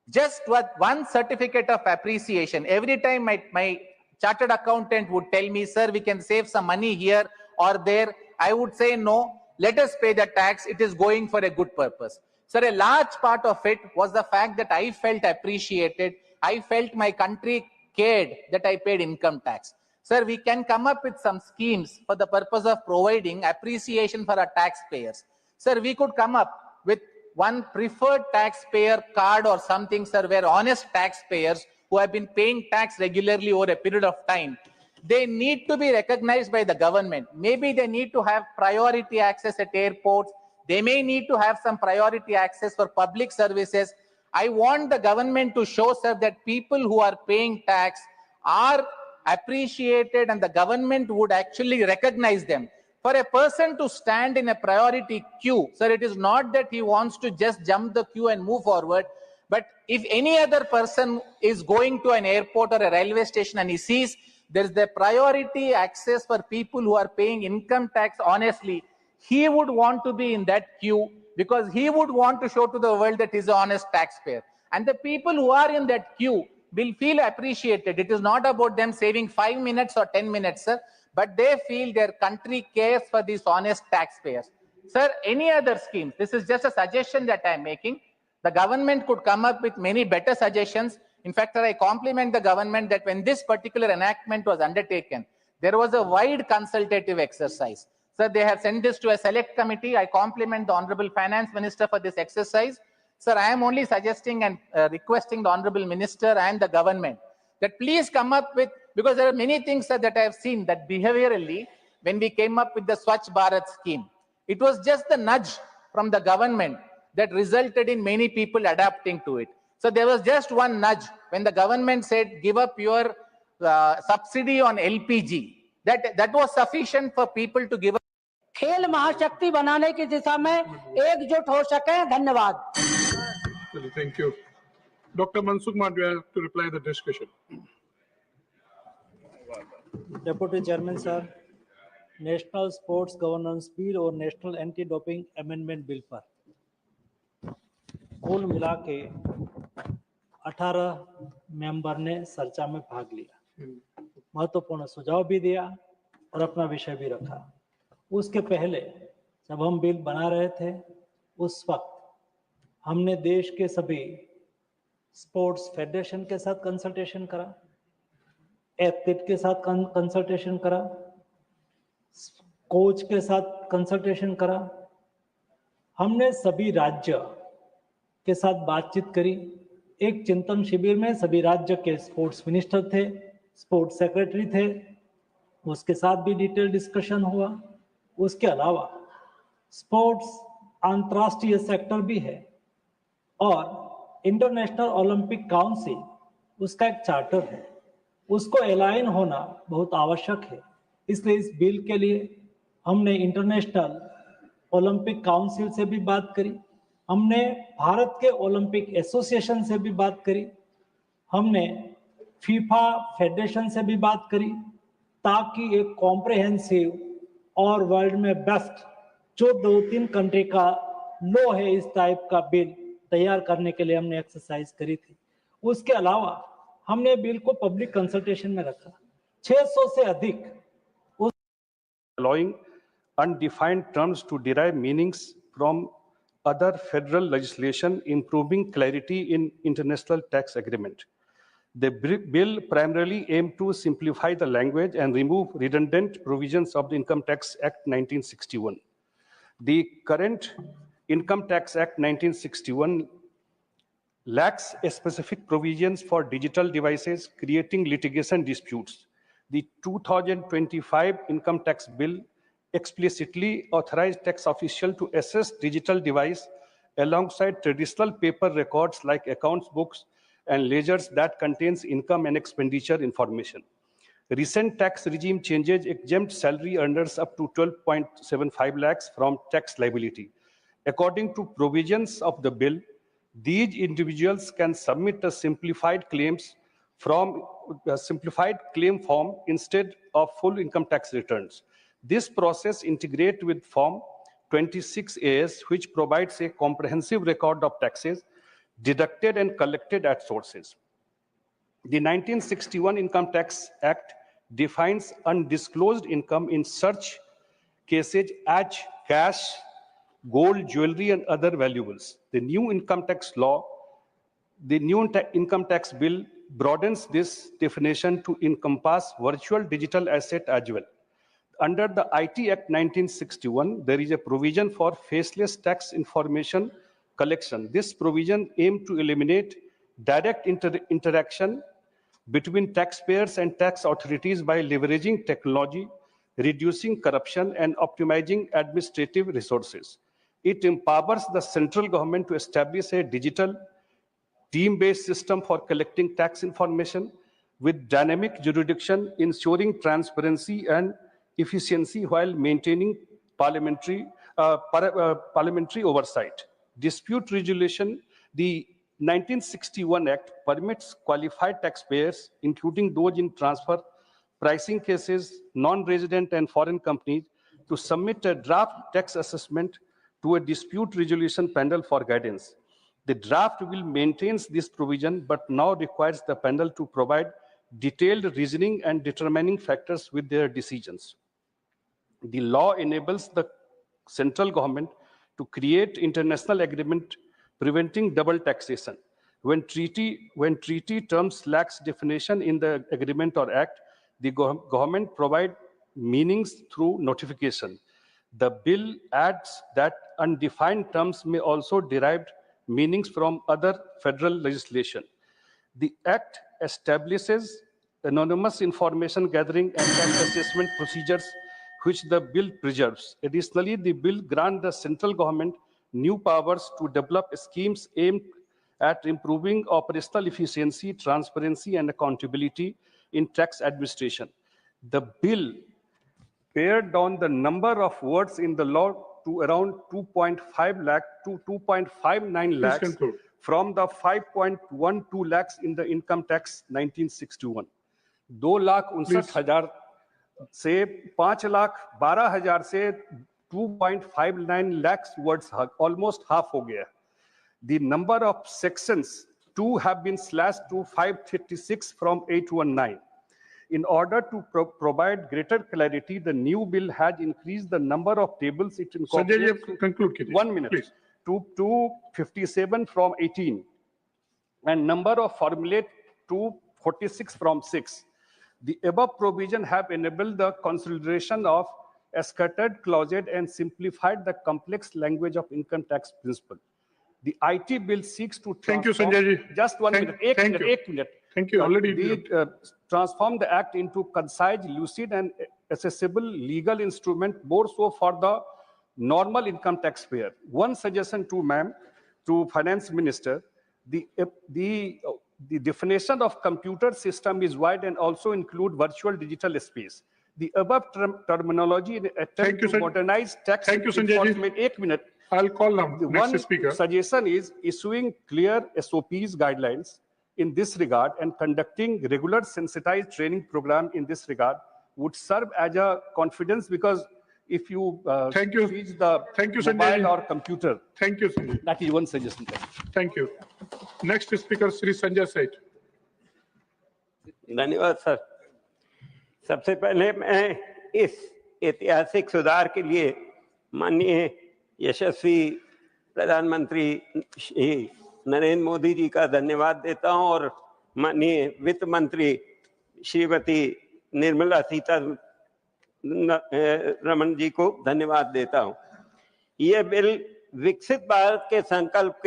Just one certificate of appreciation. Every time my chartered accountant would tell me, sir, we can save some money here or there, I would say, no, let us pay the tax. It is going for a good purpose. Sir, a large part of it was the fact that I felt appreciated. I felt my country cared that I paid income tax. Sir, we can come up with some schemes for the purpose of providing appreciation for our taxpayers. Sir, we could come up with one preferred taxpayer card or something, sir, where honest taxpayers who have been paying tax regularly over a period of time, they need to be recognized by the government. Maybe they need to have priority access at airports. They may need to have some priority access for public services. I want the government to show, sir, that people who are paying tax are appreciated and the government would actually recognize them. For a person to stand in a priority queue, sir, it is not that he wants to just jump the queue and move forward, but if any other person is going to an airport or a railway station and he sees there's the priority access for people who are paying income tax honestly, he would want to be in that queue because he would want to show to the world that he's an honest taxpayer. And the people who are in that queue will feel appreciated. It is not about them saving 5 minutes or 10 minutes, sir, but they feel their country cares for these honest taxpayers. Sir, any other schemes? This is just a suggestion that I'm making. The government could come up with many better suggestions. In fact, sir, I compliment the government that when this particular enactment was undertaken, there was a wide consultative exercise. Sir, they have sent this to a select committee. I compliment the Honorable Finance Minister for this exercise. Sir, I am only suggesting and requesting the Honorable Minister and the government that please come up with, because there are many things, sir, that I have seen that behaviorally, when we came up with the Swachh Bharat scheme, it was just the nudge from the government that resulted in many people adapting to it. So there was just one nudge when the government said, give up your subsidy on LPG. That was sufficient for people to give up. खेल महाशक्ति बनाने की दिशा में एकजुट हो सके। धन्यवाद। Thank you. Dr. Monsoon, do you have to reply the discussion? Deputy Chairman sir, national sports governance bill और national anti doping amendment bill पर कुल मिला के 18 मेंबर ने चर्चा में भाग लिया, महत्वपूर्ण सुझाव भी दिया और अपना विषय भी रखा। उसके पहले जब हम बिल बना रहे थे उस वक्त हमने देश के सभी स्पोर्ट्स फेडरेशन के साथ कंसल्टेशन करा, एथलीट के साथ कंसल्टेशन करा, कोच के साथ कंसल्टेशन करा। हमने सभी राज्य के साथ बातचीत करी। एक चिंतन शिविर में सभी राज्य के स्पोर्ट्स मिनिस्टर थे, स्पोर्ट्स सेक्रेटरी थे, उसके साथ भी डिटेल डिस्कशन हुआ। उसके अलावा स्पोर्ट्स अंतर्राष्ट्रीय सेक्टर भी है और इंटरनेशनल ओलंपिक काउंसिल उसका एक चार्टर है, उसको अलाइन होना बहुत आवश्यक है। इसलिए इस बिल के लिए हमने इंटरनेशनल ओलंपिक काउंसिल से भी बात करी, हमने भारत के ओलंपिक एसोसिएशन से भी बात करी, हमने फीफा फेडरेशन से भी बात करी, ताकि एक कॉम्प्रिहेंसिव और वर्ल्ड में बेस्ट जो 2-3 कंट्री का लो है इस टाइप का बिल तैयार करने के लिए हमने एक्सरसाइज करी थी। उसके अलावा हमने बिल को पब्लिक कंसल्टेशन में रखा। 600 से अधिक allowing undefined terms to derive meanings from other federal legislation, improving clarity in international tax agreement. The bill primarily aimed to simplify the language and remove redundant provisions of the Income Tax Act 1961. The current Income Tax Act 1961 lacks specific provisions for digital devices, creating litigation disputes. The 2025 Income Tax Bill explicitly authorized tax officials to assess digital device alongside traditional paper records like accounts books and ledgers that contains income and expenditure information. Recent tax regime changes exempt salary earners up to 12.75 lakhs from tax liability. According to provisions of the bill, these individuals can submit a simplified claim form instead of full income tax returns. This process integrates with Form 26AS, which provides a comprehensive record of taxes deducted and collected at sources. The 1961 Income Tax Act defines undisclosed income in such cases as cash, gold, jewelry, and other valuables. The new income tax bill broadens this definition to encompass virtual digital asset as well. Under the IT Act 1961, there is a provision for faceless tax information collection. This provision aimed to eliminate direct interaction between taxpayers and tax authorities by leveraging technology, reducing corruption, and optimizing administrative resources. It empowers the central government to establish a digital team-based system for collecting tax information with dynamic jurisdiction, ensuring transparency and efficiency while maintaining parliamentary oversight. Dispute resolution, the 1961 Act permits qualified taxpayers, including those in transfer pricing cases, non-resident and foreign companies, to submit a draft tax assessment to a dispute resolution panel for guidance. The draft will maintain this provision, but now requires the panel to provide detailed reasoning and determining factors with their decisions. The law enables the central government to create international agreement preventing double taxation. When treaty terms lacks definition in the agreement or act, the government provide meanings through notification. The bill adds that undefined terms may also derive meanings from other federal legislation. The act establishes anonymous information gathering and tax assessment procedures, which the bill preserves. Additionally, the bill grants the central government new powers to develop schemes aimed at improving operational efficiency, transparency, and accountability in tax administration. The bill pared down the number of words in the law to around 2.5 lakh to 2.59 lakhs from the 5.12 lakhs in the income tax 1961. 2,59,000 से 5,12,000 से 2.59 lakhs words, almost half हो गया. The number of sections 2 have been slashed to 536 from 819. In order to provide greater clarity, the new bill has increased the number of tables it incorporates. Conclude, 1 minute. Please. To 257 from 18, and number of formulate to 46 from 6. The above provision have enabled the consideration of eschated clauses and simplified the complex language of income tax principle. The IT bill seeks to Thank you, Sanjay ji. Just 1 minute. One minute. Thank you. Already transform the act into concise, lucid, and accessible legal instrument, more so for the normal income taxpayer. One suggestion to ma'am, to finance minister, the definition of computer system is wide and also include virtual digital space. The above terminology in attempt to modernize tax enforcement. 1 minute. I'll call now. Next speaker. Suggestion is issuing clear SOPs guidelines in this regard and conducting regular sensitized training program in this regard would serve as a confidence, because if you teach the mobile or computer. Thank you, Sanjay. That is one suggestion. Thank you. Next speaker, Shri Sanjay Seth. धन्यवाद sir. सबसे पहले मैं इस ऐतिहासिक सुधार के लिए माननीय यशस्वी प्रधानमंत्री श्री नरेंद्र मोदी जी का धन्यवाद देता हूं और माननीय वित्त मंत्री श्रीमती निर्मला सीतारमण जी को धन्यवाद देता हूं. यह बिल विकसित भारत के संकल्प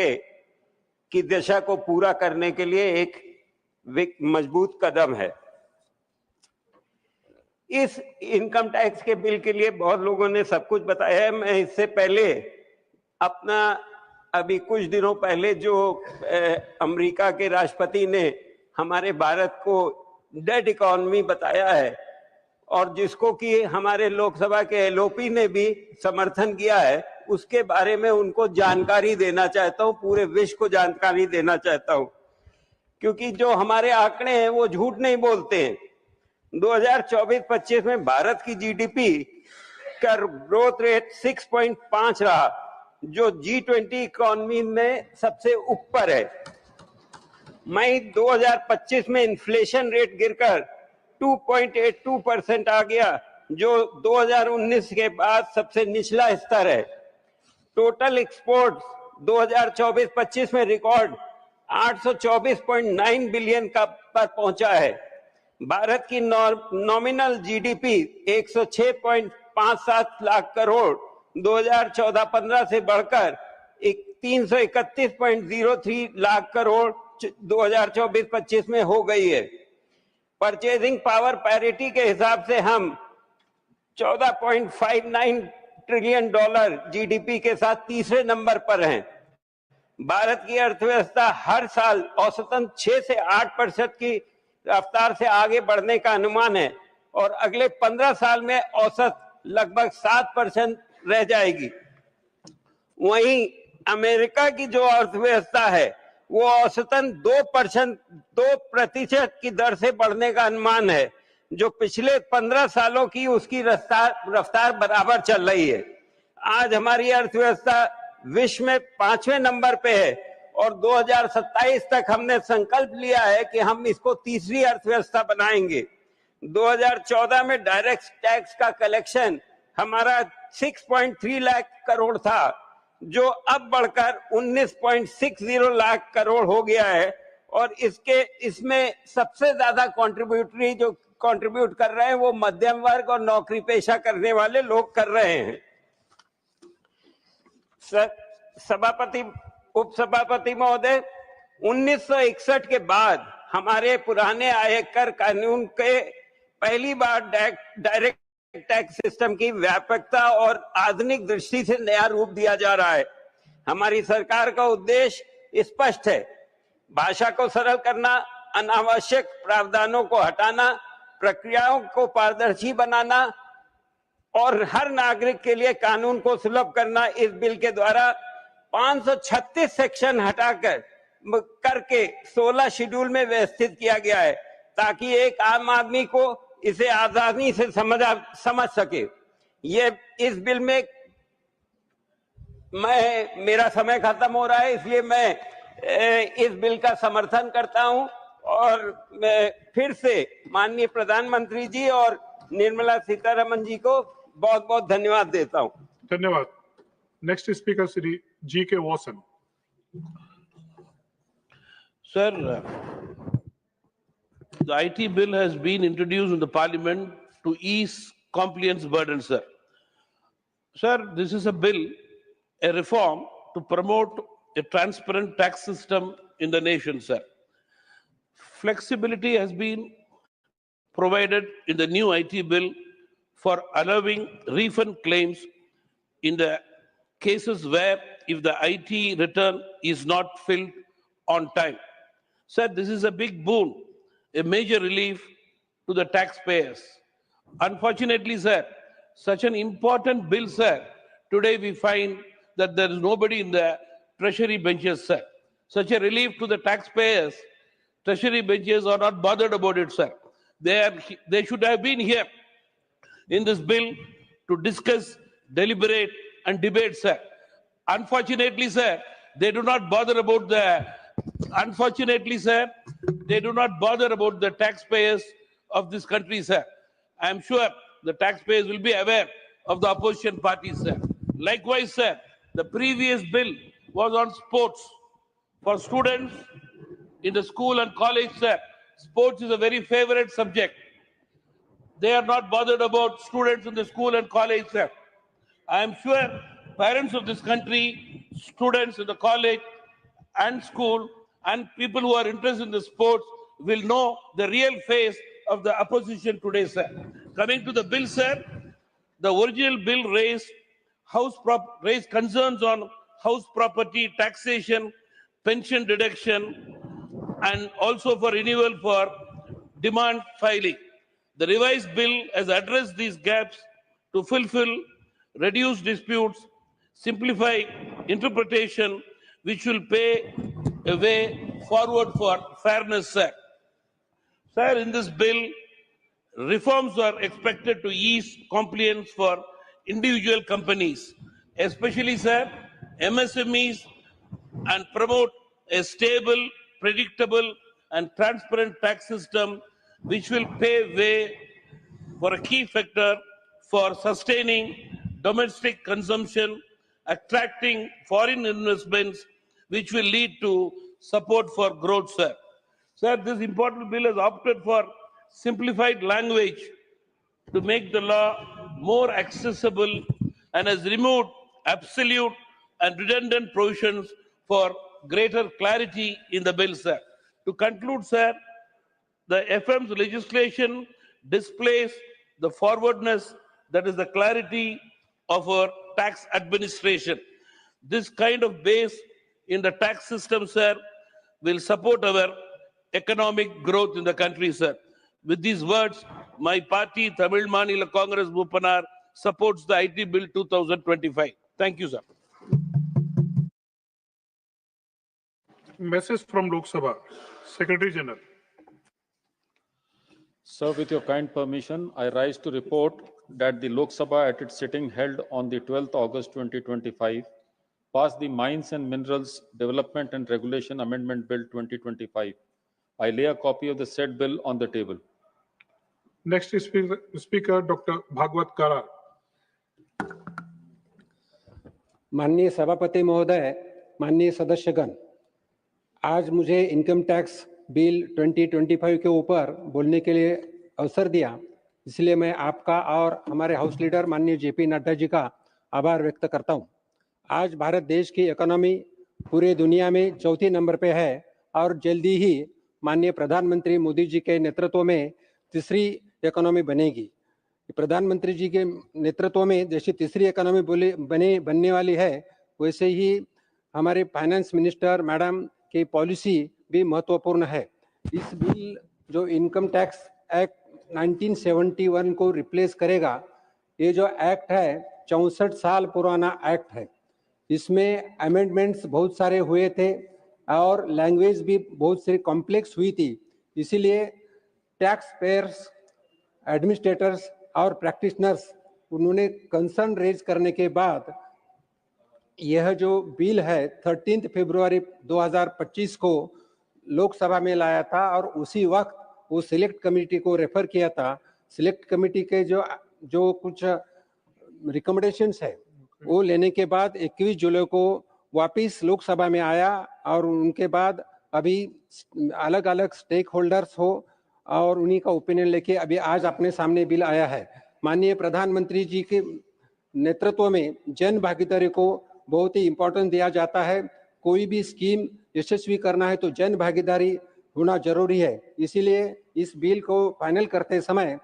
की दिशा को पूरा करने के लिए एक मजबूत कदम है. इस इनकम टैक्स के बिल के लिए बहुत लोगों ने सब कुछ बताया है. मैं इससे पहले अपना अभी कुछ दिनों पहले जो अमेरिका के राष्ट्रपति ने हमारे भारत को डेड इकोनॉमी बताया है और जिसको कि हमारे लोकसभा के एलओपी ने भी समर्थन किया है, उसके बारे में उनको जानकारी देना चाहता हूं, पूरे विश्व को जानकारी देना चाहता हूं, क्योंकि जो हमारे आंकड़े हैं वो झूठ नहीं बोलते हैं. 2024-25 में भारत की जीडीपी का ग्रोथ रेट 6.5 रहा, जो G20 इकोनॉमी में सबसे ऊपर है. मई 2025 में इन्फ्लेशन रेट गिरकर 2.82% आ गया, जो 2019 के बाद सबसे निचला स्तर है. टोटल एक्सपोर्ट्स 2024-25 में रिकॉर्ड 824.9 बिलियन का पर पहुंचा है। भारत की नॉमिनल जीडीपी 106.57 लाख करोड़ 2014-15 से बढ़कर 331.03 लाख करोड़ 2024-25 में हो गई है। परचेजिंग पावर पैरिटी के हिसाब से हम 14.59 ट्रिलियन डॉलर जीडीपी के साथ तीसरे नंबर पर हैं। भारत की अर्थव्यवस्था हर साल औसतन 6 से 8% की रफ्तार से आगे बढ़ने का अनुमान है और अगले 15 साल में औसत लगभग 7% रह जाएगी। वहीं अमेरिका की जो अर्थव्यवस्था है वो औसतन 2% की दर से बढ़ने का अनुमान है, जो पिछले 15 सालों की उसकी रफ्तार बराबर चल रही है। आज हमारी अर्थव्यवस्था विश्व में 5वें नंबर पे है और 2027 तक हमने संकल्प लिया है कि हम इसको तीसरी अर्थव्यवस्था बनाएंगे। 2014 में डायरेक्ट टैक्स का कलेक्शन हमारा 6.3 लाख करोड़ था, जो अब बढ़कर 19.60 लाख करोड़ हो गया है और इसमें सबसे ज्यादा कंट्रीब्यूट कर रहे हैं वो मध्यम वर्ग और नौकरी पेशा करने वाले लोग कर रहे हैं। सभापति, उपसभापति महोदय, 1961 के बाद हमारे पुराने आयकर कानून के पहली बार डायरेक्ट टैक्स सिस्टम की व्यापकता और आधुनिक दृष्टि से नया रूप दिया जा रहा है। हमारी सरकार का उद्देश्य स्पष्ट है, भाषा को सरल करना, अनावश्यक प्रावधानों को हटाना, प्रक्रियाओं को पारदर्शी बनाना और हर नागरिक के लिए कानून को सुलभ करना। इस बिल के द्वारा 536 सेक्शन हटाकर करके 16 शेड्यूल में व्यवस्थित किया गया है ताकि एक आम आदमी को इसे आसानी से समझ सके। ये इस बिल में मेरा समय खत्म हो रहा है, इसलिए मैं इस बिल का समर्थन करता हूं और मैं फिर से माननीय प्रधानमंत्री जी और निर्मला सीतारमण जी को बहुत बहुत धन्यवाद देता हूं। धन्यवाद। Next speaker Shri G K. Vasan. Sir, the IT bill has been introduced in the Parliament to ease compliance burden, sir. Sir, this is a bill, a reform to promote a transparent tax system in the nation, sir. Flexibility has been provided in the new IT bill for allowing refund claims in the cases where if the IT return is not filled on time. Sir, this is a big boon, a major relief to the taxpayers. Unfortunately, sir, such an important bill, sir, today we find that there is nobody in the treasury benches, sir. Such a relief to the taxpayers, treasury benches are not bothered about it, sir. They should have been here in this bill to discuss, deliberate, and debate, sir. Unfortunately, sir, they do not bother about the taxpayers of this country, sir. I am sure the taxpayers will be aware of the opposition parties, sir. Likewise, sir, the previous bill was on sports. For students in the school and college, sir, sports is a very favorite subject. They are not bothered about students in the school and college, sir. I am sure parents of this country, students in the college and school, and people who are interested in the sports will know the real face of the opposition today, sir. Coming to the bill, sir, the original bill raised concerns on house property taxation, pension deduction, and also for renewal for demand filing. The revised bill has addressed these gaps to fulfill, reduce disputes, simplify interpretation, which will pave a way forward for fairness, sir. Sir, in this bill, reforms are expected to ease compliance for individual companies, especially, sir, MSMEs, and promote a stable, predictable, and transparent tax system, which will pave way for a key factor for sustaining domestic consumption attracting foreign investments, which will lead to support for growth, sir. Sir, this important bill has opted for simplified language to make the law more accessible and has removed absolute and redundant provisions for greater clarity in the bill, sir. To conclude, sir, the FM's legislation displays the forwardness, that is the clarity of our tax administration. This kind of base in the tax system, sir, will support our economic growth in the country, sir. With these words, my party, Tamil Maanila Congress Bhupanar, supports the IT Bill 2025. Thank you, sir. Message from Lok Sabha, Secretary General. Sir, with your kind permission, I rise to report that the Lok Sabha at its sitting held on the 12th August 2025 passed the Mines and Minerals Development and Regulation Amendment Bill 2025. I lay a copy of the said bill on the table. Next is Speaker Dr. Bhagwat Kara. माननीय सभापति महोदय, माननीय सदस्यगण, आज मुझे income tax bill 2025 के ऊपर बोलने के लिए अवसर दिया, इसलिए मैं आपका और हमारे हाउस लीडर माननीय जेपी नड्डा जी का आभार व्यक्त करता हूं। आज भारत देश की इकोनॉमी पूरे दुनिया में चौथी नंबर पे है और जल्दी ही माननीय प्रधानमंत्री मोदी जी के नेतृत्व में तीसरी इकोनॉमी बनेगी। प्रधानमंत्री जी के नेतृत्व में जैसी तीसरी इकोनॉमी बनने वाली है, वैसे ही हमारे फाइनेंस मिनिस्टर मैडम की पॉलिसी भी महत्वपूर्ण है। इस बिल जो इनकम टैक्स एक्ट 1971 को रिप्लेस करेगा, ये जो एक्ट है 64 साल पुराना एक्ट है। इसमें अमेंडमेंट्स बहुत सारे हुए थे और लैंग्वेज भी बहुत सारी कॉम्प्लेक्स हुई थी, इसीलिए टैक्स पेयर्स, एडमिनिस्ट्रेटर्स और प्रैक्टिशनर्स उन्होंने कंसर्न रेज करने के बाद यह जो बिल है 13 फरवरी 2025 को लोकसभा में लाया था और उसी वक्त वो सिलेक्ट कमेटी को रेफर किया था। सिलेक्ट कमेटी के जो कुछ रिकमेंडेशंस है वो लेने के बाद 21 जुलाई को वापस लोकसभा में आया और उनके बाद अभी अलग अलग स्टेक होल्डर्स हो और उन्हीं का ओपिनियन लेके अभी आज अपने सामने बिल आया है। माननीय प्रधानमंत्री जी के नेतृत्व में जन भागीदारी को बहुत ही इम्पोर्टेंस दिया जाता है। कोई भी स्कीम यशस्वी करना है तो जन भागीदारी होना जरूरी है। इसीलिए इस बिल को फाइनल करते समय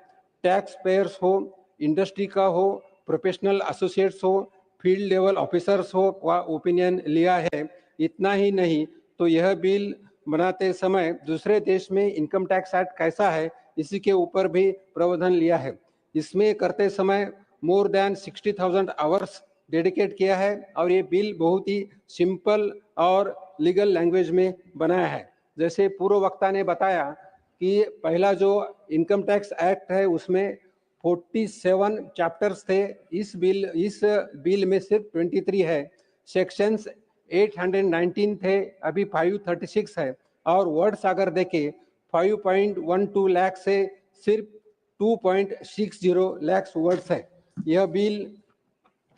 टैक्स पेयर्स हो, इंडस्ट्री का हो, प्रोफेशनल एसोसिएट्स हो, फील्ड लेवल ऑफिसर्स हो का ओपिनियन लिया है। इतना ही नहीं तो यह बिल बनाते समय दूसरे देश में इनकम टैक्स एक्ट कैसा है इसी के ऊपर भी प्रावधान लिया है। इसमें करते समय मोर देन 60,000 आवर्स डेडिकेट किया है और ये बिल बहुत ही सिंपल और लीगल लैंग्वेज में बनाया है। जैसे पूर्व वक्ता ने बताया कि पहला जो इनकम टैक्स एक्ट है उसमें 47 चैप्टर्स थे, इस बिल में सिर्फ 23 है। सेक्शंस 819 थे, अभी 536 है और वर्ड्स अगर देखें 5.12 लाख से सिर्फ 2.60 लाख वर्ड्स है। यह बिल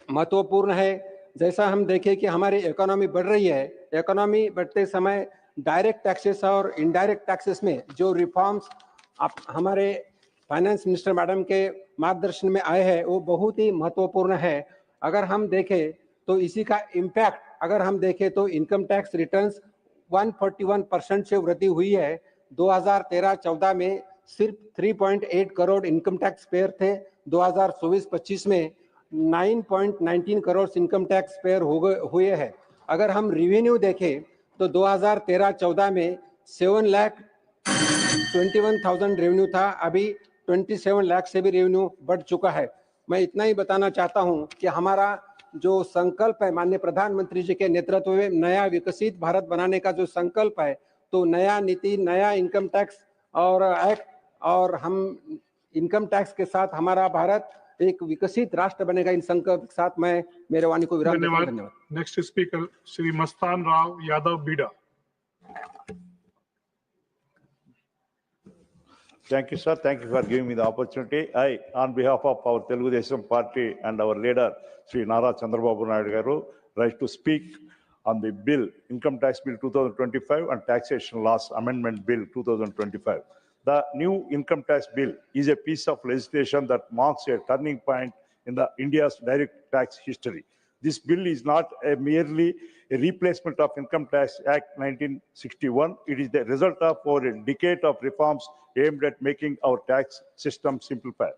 महत्वपूर्ण है। जैसा हम देखें कि हमारी इकोनॉमी बढ़ रही है, इकोनॉमी बढ़ते समय डायरेक्ट टैक्सेस और इनडायरेक्ट टैक्सेस में जो रिफॉर्म्स हमारे फाइनेंस मिनिस्टर मैडम के मार्गदर्शन में आए हैं वो बहुत ही महत्वपूर्ण है। अगर हम देखें तो इसी का इम्पैक्ट अगर हम देखें तो इनकम टैक्स रिटर्न्स 141% से वृद्धि हुई है। 2013-14 में सिर्फ 3.8 करोड़ इनकम टैक्स पेयर थे, 2024-25 में 9.19 करोड़ इनकम टैक्स पेयर हुए हैं। अगर हम रिवेन्यू देखें तो 2013-14 में 7,21,000 रेवेन्यू था, अभी 27 लाख से भी रेवेन्यू बढ़ चुका है। मैं इतना ही बताना चाहता हूं कि हमारा जो संकल्प है माननीय प्रधानमंत्री जी के नेतृत्व में नया विकसित भारत बनाने का जो संकल्प है, तो नया नीति, नया इनकम टैक्स और एक्ट और हम इनकम टैक्स के साथ हमारा भारत एक विकसित राष्ट्र बनेगा। इन संकल्प के साथ मैं मेरे वाणी को विराम देता हूं। धन्यवाद। Next speaker Shri Mastan Rao Yadav Beeda. Thank you, sir. Thank you for giving me the opportunity. I, on behalf of our Telugu Desam party and our leader, Sri Nara Chandrababu Naidu Garu, rise to speak on the bill, Income Tax Bill 2025 and Taxation Laws Amendment Bill 2025. The new income tax bill is a piece of legislation that marks a turning point in the India's direct tax history. This bill is not merely a replacement of Income Tax Act 1961. It is the result of over a decade of reforms aimed at making our tax system simplified,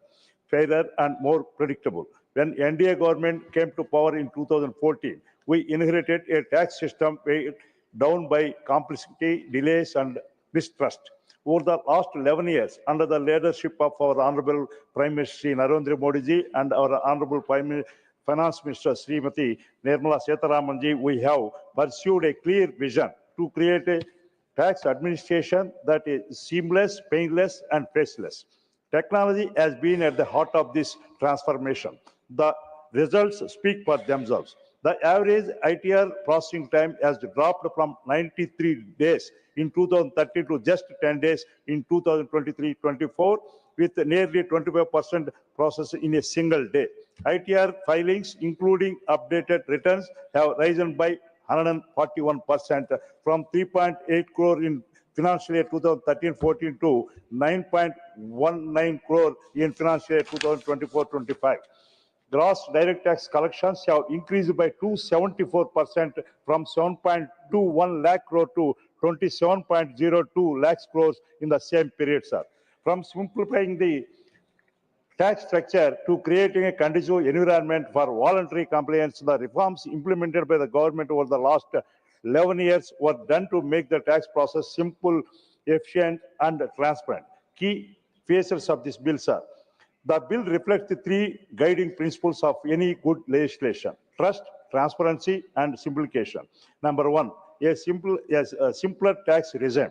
fairer and more predictable. When NDA government came to power in 2014, we inherited a tax system weighed down by complexity, delays, and mistrust. Over the last 11 years, under the leadership of our Honorable Prime Minister Sri Narendra Modi ji and our Honorable Finance Minister Srimati Nirmala Sitharaman ji, we have pursued a clear vision to create a tax administration that is seamless, painless, and faceless. Technology has been at the heart of this transformation. The results speak for themselves. The average ITR processing time has dropped from 93 days in 2013 to just 10 days in 2023-24, with nearly 25% processed in a single day. ITR filings, including updated returns, have risen by 141% from 3.8 crore in financial year 2013-14 to 9.19 crore in financial year 2024-25. Gross direct tax collections have increased by 274% from 7.21 lakh crore to 27.02 lakh crores in the same period, sir. From simplifying the tax structure to creating a conducive environment for voluntary compliance, the reforms implemented by the government over the last 11 years were done to make the tax process simple, efficient, and transparent. Key features of this bill, sir. The bill reflects the three guiding principles of any good legislation: trust, transparency, and simplification. Number one, a simpler tax regime.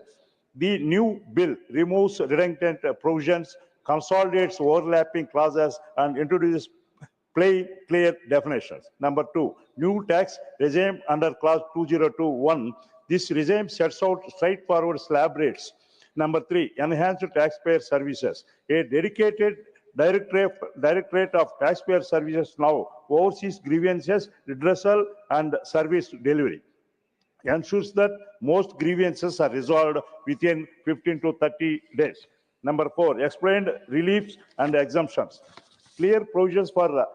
The new bill removes redundant provisions, consolidates overlapping clauses, and introduces plain, clear definitions. Number two, new tax regime under clause 2021. This regime sets out straightforward slab rates. Number three, enhanced taxpayer services. A dedicated Directorate of Taxpayer Services now oversees grievances, redressal, and service delivery. Ensures that most grievances are resolved within 15 to 30 days. Number four, explained reliefs and exemptions. Clear provisions for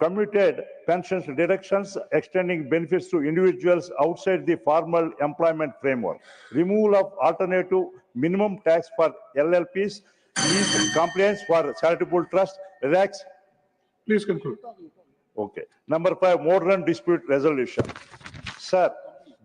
commuted pensions deductions, extending benefits to individuals outside the formal employment framework. Removal of alternative minimum tax for LLPs, ease compliance for charitable trust, relax. Please conclude. Okay. Number five, modern dispute resolution. Sir,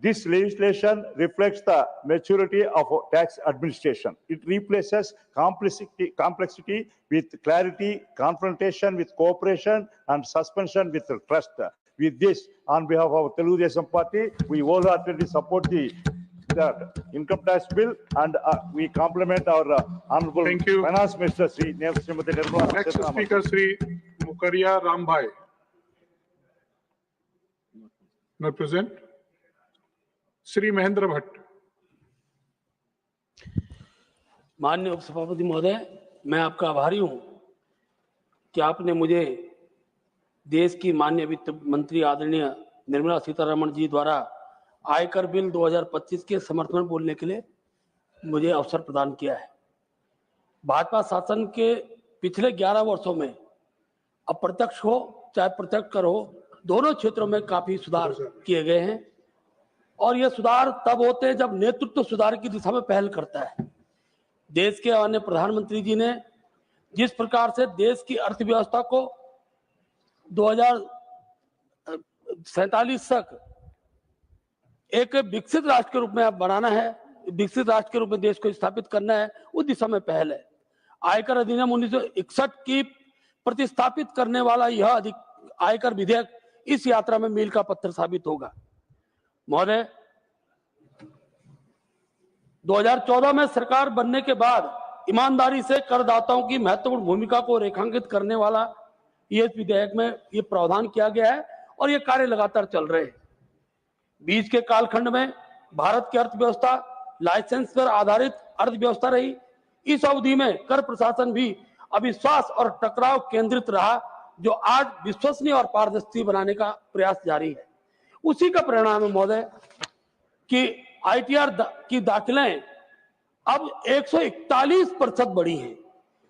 this legislation reflects the maturity of tax administration. It replaces complexity with clarity, confrontation with cooperation, and suspension with trust. With this, on behalf of Telugu Desam Party, we wholeheartedly support the income tax bill, and we compliment our Honorable Finance Minister, Srimati Nirmala. Next speaker, Sri Mukaria Rambhai. Not present. Shri Mahendra Bhatt. माननीय उपसभापति महोदय, मैं आपका आभारी हूं कि आपने मुझे देश की माननीय वित्त मंत्री आदरणीय निर्मला सीतारमण जी द्वारा आयकर बिल 2025 के समर्थन में बोलने के लिए मुझे अवसर प्रदान किया है। भाजपा शासन के पिछले 11 वर्षों में अप्रत्यक्ष हो चाहे प्रत्यक्ष कर हो, दोनों क्षेत्रों में काफी सुधार किए गए हैं, और यह सुधार तब होते हैं जब नेतृत्व सुधार की दिशा में पहल करता है। देश के माननीय प्रधानमंत्री जी ने जिस प्रकार से देश की अर्थव्यवस्था को 2047 तक एक विकसित राष्ट्र के रूप में बनाना है, विकसित राष्ट्र के रूप में देश को स्थापित करना है, उस दिशा में पहल है। आयकर अधिनियम 1961 की प्रतिस्थापित करने वाला यह आयकर विधेयक इस यात्रा में मील का पत्थर साबित होगा। महोदय, 2014 में सरकार बनने के बाद ईमानदारी से करदाताओं की महत्वपूर्ण भूमिका को रेखांकित करने वाला ये विधेयक में ये प्रावधान किया गया है, और ये कार्य लगातार चल रहे हैं। बीच के कालखंड में भारत की अर्थव्यवस्था लाइसेंस पर आधारित अर्थव्यवस्था रही। इस अवधि में कर प्रशासन भी अविश्वास और टकराव केंद्रित रहा, जो आज विश्वसनीय और पारदर्शी बनाने का प्रयास जारी है। उसी का परिणाम है महोदय कि ITR की दाखिलें अब 141% बढ़ी हैं।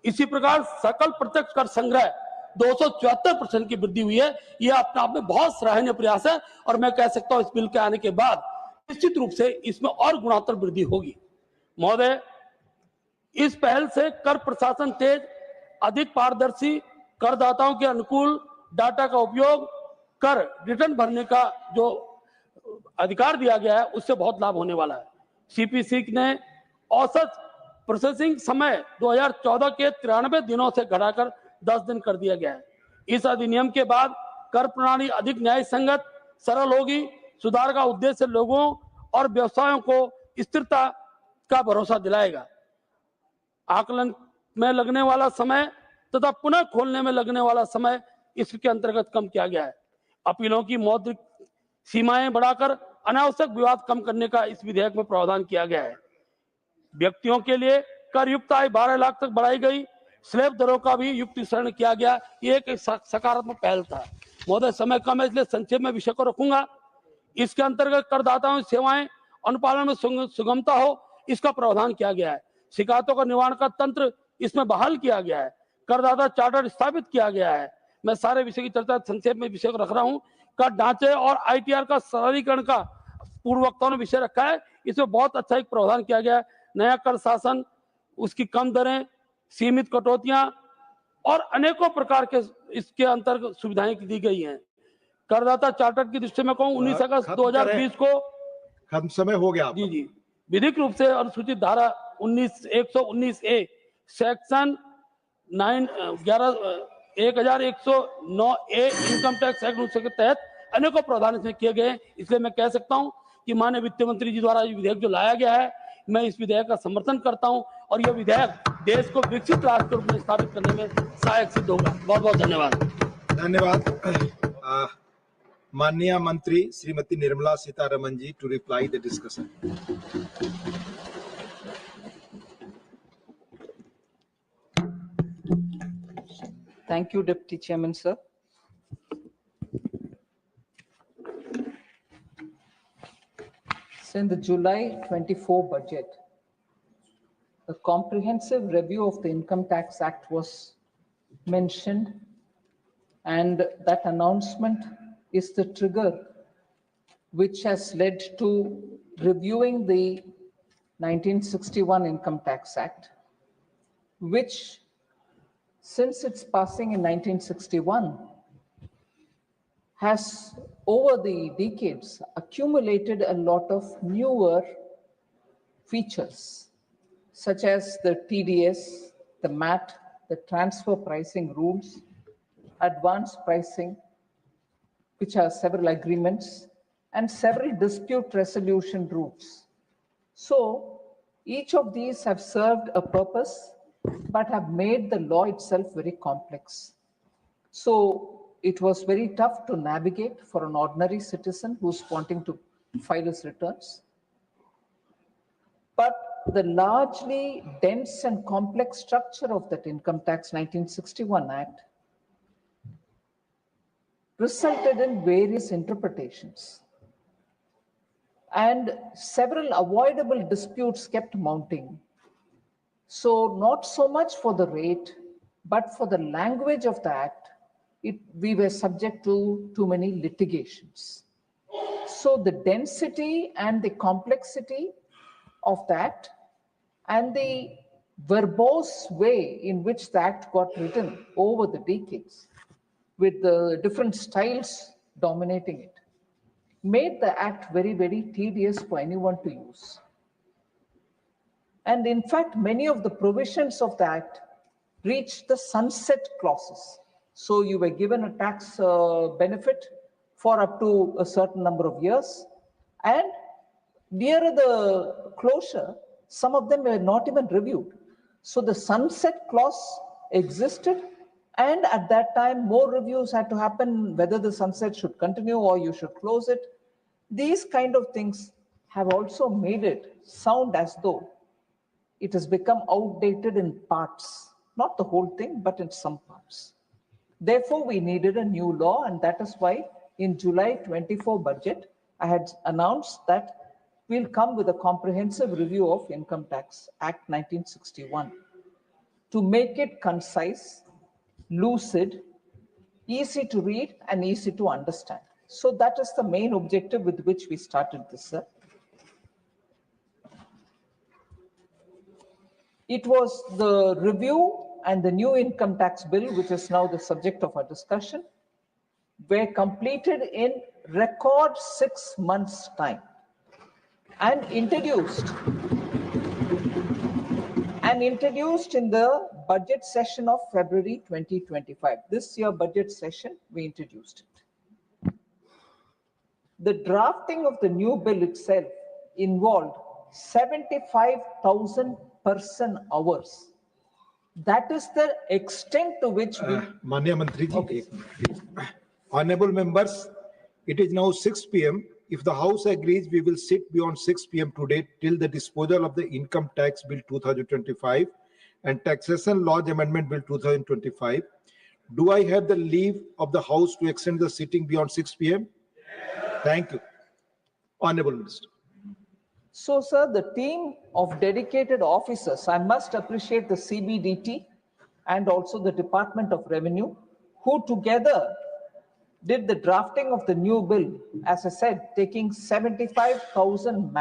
इसी प्रकार सकल प्रत्यक्ष कर संग्रह 274% की वृद्धि हुई है। यह अपने आप में बहुत सराहनीय प्रयास है और मैं कह सकता हूं इस बिल के आने के बाद निश्चित रूप से इसमें और गुणात्मक वृद्धि होगी। महोदय, इस पहल से कर प्रशासन तेज, अधिक पारदर्शी, करदाताओं के अनुकूल डाटा का उपयोग, कर रिटर्न भरने का जो अधिकार दिया गया है उससे बहुत लाभ होने वाला है। CPC ने औसत प्रोसेसिंग समय 2014 के 93 दिनों से घटाकर 10 दिन कर दिया गया है। इस अधिनियम के बाद कर प्रणाली अधिक न्याय संगत, सरल होगी। सुधार का उद्देश्य लोगों और व्यवसायों को स्थिरता का भरोसा दिलाएगा। आकलन में लगने वाला समय तथा पुनः खोलने में लगने वाला समय इसके अंतर्गत कम किया गया है। अपीलों की मौद्रिक सीमाएं बढ़ाकर अनावश्यक विवाद कम करने का इस विधेयक में प्रावधान किया गया है। व्यक्तियों के लिए कर युक्त आय 12 लाख तक बढ़ाई गई। स्लैब दरों का भी युक्तिकरण किया गया। ये एक सकारात्मक पहल था। महोदय, समय कम है इसलिए संक्षेप में विषय को रखूंगा। इसके अंतर्गत करदाताओं की सेवाएं अनुपालन में सुगमता हो, इसका प्रावधान किया गया है। शिकायतों का निवारण का तंत्र इसमें बहाल किया गया है। करदाता चार्टर स्थापित किया गया है। मैं सारे विषय की चर्चा संक्षेप में विषय को रख रहा हूं। कर ढांचे और ITR का सरलीकरण का पूर्व वक्ताओं ने विषय रखा है। इसमें बहुत अच्छा एक प्रावधान किया गया है। नया कर शासन, उसकी कम दरें, सीमित कटौतियां और अनेकों प्रकार के इसके अंतर्गत सुविधाएं दी गई हैं। करदाता चार्टर की दृष्टि में कहूं 19 अगस्त 2020 को खत्म समय हो गया। जी विधिक रूप से अनुसूचित धारा 119A section 1109A income tax act के तहत अनेकों प्रावधान इसमें किए गए हैं। इसलिए मैं कह सकता हूं कि माननीय वित्त मंत्री जी द्वारा ये विधेयक जो लाया गया है, मैं इस विधेयक का समर्थन करता हूं और यह विधेयक देश को विकसित राष्ट्र के रूप में स्थापित करने में सहायक सिद्ध होगा। बहुत बहुत धन्यवाद। धन्यवाद। माननीय मंत्री Shrimati Nirmala Sitharaman ji to reply the discussion. Thank you, Deputy Chairman, sir. So in the July 24 budget, a comprehensive review of the Income Tax Act was mentioned, and that announcement is the trigger which has led to reviewing the 1961 Income Tax Act, which since its passing in 1961 has over the decades accumulated a lot of newer features such as the TDS, the MAT, the transfer pricing rules, advanced pricing, which are several agreements, and several dispute resolution rules. So each of these have served a purpose but have made the law itself very complex. So it was very tough to navigate for an ordinary citizen who's wanting to file his returns. But the largely dense and complex structure of that Income Tax 1961 Act resulted in various interpretations. And several avoidable disputes kept mounting. So not so much for the rate, but for the language of the Act, we were subject to too many litigations. So the density and the complexity of the Act and the verbose way in which the Act got written over the decades, with the different styles dominating it, made the Act very, very tedious for anyone to use. And in fact, many of the provisions of the Act reached the sunset clauses. So you were given a tax benefit for up to a certain number of years, and nearer the closure, some of them were not even reviewed. So the sunset clause existed, and at that time, more reviews had to happen, whether the sunset should continue or you should close it. These kind of things have also made it sound as though it has become outdated in parts, not the whole thing, but in some parts. Therefore, we needed a new law, and that is why in July 24 budget, I had announced that we'll come with a comprehensive review of Income Tax Act 1961 to make it concise, lucid, easy to read, and easy to understand. So that is the main objective with which we started this, sir. It was the review and the new income tax bill, which is now the subject of our discussion, were completed in record 6 months' time and introduced in the budget session of February 2025. This year budget session, we introduced it. The drafting of the new bill itself involved 75,000 person hours. That is the extent to which we... Manya Mantri ji, Honorable members, it is now 6 p.m. If the House agrees, we will sit beyond 6 p.m. today till the disposal of the Income Tax Bill 2025 and Taxation Laws Amendment Bill 2025. Do I have the leave of the House to extend the sitting beyond 6 p.m.? Thank you. Honorable Minister. So, sir, the team of dedicated officers, I must appreciate the CBDT and also the Department of Revenue, who together did the drafting of the new bill, as I said, taking 75,000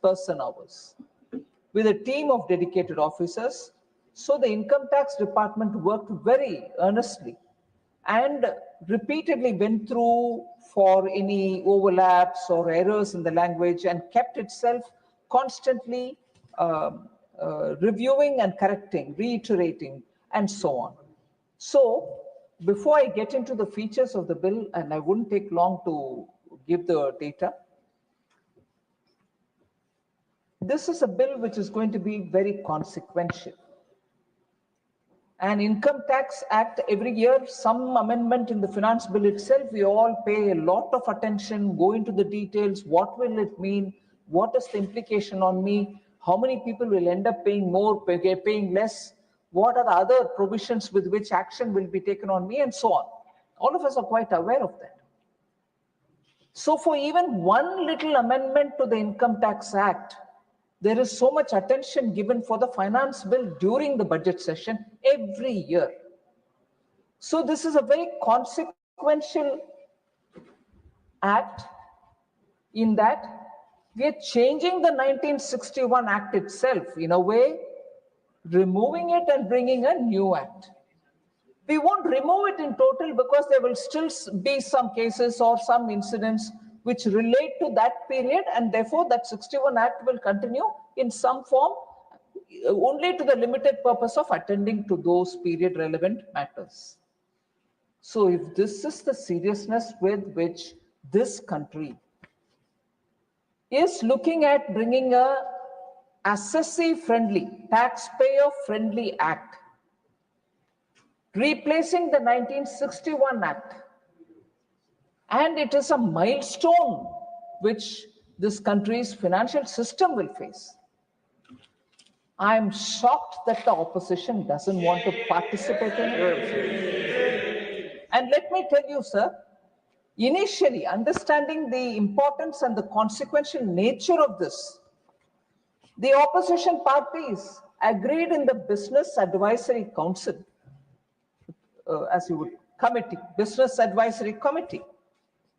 person hours, with a team of dedicated officers. So the Income Tax Department worked very earnestly and repeatedly went through for any overlaps or errors in the language and kept itself constantly reviewing and correcting, reiterating, and so on. So before I get into the features of the bill, and I wouldn't take long to give the data, this is a bill which is going to be very consequential. An Income Tax Act, every year, some amendment in the finance bill itself, we all pay a lot of attention, go into the details, what will it mean, what is the implication on me, how many people will end up paying more, paying less, what are the other provisions with which action will be taken on me, and so on. All of us are quite aware of that. So for even one little amendment to the Income Tax Act, there is so much attention given for the finance bill during the budget session every year. So this is a very consequential act in that we are changing the 1961 Act itself in a way, removing it and bringing a new act. We won't remove it in total because there will still be some cases or some incidents which relate to that period, and therefore that 61 Act will continue in some form only to the limited purpose of attending to those period relevant matters. So if this is the seriousness with which this country is looking at bringing a assessee-friendly, taxpayer-friendly act, replacing the 1961 Act, and it is a milestone which this country's financial system will face, I am shocked that the opposition doesn't want to participate in it. And let me tell you, sir, initially understanding the importance and the consequential nature of this, the opposition parties agreed in the Business Advisory Council, Business Advisory Committee,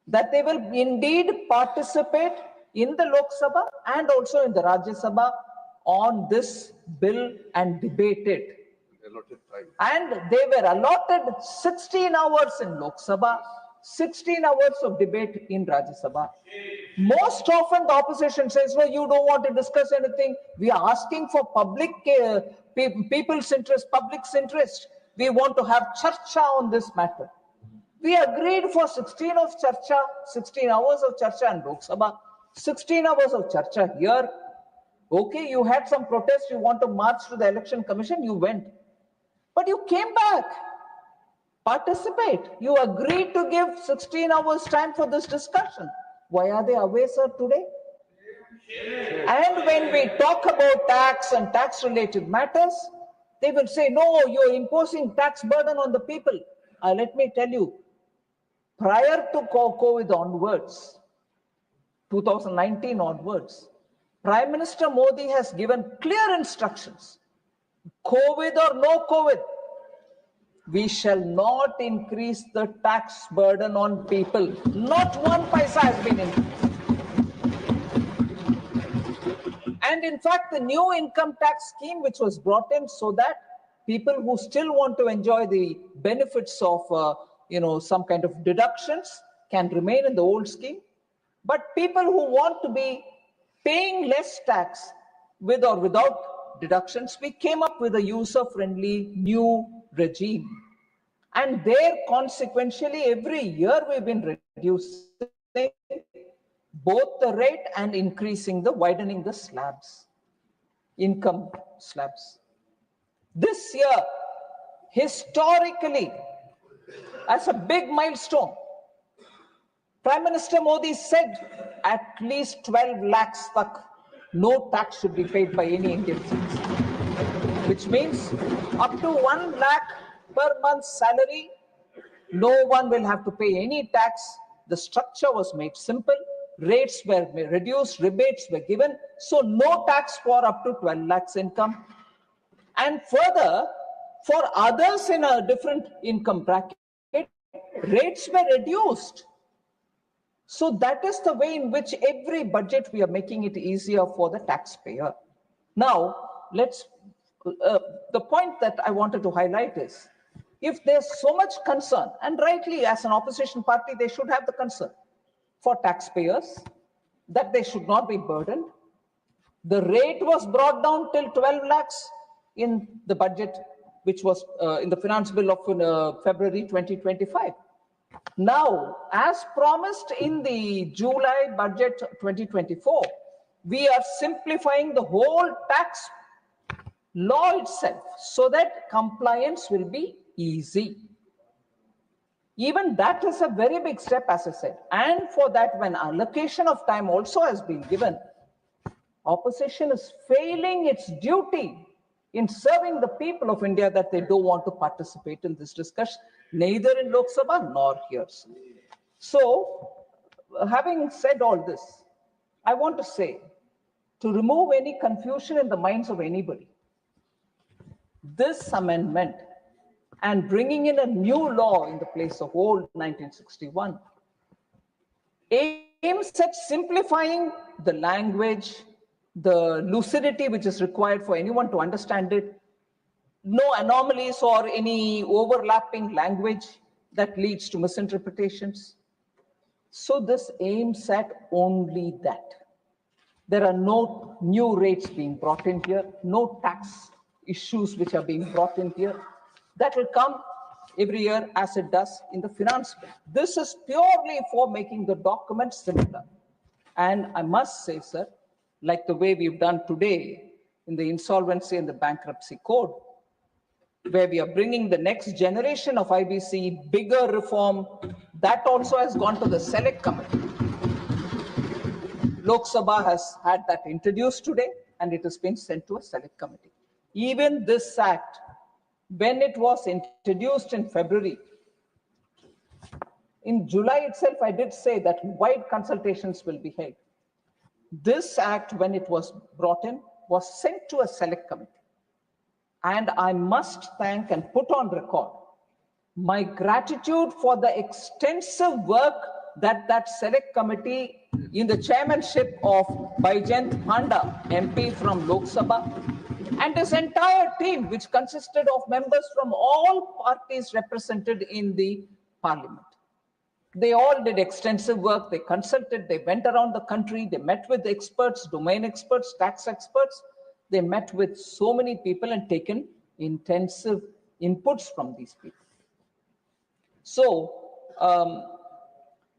that they will indeed participate in the Lok Sabha and also in the Rajya Sabha on this bill and debate it. And they were allotted 16 hours in Lok Sabha, 16 hours of debate in Rajya Sabha. Most often the opposition says, well, you don't want to discuss anything. We are asking for public, people's interest, public's interest. We want to have charcha on this matter. We agreed for 16 hours of charcha in Lok Sabha, 16 hours of charcha here. Okay, you had some protest, you want to march to the Election Commission, you went. But you came back, participate. You agreed to give 16 hours time for this discussion. Why are they away, sir, today? And when we talk about tax and tax-related matters, they will say, no, you're imposing tax burden on the people. Let me tell you, prior to COVID onwards, 2019 onwards, Prime Minister Modi has given clear instructions. COVID or no COVID, we shall not increase the tax burden on people. Not one paisa has been increased. And in fact, the new income tax scheme, which was brought in so that people who still want to enjoy the benefits of, some kind of deductions can remain in the old scheme. But people who want to be paying less tax with or without deductions, we came up with a user-friendly new regime. And there, consequentially, every year we've been reducing both the rate and widening the slabs, income slabs. This year, historically, as a big milestone, Prime Minister Modi said at least 12 lakhs tak, no tax should be paid by any Indian citizen, which means up to 1 lakh per month salary, no one will have to pay any tax. The structure was made simple, rates were reduced, rebates were given, so no tax for up to 12 lakhs income. And further, for others in a different income bracket, rates were reduced. So that is the way in which every budget we are making it easier for the taxpayer. Now, the point that I wanted to highlight is, if there's so much concern, and rightly as an opposition party, they should have the concern for taxpayers, that they should not be burdened. The rate was brought down till 12 lakhs in the budget, which was in the finance bill of February 2025. Now, as promised in the July budget 2024, we are simplifying the whole tax law itself so that compliance will be easy. Even that is a very big step, as I said. And for that, when allocation of time also has been given, opposition is failing its duty in serving the people of India that they don't want to participate in this discussion, neither in Lok Sabha nor here. So, having said all this, I want to say, to remove any confusion in the minds of anybody, this amendment and bringing in a new law in the place of old 1961 aims at simplifying the language, the lucidity which is required for anyone to understand it, no anomalies or any overlapping language that leads to misinterpretations. So this aims at only that. There are no new rates being brought in here, no tax issues which are being brought in here. That will come every year as it does in the finance bill. This is purely for making the document simpler. And I must say, sir, like the way we've done today in the insolvency and the bankruptcy code, where we are bringing the next generation of IBC, bigger reform, that also has gone to the select committee. Lok Sabha has had that introduced today, and it has been sent to a select committee. Even this act, when it was introduced in February, in July itself, I did say that wide consultations will be held. This act, when it was brought in, was sent to a select committee. And I must thank and put on record my gratitude for the extensive work that that select committee in the chairmanship of Baijent Panda, MP from Lok Sabha, and his entire team, which consisted of members from all parties represented in the parliament. They all did extensive work. They consulted, they went around the country, they met with experts, domain experts, tax experts. They met with so many people and taken intensive inputs from these people. So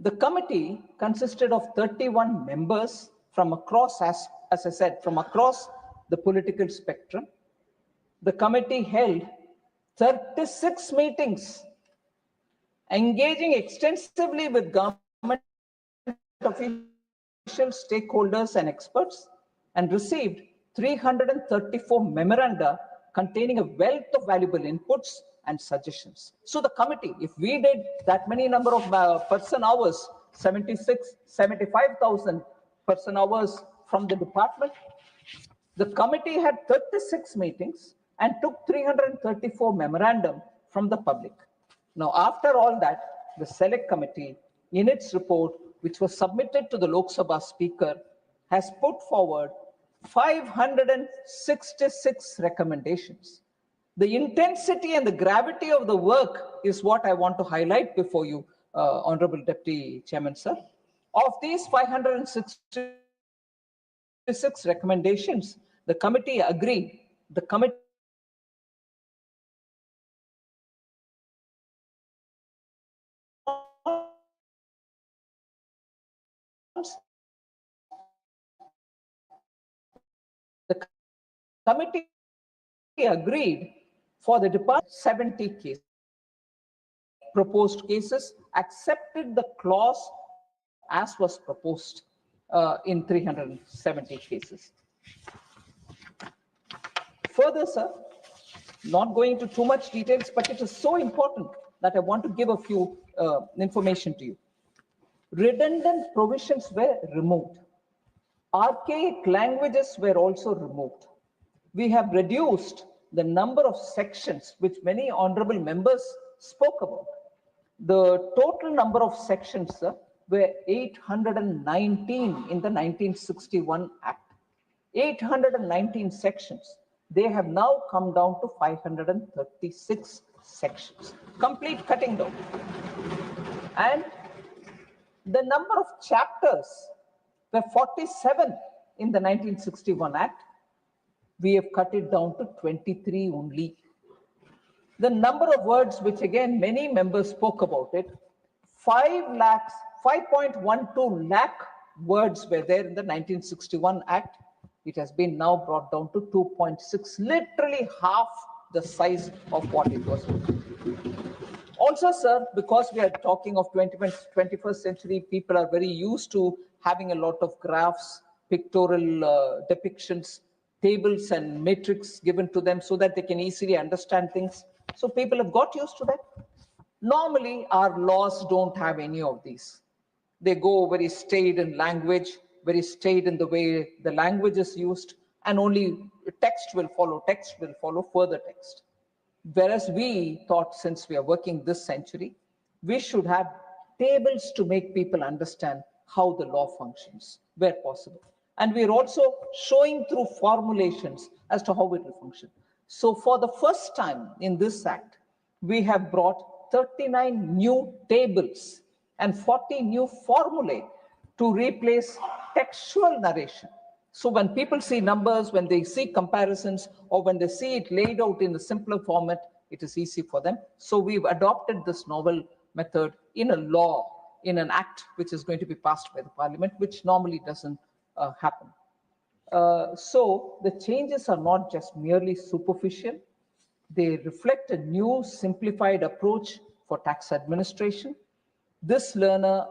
the committee consisted of 31 members from across, as I said, from across the political spectrum. The committee held 36 meetings, engaging extensively with government officials stakeholders and experts and received 334 memoranda containing a wealth of valuable inputs and suggestions. So the committee, if we did that many number of person hours, 75,000 person hours from the department, the committee had 36 meetings and took 334 memorandum from the public. Now, after all that, the select committee, in its report, which was submitted to the Lok Sabha Speaker, has put forward 566 recommendations. The intensity and the gravity of the work is what I want to highlight before you, Honorable Deputy Chairman, sir. Of these 566 recommendations, the committee agreed. The committee agreed for the department 70 cases. Proposed cases accepted the clause as was proposed in 370 cases. Further, sir, not going into too much details, but it is so important that I want to give a few information to you. Redundant provisions were removed. Archaic languages were also removed. We have reduced the number of sections which many honorable members spoke about. The total number of sections, sir, were 819 in the 1961 Act. 819 sections. They have now come down to 536 sections. Complete cutting down. And the number of chapters were 47 in the 1961 Act. We have cut it down to 23 only. The number of words, which again many members spoke about it, 5.12 lakh words were there in the 1961 Act. It has been now brought down to 2.6, literally half the size of what it was. Also, sir, because we are talking of 21st century, people are very used to having a lot of graphs, pictorial depictions, tables and matrix given to them so that they can easily understand things. So people have got used to that. Normally, our laws don't have any of these. They go very staid in language, very staid in the way the language is used, and only text will follow further text. Whereas we thought, since we are working this century, we should have tables to make people understand how the law functions, where possible. And we're also showing through formulations as to how it will function. So for the first time in this Act, we have brought 39 new tables and 40 new formulae to replace textual narration. So when people see numbers, when they see comparisons, or when they see it laid out in a simpler format, it is easy for them. So we've adopted this novel method in a law, in an act which is going to be passed by the Parliament, which normally doesn't happen. So the changes are not just merely superficial. They reflect a new simplified approach for tax administration. This learner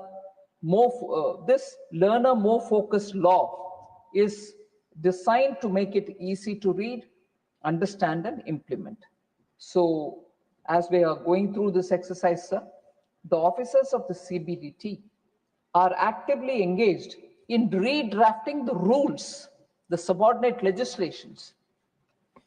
more focused law is designed to make it easy to read, understand, and implement. So as we are going through this exercise, sir, the officers of the CBDT are actively engaged in redrafting the rules, the subordinate legislations,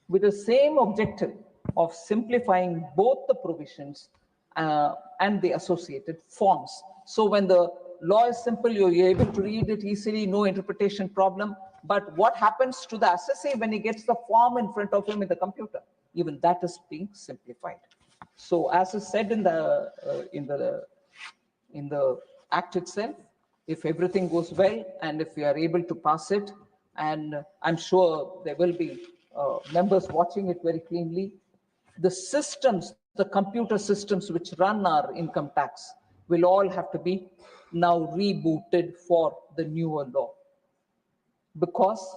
with the same objective of simplifying both the provisions and the associated forms. So when the law is simple, you're able to read it easily, no interpretation problem. But what happens to the assessee when he gets the form in front of him in the computer? Even that is being simplified. So as is said in the Act itself, if everything goes well and if we are able to pass it, and I'm sure there will be members watching it very cleanly, the systems, the computer systems which run our income tax will all have to be now rebooted for the newer law. Because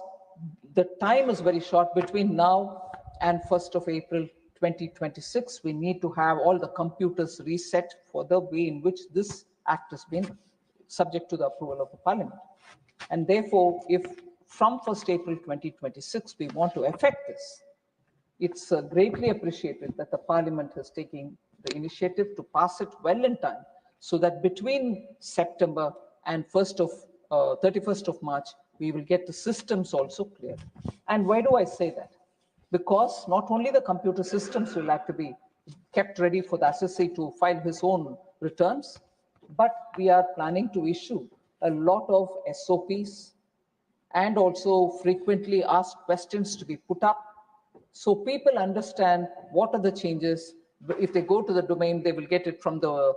the time is very short between now and 1st of April 2026. We need to have all the computers reset for the way in which this act has been subject to the approval of the Parliament. And therefore, if from 1st April 2026 we want to effect this, it's greatly appreciated that the Parliament has taken the initiative to pass it well in time, so that between September and 31st of March, we will get the systems also cleared. And why do I say that? Because not only the computer systems will have to be kept ready for the assessee to file his own returns, but we are planning to issue a lot of SOPs and also frequently asked questions to be put up, so people understand what are the changes. If they go to the domain, they will get it from the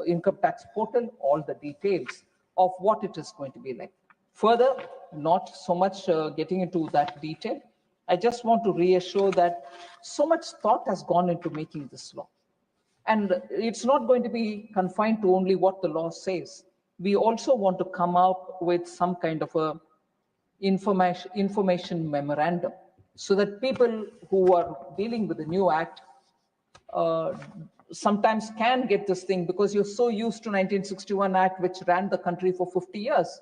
income tax portal, all the details of what it is going to be like. Further, not so much getting into that detail, I just want to reassure that so much thought has gone into making this law. And it's not going to be confined to only what the law says. We also want to come up with some kind of a information memorandum, so that people who are dealing with the new act sometimes can get this thing, because you're so used to 1961 Act, which ran the country for 50 years.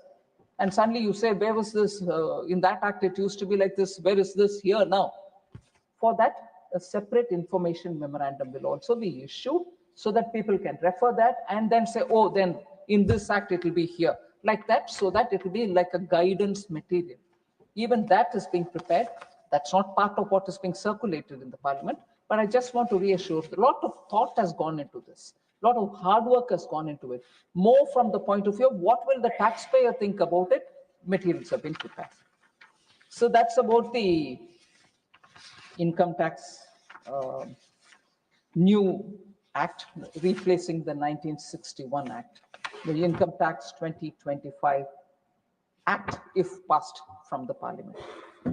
And suddenly you say, where was this? In that act, it used to be like this. Where is this here now? For that, a separate information memorandum will also be issued, so that people can refer that and then say, oh, then in this act, it will be here. Like that, so that it will be like a guidance material. Even that is being prepared. That's not part of what is being circulated in the Parliament, but I just want to reassure, a lot of thought has gone into this. A lot of hard work has gone into it. More from the point of view of what will the taxpayer think about it, materials have been prepared. So that's about the income tax new act, replacing the 1961 Act, the Income Tax 2025 Act, if passed from the Parliament.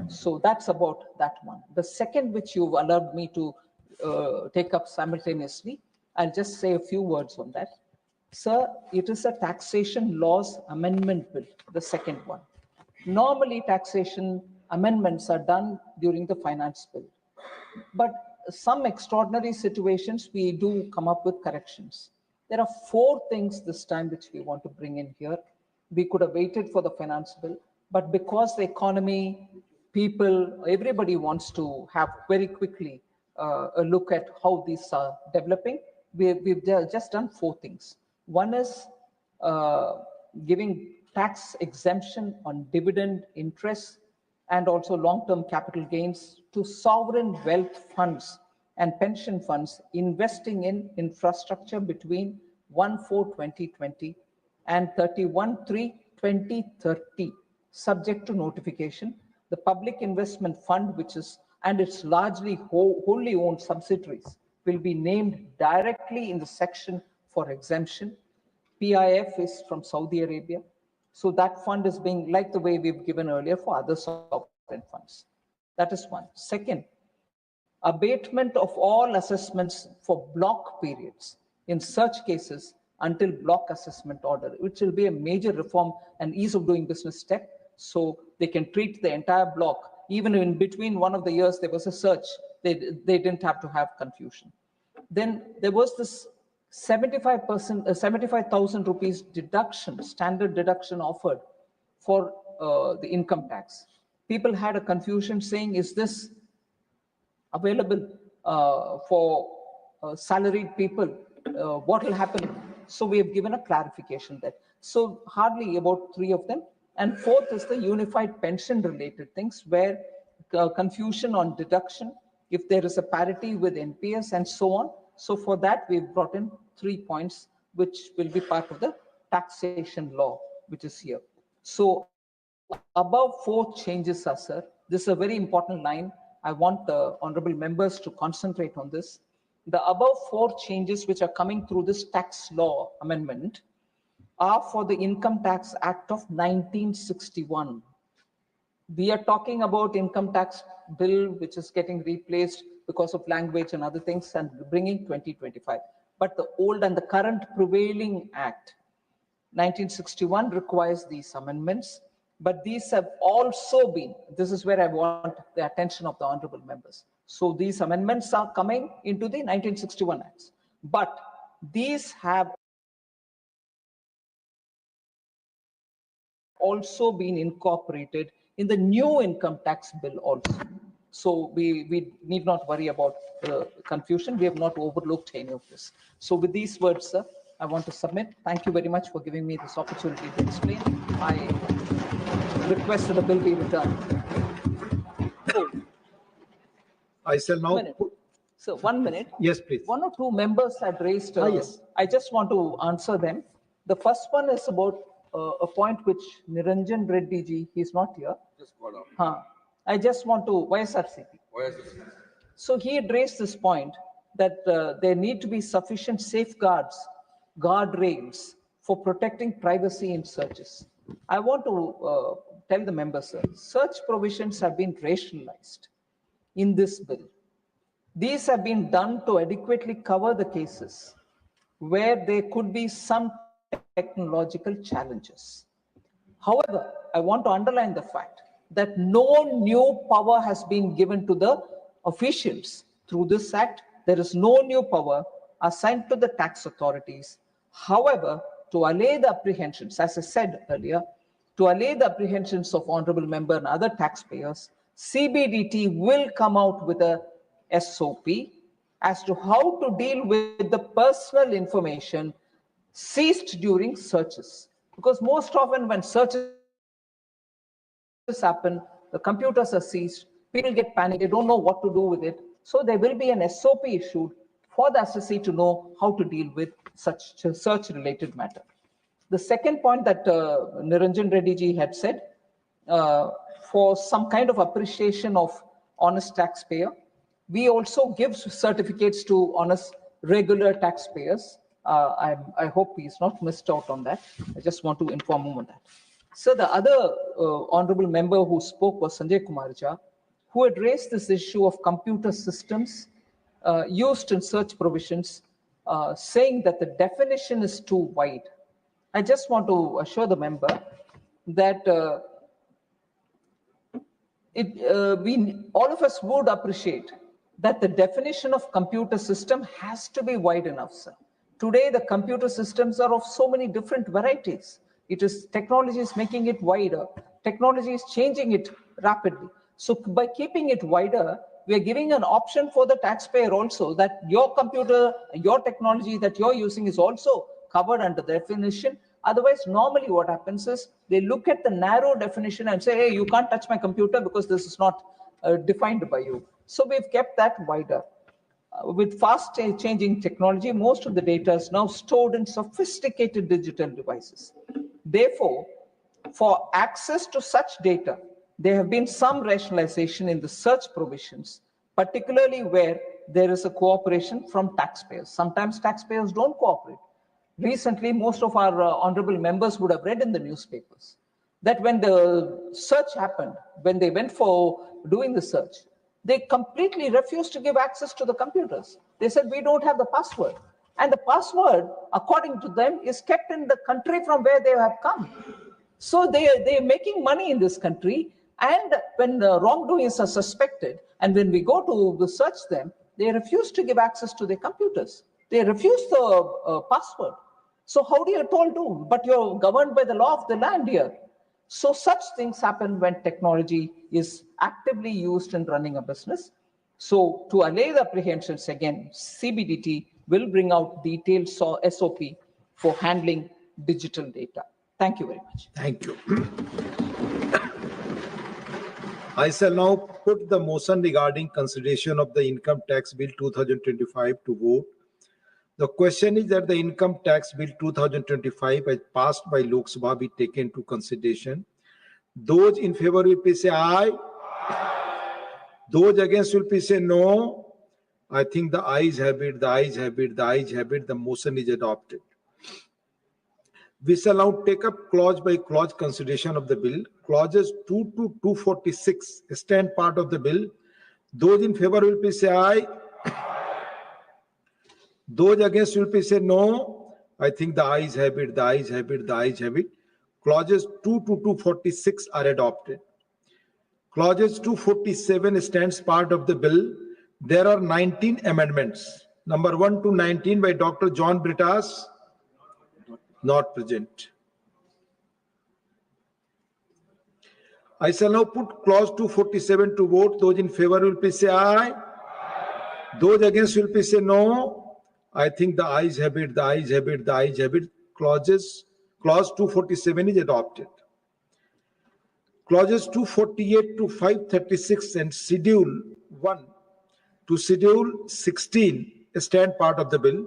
So that's about that one. The second, which you've allowed me to take up simultaneously, I'll just say a few words on that. Sir, it is a taxation laws amendment bill, the second one. Normally, taxation amendments are done during the finance bill, but some extraordinary situations, we do come up with corrections. There are 4 things this time which we want to bring in here. We could have waited for the finance bill, but because the economy, people, everybody wants to have very quickly a look at how these are developing, we've just done 4 things. One is giving tax exemption on dividend interest and also long-term capital gains to sovereign wealth funds and pension funds investing in infrastructure between 1/4/2020 and 31/3/2030, subject to notification. The Public Investment Fund, which is, and its largely wholly owned subsidiaries, will be named directly in the section for exemption. PIF is from Saudi Arabia. So that fund is being, like the way we've given earlier for other sovereign funds. That is one. Second, abatement of all assessments for block periods in such cases until block assessment order, which will be a major reform and ease of doing business step. So they can treat the entire block. Even in between one of the years, there was a search. They didn't have to have confusion. Then there was this 75,000 rupees deduction, standard deduction offered for the income tax. People had a confusion saying, is this available for salaried people? What will happen? So we have given a clarification there. So hardly about 3 of them. And 4th is the unified pension related things, where confusion on deduction, if there is a parity with NPS and so on. So for that, we've brought in 3 points, which will be part of the taxation law, which is here. So above 4 changes are, sir, this is a very important line. I want the honorable members to concentrate on this. The above 4 changes which are coming through this tax law amendment are for the Income Tax Act of 1961. We are talking about income tax bill, which is getting replaced because of language and other things, and bringing 2025. But the old and the current prevailing act, 1961, requires these amendments. But these have also been, this is where I want the attention of the honorable members. So these amendments are coming into the 1961 acts. But these have also been incorporated in the new income tax bill also. So we need not worry about confusion. We have not overlooked any of this. So with these words, sir, I want to submit. Thank you very much for giving me this opportunity to explain. I request that the bill be returned. I shall now. So 1 minute. Yes, please. One or two members had raised. Yes. I just want to answer them. The first one is about a point which Niranjan Reddy ji, he's not here. Just call out. I just want to, YSRCP. So he had raised this point that there need to be sufficient safeguards, guardrails for protecting privacy in searches. I want to tell the members, sir, search provisions have been rationalized in this bill. These have been done to adequately cover the cases where there could be some technological challenges. However, I want to underline the fact that no new power has been given to the officials through this act. There is no new power assigned to the tax authorities. However, to allay the apprehensions, as I said earlier, to allay the apprehensions of honorable member and other taxpayers, CBDT will come out with a SOP as to how to deal with the personal information seized during searches. Because most often when searches happen, the computers are seized, people get panicked, they don't know what to do with it. So there will be an SOP issued for the assessee to know how to deal with such search-related matter. The second point that Niranjan Reddy ji had said, for some kind of appreciation of honest taxpayer, we also give certificates to honest regular taxpayers. I hope he's not missed out on that. I just want to inform him on that. So the other honorable member who spoke was Sanjay Kumar Jha, who had raised this issue of computer systems used in search provisions, saying that the definition is too wide. I just want to assure the member that all of us would appreciate that the definition of computer system has to be wide enough, sir. Today, the computer systems are of so many different varieties. Technology is making it wider. Technology is changing it rapidly. So by keeping it wider, we are giving an option for the taxpayer also that your computer, your technology that you're using is also covered under the definition. Otherwise, normally what happens is they look at the narrow definition and say, hey, you can't touch my computer because this is not defined by you. So we've kept that wider. With fast changing technology, most of the data is now stored in sophisticated digital devices. Therefore, for access to such data, there have been some rationalization in the search provisions, particularly where there is a cooperation from taxpayers. Sometimes taxpayers don't cooperate. Recently, most of our honorable members would have read in the newspapers that when the search happened, when they went for doing the search, they completely refused to give access to the computers. They said, we don't have the password. And the password, according to them, is kept in the country from where they have come. So they're making money in this country. And when the wrongdoings are suspected, and when we go to search them, they refuse to give access to their computers. They refuse the password. So how do you at all do? But you're governed by the law of the land here. So such things happen when technology is actively used in running a business. So to allay the apprehensions, again, CBDT will bring out detailed SOP for handling digital data. Thank you very much. Thank you. I shall now put the motion regarding consideration of the Income Tax Bill 2025 to vote. The question is that the Income Tax Bill 2025 as passed by Lok Sabha be taken into consideration. Those in favor will please say aye. Those against will please say no. I think the ayes have it, the ayes have it, the ayes have it. The motion is adopted. We shall now take up clause by clause consideration of the bill. Clauses 2 to 246 stand part of the bill. Those in favor will please say aye. Those against will please say no. I think the ayes have it, the ayes have it, the ayes have it. Clauses 2 to 246 are adopted. Clauses 247 stands part of the bill. There are 19 amendments. Number 1 to 19 by Dr. John Britas. Not present. I shall now put clause 247 to vote. Those in favor will please say aye. Those against will please say no. I think the ayes have it, the ayes have it, the ayes have it. Clause 247 is adopted. Clauses 248 to 536 and Schedule 1 to Schedule 16 stand part of the bill.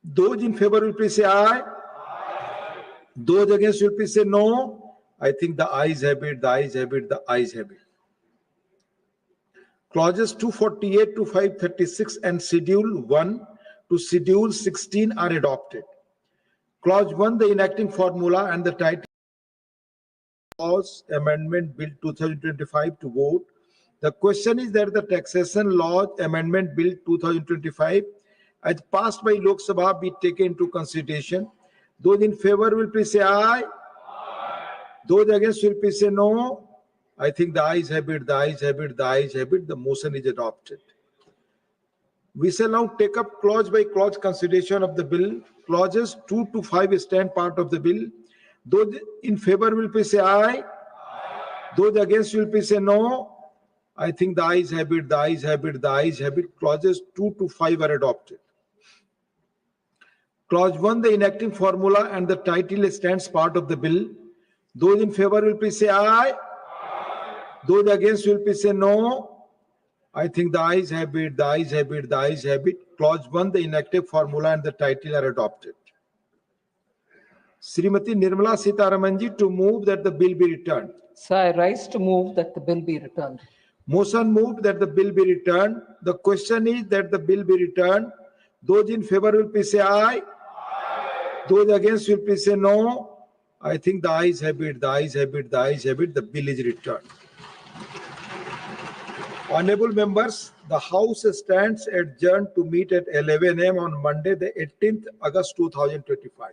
Those in favor will please say aye. Those against will please say no. I think the ayes have it, the ayes have it, the ayes have it. Clauses 248 to 536 and Schedule 1 to Schedule 16 are adopted. Clause 1, the enacting formula and the title Laws Amendment Bill 2025 to vote. The question is that the Taxation Laws Amendment Bill 2025 as passed by Lok Sabha be taken into consideration. Those in favor will please say aye. Those against will please say no. I think the ayes have it, the ayes have it, the ayes have it. The motion is adopted. We shall now take up clause by clause consideration of the bill. Clauses 2 to 5 stand part of the bill. Those in favor will please say aye. Those against will please say no. I think the ayes have it, the ayes have it, the ayes have it. Clauses 2 to 5 are adopted. Clause 1, the enacting formula and the title stands part of the bill. Those in favor will please say aye. Those against will please say no. I think the ayes have it, the ayes have it, the ayes have it. Clause 1, the enacting formula and the title are adopted. Srimati Nirmala Sitharamanji to move that the bill be returned. Sir, I rise to move that the bill be returned. Motion moved that the bill be returned. The question is that the bill be returned. Those in favor will please say aye. Those against will please say no. I think the ayes have it, the ayes have it, the ayes have it. The bill is returned. Honorable members, the House stands adjourned to meet at 11 a.m. on Monday, the 18th August 2025.